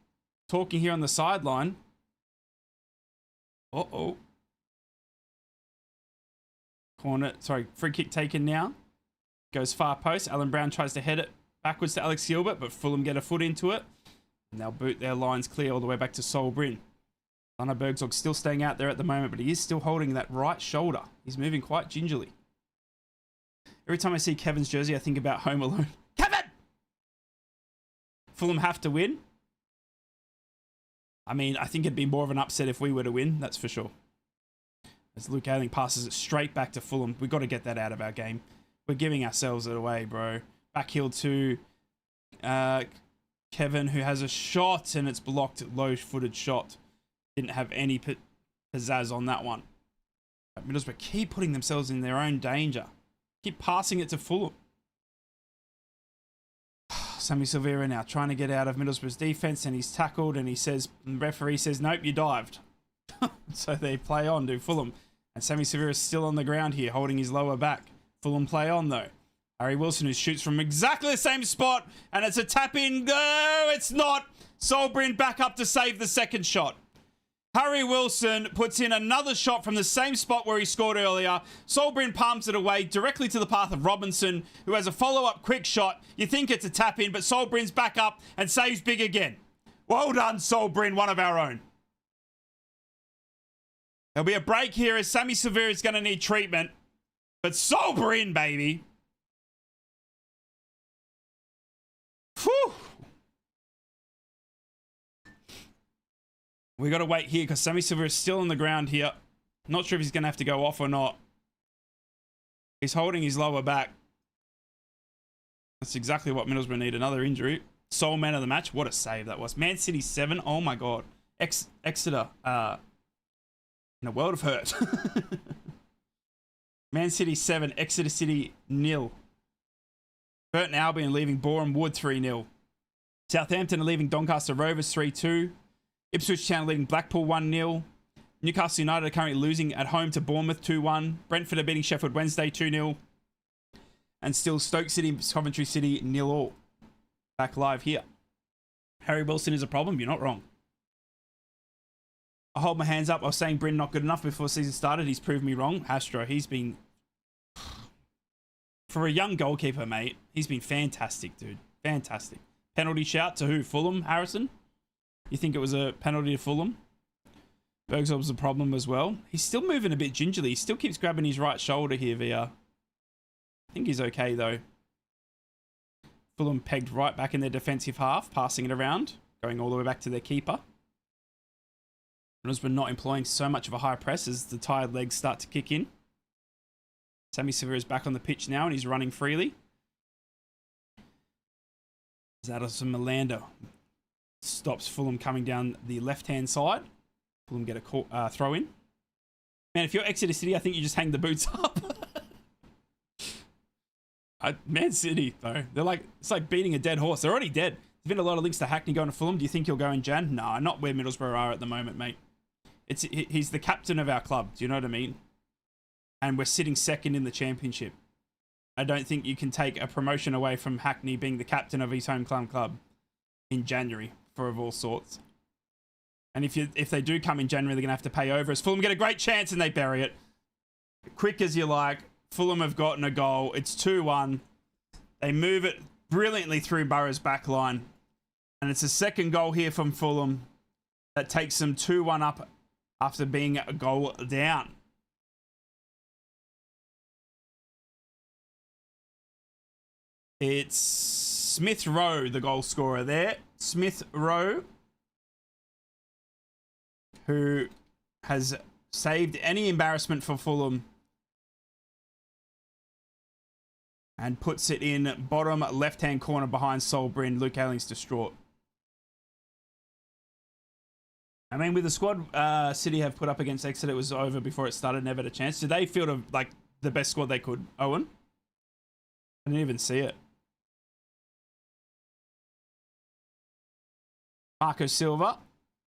[SPEAKER 1] talking here on the sideline. Uh-oh. Corner, sorry, free kick taken now. Goes far post. Alan Brown tries to head it backwards to Alex Gilbert, but Fulham get a foot into it. And they'll boot their lines clear all the way back to Sol Bryn. Lana Bergzorg's still staying out there at the moment, but he is still holding that right shoulder. He's moving quite gingerly. Every time I see Kevin's jersey, I think about Home Alone. Kevin! Fulham have to win. I mean, I think it'd be more of an upset if we were to win, that's for sure. As Luke Ayling passes it straight back to Fulham. We've got to get that out of our game. We're giving ourselves it away, bro. Backheel to Kevin, who has a shot, and it's blocked. Low-footed shot. Didn't have any pizzazz on that one. But Middlesbrough keep putting themselves in their own danger. Keep passing it to Fulham. Sammy Silvera now trying to get out of Middlesbrough's defense, and he's tackled, and he says, the referee says, nope, you dived. So they play on to Fulham. And Sammy Severa is still on the ground here, holding his lower back. Fulham play on, though. Harry Wilson, who shoots from exactly the same spot, and it's a tap-in. No, it's not. Solbrin back up to save the second shot. Harry Wilson puts in another shot from the same spot where he scored earlier. Solbrin palms it away directly to the path of Robinson, who has a follow-up quick shot. You think it's a tap-in, but Solbrin's back up and saves big again. Well done, Solbrin, one of our own. There'll be a break here as Sammy Severa is going to need treatment. But Solbrin, baby. Whew. We got to wait here because Sammy Severa is still on the ground here. Not sure if he's going to have to go off or not. He's holding his lower back. That's exactly what Middlesbrough need. Another injury. Sole man of the match. What a save that was. Man City 7. Oh my God. Exeter. In a world of hurt. Man City 7. Exeter City 0. Burton Albion leaving Boreham Wood 3-0. Southampton are leaving Doncaster Rovers 3-2. Ipswich Town leading Blackpool 1-0. Newcastle United are currently losing at home to Bournemouth 2-1. Brentford are beating Sheffield Wednesday 2-0. And still Stoke City, Coventry City 0-0. Back live here. Harry Wilson is a problem. You're not wrong. I hold my hands up. I was saying Bryn not good enough before season started. He's proved me wrong. Astro, he's been... For a young goalkeeper, mate, he's been fantastic, dude. Fantastic. Penalty shout to who? Fulham, Harrison? You think it was a penalty to Fulham? Bergson was a problem as well. He's still moving a bit gingerly. He still keeps grabbing his right shoulder here, VR. I think he's okay, though. Fulham pegged right back in their defensive half, passing it around, going all the way back to their keeper. Middlesbrough not employing so much of a high press as the tired legs start to kick in. Sammy Severa is back on the pitch now and he's running freely. Zadison Melanda stops Fulham coming down the left-hand side. Fulham get a throw in. Man, if you're Exeter City, I think you just hang the boots up. Man City, though, it's like beating a dead horse. They're already dead. There's been a lot of links to Hackney going to Fulham. Do you think he'll go in Jan? No, not where Middlesbrough are at the moment, mate. He's the captain of our club. Do you know what I mean? And we're sitting second in the championship. I don't think you can take a promotion away from Hackney being the captain of his home club in January for of all sorts. And if they do come in January, they're going to have to pay over. As Fulham get a great chance and they bury it. Quick as you like. Fulham have gotten a goal. It's 2-1. They move it brilliantly through Boro's back line. And it's a second goal here from Fulham that takes them 2-1 up after being a goal down. It's Smith Rowe, the goal scorer there. Smith Rowe, who has saved any embarrassment for Fulham and puts it in bottom left-hand corner behind Solbrin. Luke Ayling's distraught. I mean, with the squad City have put up against Exeter, it was over before it started, never had a chance. Did they field like the best squad they could, Owen? I didn't even see it. Marco Silva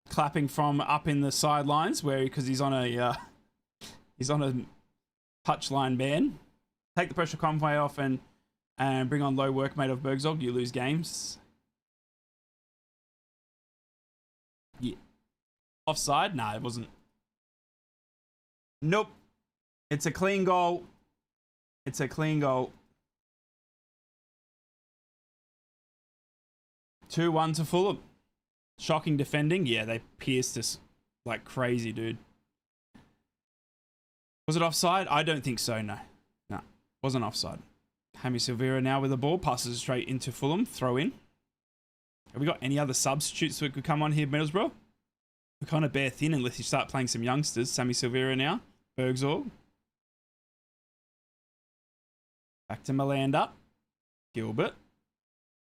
[SPEAKER 1] clapping from up in the sidelines because he's on a touchline ban. Take the pressure convoy off and bring on low workmate of Bergzog. You lose games. Yeah. Offside? Nah, it wasn't. Nope. It's a clean goal. It's a clean goal. 2-1 to Fulham. Shocking defending. Yeah, they pierced us like crazy, dude. Was it offside? I don't think so, no. No, wasn't offside. Hammy Silvera now with the ball. Passes straight into Fulham. Throw in. Have we got any other substitutes that could come on here, Middlesbrough? We're kind of bare thin unless you start playing some youngsters. Sammy Silvera now. Bergzorg. Back to Melanda. Gilbert.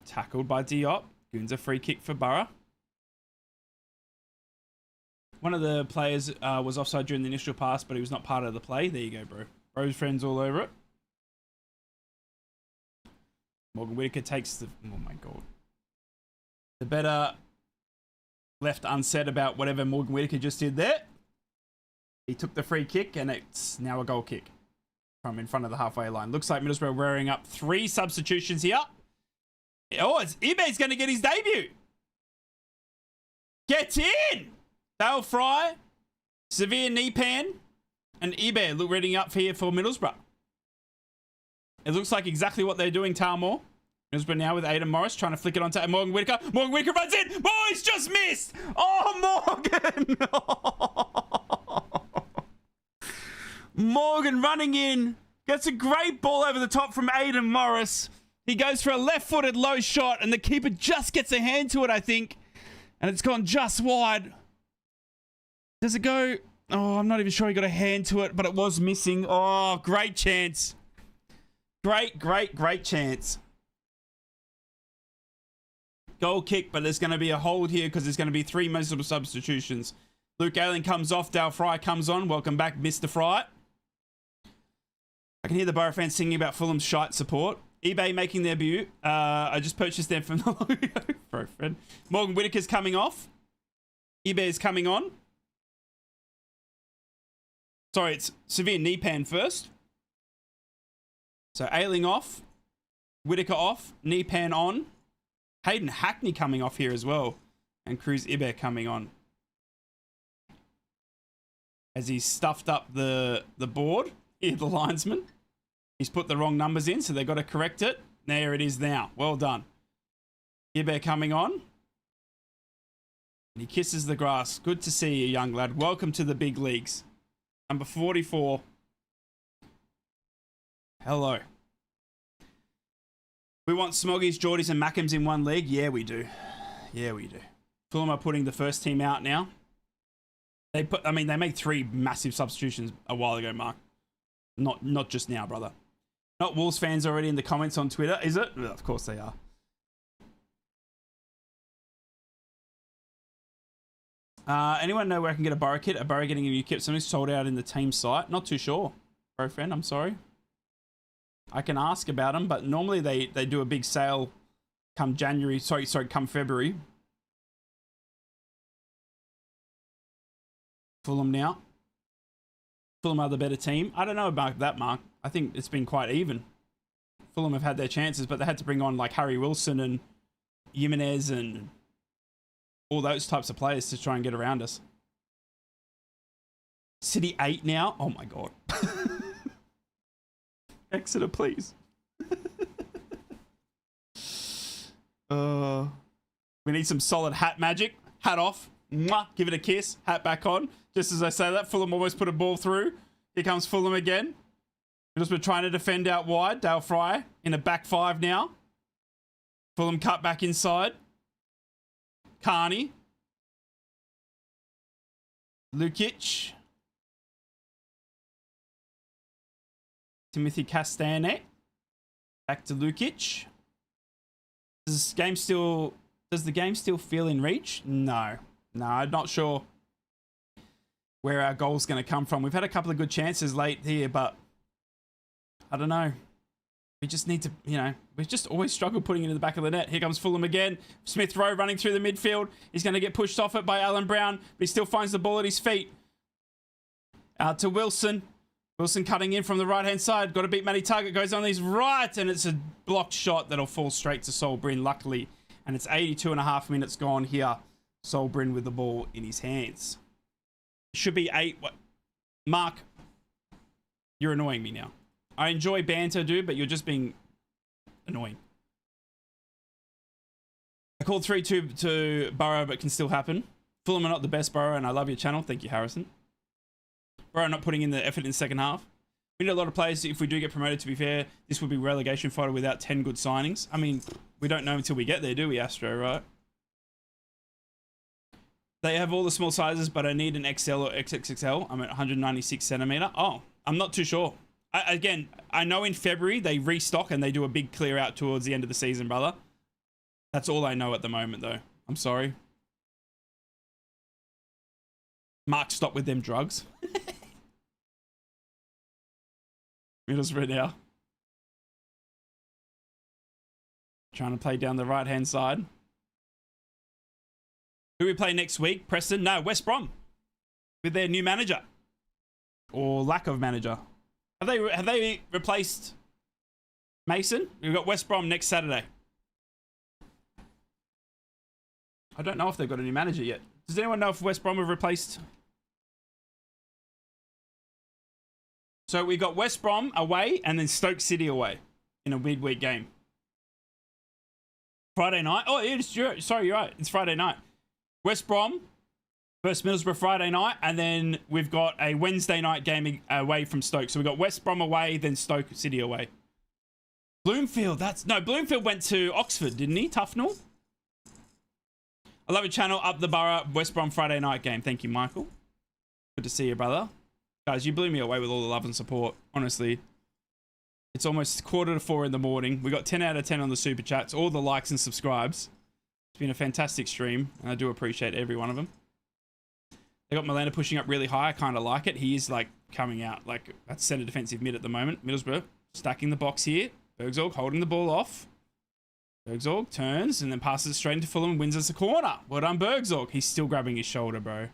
[SPEAKER 1] Tackled by Diop. Goons a free kick for Boro. One of the players was offside during the initial pass, but he was not part of the play. There you go, bro. Bro's friends all over it. Morgan Whittaker takes the... Oh, my God. The better left unsaid about whatever Morgan Whittaker just did there. He took the free kick, and it's now a goal kick from in front of the halfway line. Looks like Middlesbrough wearing up 3 substitutions here. Oh, it's Ibe's going to get his debut. Get in! Dale Fry, severe knee pan, and Ibe look reading up here for Middlesbrough. It looks like exactly what they're doing, Talmore. Middlesbrough now with Aidan Morris trying to flick it onto Morgan Whittaker. Morgan Whittaker runs in. Boys, just missed. Oh, Morgan. Morgan running in. Gets a great ball over the top from Aidan Morris. He goes for a left-footed low shot, and the keeper just gets a hand to it, I think. And it's gone just wide. Does it go? Oh, I'm not even sure he got a hand to it, but it was missing. Oh, great chance. Great chance. Goal kick, but there's going to be a hold here because there's going to be 3 multiple substitutions. Luke Ayling comes off. Dale Fry comes on. Welcome back, Mr. Fry. I can hear the Boro fans singing about Fulham's shite support. eBay making their debut. I just purchased them from the logo. Bro, Fred. Morgan Whittaker's coming off. eBay is coming on. Sorry, it's severe knee pan first. So Ayling off. Whittaker off. Knee pan on. Hayden Hackney coming off here as well. And Cruz Ibe coming on. As he's stuffed up the board. Here, the linesman. He's put the wrong numbers in, so they've got to correct it. There it is now. Well done. Ibe coming on. And he kisses the grass. Good to see you, young lad. Welcome to the big leagues. Number 44. Hello. We want Smoggies, Geordies, and Mackems in one league? Yeah, we do. Yeah, we do. Fulham are putting the first team out now. They made 3 massive substitutions a while ago, Mark. Not just now, brother. Not Wolves fans already in the comments on Twitter, is it? Well, of course they are. Anyone know where I can get a Boro kit? A Boro getting a new kit. Something sold out in the team site. Not too sure, bro friend. I'm sorry. I can ask about them, but normally they do a big sale come January. Sorry, come February. Fulham now. Fulham are the better team. I don't know about that, Mark. I think it's been quite even. Fulham have had their chances, but they had to bring on like Harry Wilson and Jimenez and all those types of players to try and get around us. City 8 now. Oh my God. Exeter, please. We need some solid hat magic. Hat off. Mwah. Give it a kiss. Hat back on. Just as I say that, Fulham almost put a ball through. Here comes Fulham again. Middlesbrough trying to defend out wide. Dale Fry in a back 5 now. Fulham cut back inside. Carney. Lukic. Timothy Castanet. Back to Lukic. Does the game still feel in reach? No. No, I'm not sure where our goal's going to come from. We've had a couple of good chances late here, but I don't know. We just need to, we've just always struggled putting it in the back of the net. Here comes Fulham again. Smith Rowe running through the midfield. He's going to get pushed off it by Alan Brown, but he still finds the ball at his feet. Out to Wilson. Wilson cutting in from the right-hand side. Got to beat Matty Target. Goes on his right, and it's a blocked shot that'll fall straight to Sol Bryn, luckily. And it's 82.5 minutes gone here. Sol Bryn with the ball in his hands. Should be 8. What? Mark, you're annoying me now. I enjoy banter, dude, but you're just being annoying. I called 3-2 to Boro, but can still happen. Fulham are not the best, Boro, and I love your channel. Thank you, Harrison. Boro not putting in the effort in the second half. We need a lot of players. If we do get promoted, to be fair, this would be relegation fighter without 10 good signings. I mean, we don't know until we get there, do we, Astro, right? They have all the small sizes, but I need an XL or XXXL. I'm at 196 centimeter. Oh, I'm not too sure. I know in February they restock and they do a big clear out towards the end of the season, brother. That's all I know at the moment, though. I'm sorry. Mark, stop with them drugs. Middlesbrough now. Trying to play down the right-hand side. Who we play next week? Preston? No, West Brom. With their new manager. or lack of manager. Have they replaced Mason? We've got West Brom next Saturday. I don't know if they've got a new manager yet. Does anyone know if West Brom have replaced? So we got West Brom away and then Stoke City away in a midweek game. Friday night. Oh, sorry, you're right. It's Friday night. West Brom versus Middlesbrough Friday night, and then we've got a Wednesday night game away from Stoke. So we've got West Brom away, then Stoke City away. Bloomfield, Bloomfield went to Oxford, didn't he? Tufnell. I love your channel. Up the Borough, West Brom Friday night game. Thank you, Michael. Good to see you, brother. Guys, you blew me away with all the love and support. Honestly, it's almost 3:45 in the morning. We got 10 out of 10 on the super chats, all the likes and subscribes. It's been a fantastic stream, and I do appreciate every one of them. They got Milana pushing up really high. I kind of like it. He is like coming out like that's centre defensive mid at the moment. Middlesbrough stacking the box here. Bergzorg holding the ball off. Bergzorg turns and then passes straight into Fulham and wins us a corner. Well done, Bergzorg. He's still grabbing his shoulder, bro.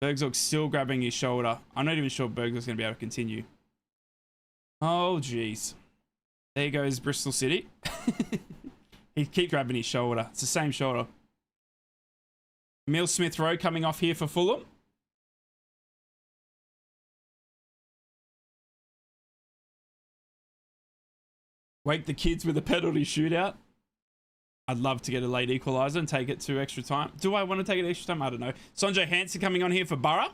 [SPEAKER 1] Bergzorg's still grabbing his shoulder. I'm not even sure Bergzorg's going to be able to continue. Oh, jeez. There goes Bristol City. He keep grabbing his shoulder. It's the same shoulder. Emil Smith-Rowe coming off here for Fulham. Wake the kids with a penalty shootout. I'd love to get a late equalizer and take it to extra time. Do I want to take it to extra time? I don't know. Sanjay Hansen coming on here for Boro. I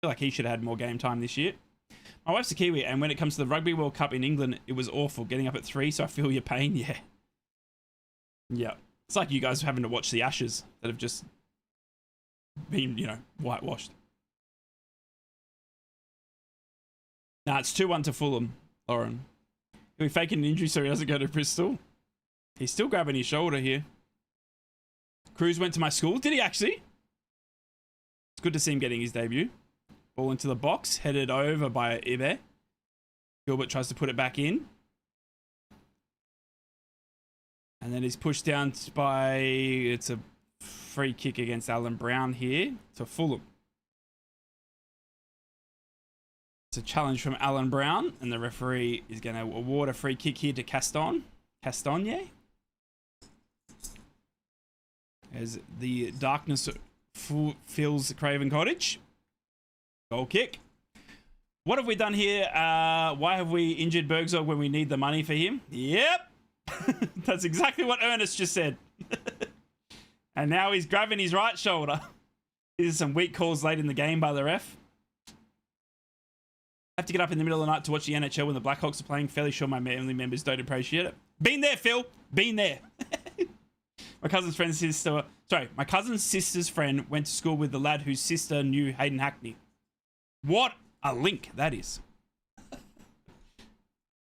[SPEAKER 1] feel like he should have had more game time this year. My wife's a Kiwi, and when it comes to the Rugby World Cup in England, it was awful. Getting up at 3, so I feel your pain. Yeah. Yeah. It's like you guys having to watch the Ashes that have just been, you know, whitewashed. Nah, it's 2-1 to Fulham, Lauren. He'll be faking an injury so he doesn't go to Bristol. He's still grabbing his shoulder here. Cruz went to my school. Did he actually? It's good to see him getting his debut. Ball into the box. Headed over by Ibe. Gilbert tries to put it back in. And then he's pushed down by... It's a free kick against Alan Brown here to Fulham. It's a challenge from Alan Brown. And the referee is going to award a free kick here to Castagne. As the darkness fills Craven Cottage. Goal kick. What have we done here? Why have we injured Bergzorg when we need the money for him? Yep. That's exactly what Ernest just said. And now he's grabbing his right shoulder. These are some weak calls late in the game by the ref. I have to get up in the middle of the night to watch the NHL when the Blackhawks are playing. Fairly sure my family members don't appreciate it. Been there, Phil. Been there. My cousin's sister's friend went to school with the lad whose sister knew Hayden Hackney. What a link that is.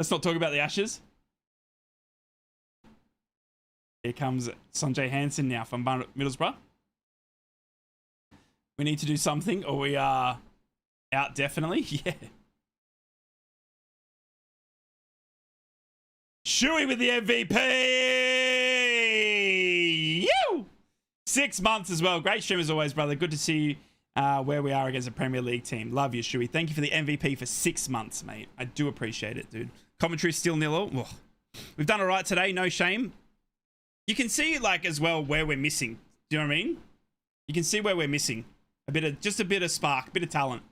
[SPEAKER 1] Let's not talk about the Ashes. Here comes Sanjay Hansen now from Middlesbrough. We need to do something or we are out definitely. Yeah. Shuey with the MVP! You! 6 months as well. Great stream as always, brother. Good to see you where we are against a Premier League team. Love you, Shuey. Thank you for the MVP for 6 months, mate. I do appreciate it, dude. Commentary still 0-0. Ugh. We've done all right today. No shame. You can see, like, as well where we're missing. Do you know what I mean? You can see where we're missing. Just a bit of spark, a bit of talent.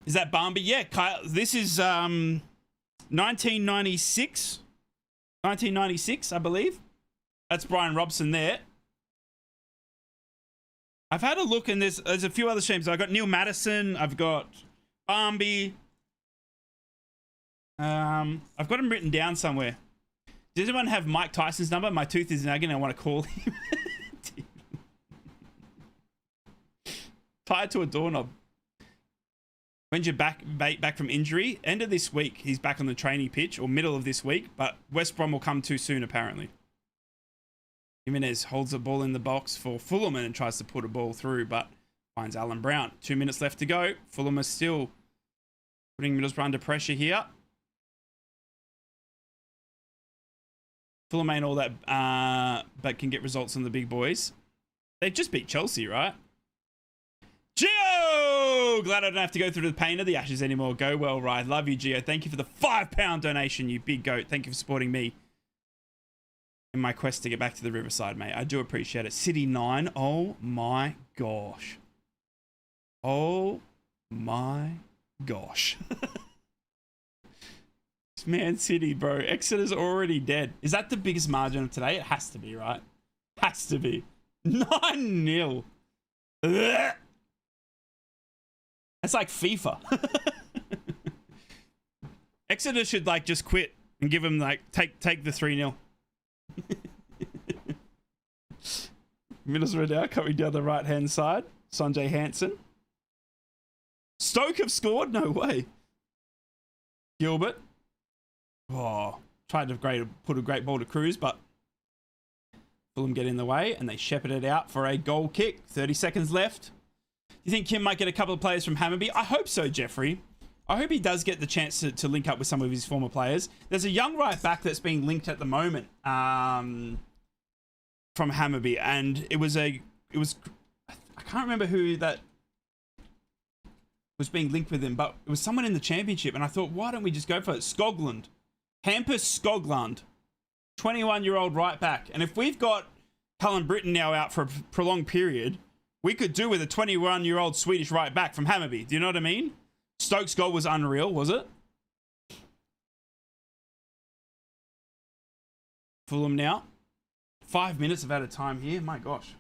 [SPEAKER 1] Is that Barmby? Yeah, Kyle, this is 1996. 1996, I believe. That's Brian Robson there. I've had a look and there's a few other streams. I've got Neil Madison. I've got Barmby. I've got him written down somewhere. Does anyone have Mike Tyson's number? My tooth is nagging. I want to call him. Tied to a doorknob. When's your back from injury? End of this week. He's back on the training pitch, or middle of this week, but West Brom will come too soon, apparently. Jimenez holds the ball in the box for Fulham and tries to put a ball through, but finds Alan Brown. 2 minutes left to go. Fulham is still putting Middlesbrough under pressure here. Fulham ain't all that, but can get results on the big boys. They've just beat Chelsea, right? Gio! Glad I don't have to go through the pain of the ashes anymore. Go well, Ride. Love you, Gio. Thank you for the £5 donation, you big goat. Thank you for supporting me in my quest to get back to the Riverside, mate. I do appreciate it. City 9. Oh my gosh. Oh my gosh. It's Man City, bro. Exeter's already dead. Is that the biggest margin of today? It has to be, right? Has to be. 9-0. Ugh. That's like FIFA. Exeter should like just quit and give him like take the 3-0. Middlesbrough now coming down the right hand side. Sanjay Hansen. Stoke have scored? No way. Gilbert. Oh, tried to put a great ball to Cruz, but Fulham get in the way and they shepherd it out for a goal kick. 30 seconds left. Do you think Kim might get a couple of players from Hammarby? I hope so, Jeffrey. I hope he does get the chance to link up with some of his former players. There's a young right back that's being linked at the moment from Hammarby, and it was I can't remember who that was being linked with him, but it was someone in the championship, and I thought, why don't we just go for it? Skoglund. Hampus Skoglund. 21-year-old right back. And if we've got Callum Britton now out for a prolonged period, we could do with a 21-year-old Swedish right back from Hammarby. Do you know what I mean? Stokes' goal was unreal, was it? Fulham now. 5 minutes of out of time here. My gosh.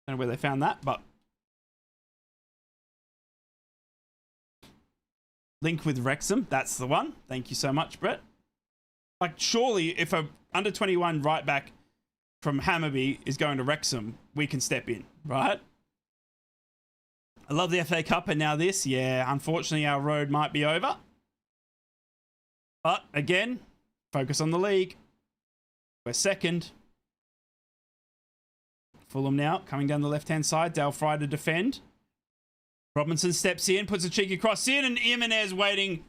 [SPEAKER 1] Don't know where they found that, but link with Wrexham. That's the one. Thank you so much, Brett. Like, surely if a under 21 right back from Hammarby is going to Wrexham, we can step in, right? I love the FA Cup, and now this. Yeah, unfortunately, our road might be over. But, again, focus on the league. We're second. Fulham now, coming down the left-hand side. Dale Fry to defend. Robinson steps in, puts a cheeky cross in, and Jimenez waiting.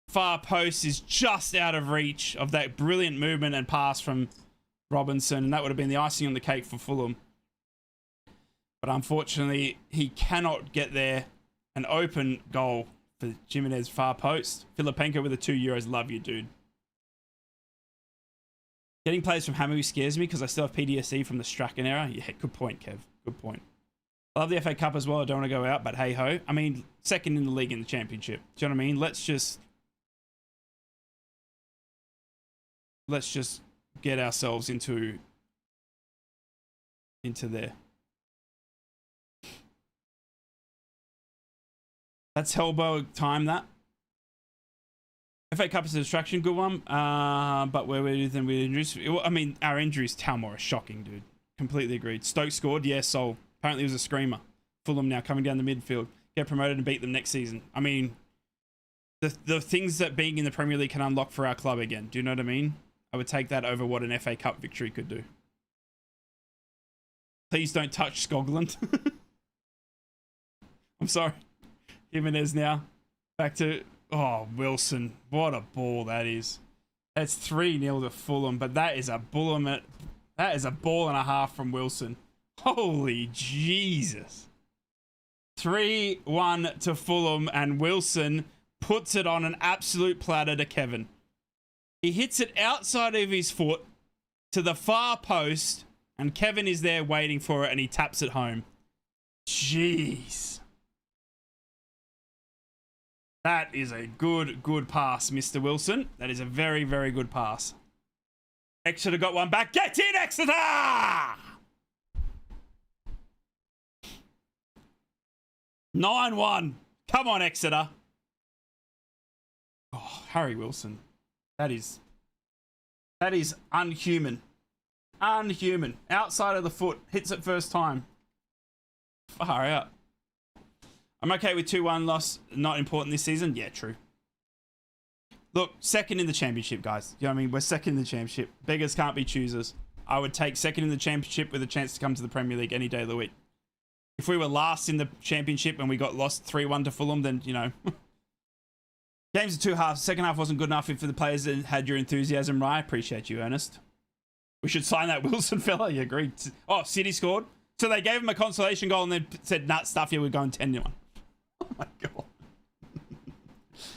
[SPEAKER 1] Far post is just out of reach of that brilliant movement and pass from Robinson, and that would have been the icing on the cake for Fulham. But unfortunately, he cannot get there. An open goal for Jimenez far post. Filipenko with the €2. Love you, dude. Getting players from Hammarby scares me because I still have PTSD from the Strachan era. Yeah, good point, Kev. Good point. I love the FA Cup as well. I don't want to go out, but hey ho. I mean, second in the league in the championship. Do you know what I mean? Let's just get ourselves into there. That's Hellberg time, that. FA Cup is a distraction, good one. But where we're with injuries. I mean, our injuries, Talmore, are shocking, dude. Completely agreed. Stoke scored, yeah, Sol. Apparently it was a screamer. Fulham now coming down the midfield. Get promoted and beat them next season. I mean, the things that being in the Premier League can unlock for our club again. Do you know what I mean? I would take that over what an FA Cup victory could do. Please don't touch Skoglund. I'm sorry. Jimenez now. Back to... Oh, Wilson. What a ball that is. That's 3-0 to Fulham, but that is a ball and a half from Wilson. Holy Jesus. 3-1 to Fulham, and Wilson puts it on an absolute platter to Kevin. He hits it outside of his foot to the far post, and Kevin is there waiting for it, and he taps it home. Jeez. That is a good pass, Mr. Wilson. That is a very, very good pass. Exeter got one back. Get in, Exeter! (9-1). Come on, Exeter. Oh, Harry Wilson. That is unhuman. Unhuman. Outside of the foot. Hits it first time. Far out. I'm okay with 2-1 loss. Not important this season. Yeah, true. Look, second in the championship, guys. You know what I mean? We're second in the championship. Beggars can't be choosers. I would take second in the championship with a chance to come to the Premier League any day of the week. If we were last in the championship and we got lost 3-1 to Fulham, then, you know. Games are two halves. Second half wasn't good enough for the players that had your enthusiasm, right? I appreciate you, Ernest. We should sign that Wilson fella. You agreed. Oh, City scored. So they gave him a consolation goal and then said, nah, stuff you, we're going 10-1. Oh my God.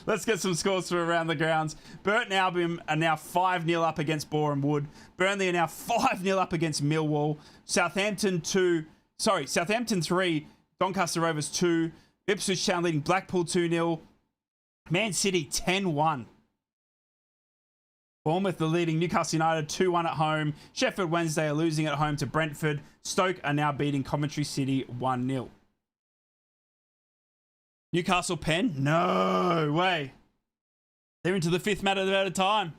[SPEAKER 1] Let's get some scores for around the grounds. Burton Albion are now 5-0 up against Boro and Wood. Burnley are now 5-0 up against Millwall. Southampton 3, Doncaster Rovers 2. Ipswich Town leading Blackpool 2-0. Man City 10-1. Bournemouth are leading Newcastle United 2-1 at home. Sheffield Wednesday are losing at home to Brentford. Stoke are now beating Coventry City 1-0. Newcastle Pen? No way. They're into the 5th match at a time.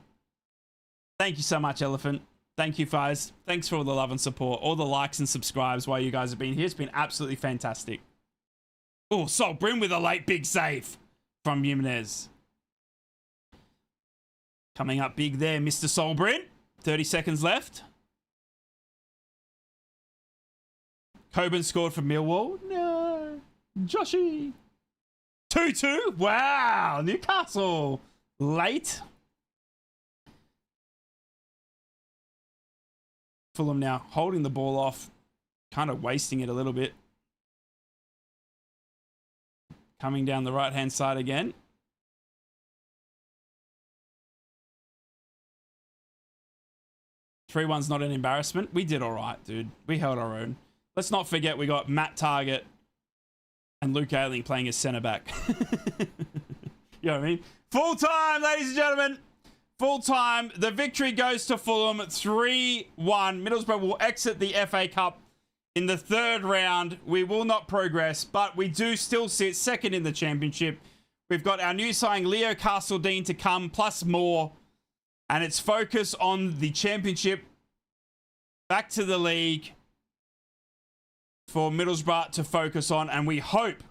[SPEAKER 1] Thank you so much, Elephant. Thank you, guys. Thanks for all the love and support. All the likes and subscribes while you guys have been here. It's been absolutely fantastic. Oh, Sol Bryn with a late big save from Jimenez. Coming up big there, Mr. Sol Bryn. 30 seconds left. Coburn scored for Millwall. No. Joshy. 2-2. Wow. Newcastle. Late. Fulham now holding the ball off. Kind of wasting it a little bit. Coming down the right-hand side again. Three one's not an embarrassment. We did all right, dude. We held our own. Let's not forget we got Matt Targett and Luke Ayling playing as centre back. You know what I mean? Full time, ladies and gentlemen. Full time. The victory goes to Fulham 3-1. Middlesbrough will exit the FA Cup in the 3rd round. We will not progress, but we do still sit 2nd in the championship. We've got our new signing Leo Castledine to come, plus more. And it's focus on the championship, back to the league for Middlesbrough to focus on. And we hope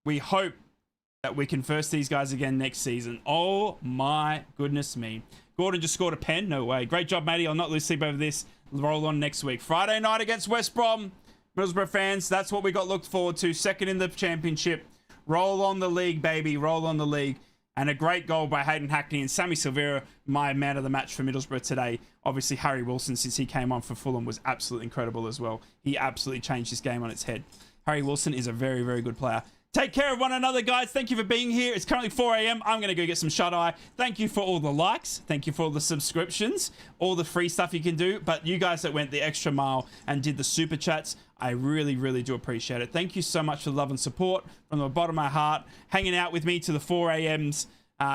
[SPEAKER 1] that we can first these guys again next season. Oh my goodness me. Gordon just scored a pen. No way. Great job, matey. I'll not lose sleep over this. Roll on next week. Friday night against West Brom. Middlesbrough fans, that's what we got looked forward to. 2nd in the championship. Roll on the league, baby. Roll on the league. And a great goal by Hayden Hackney and Sammy Silvera, my man of the match for Middlesbrough today. Obviously, Harry Wilson, since he came on for Fulham, was absolutely incredible as well. He absolutely changed this game on its head. Harry Wilson is a very, very good player. Take care of one another, guys. Thank you for being here. It's currently 4 a.m. I'm going to go get some shut-eye. Thank you for all the likes. Thank you for all the subscriptions, all the free stuff you can do. But you guys that went the extra mile and did the super chats, I really, really do appreciate it. Thank you so much for the love and support from the bottom of my heart. Hanging out with me to the 4 a.m.s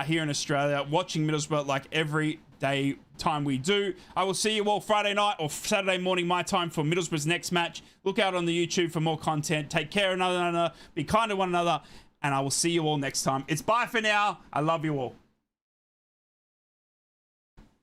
[SPEAKER 1] here in Australia, watching Middlesbrough like every day time we do. I will see you all Friday night or Saturday morning my time for Middlesbrough's next match. Look out on the YouTube for more content. Take care of one another. Be kind to one another. And I will see you all next time. It's bye for now. I love you all.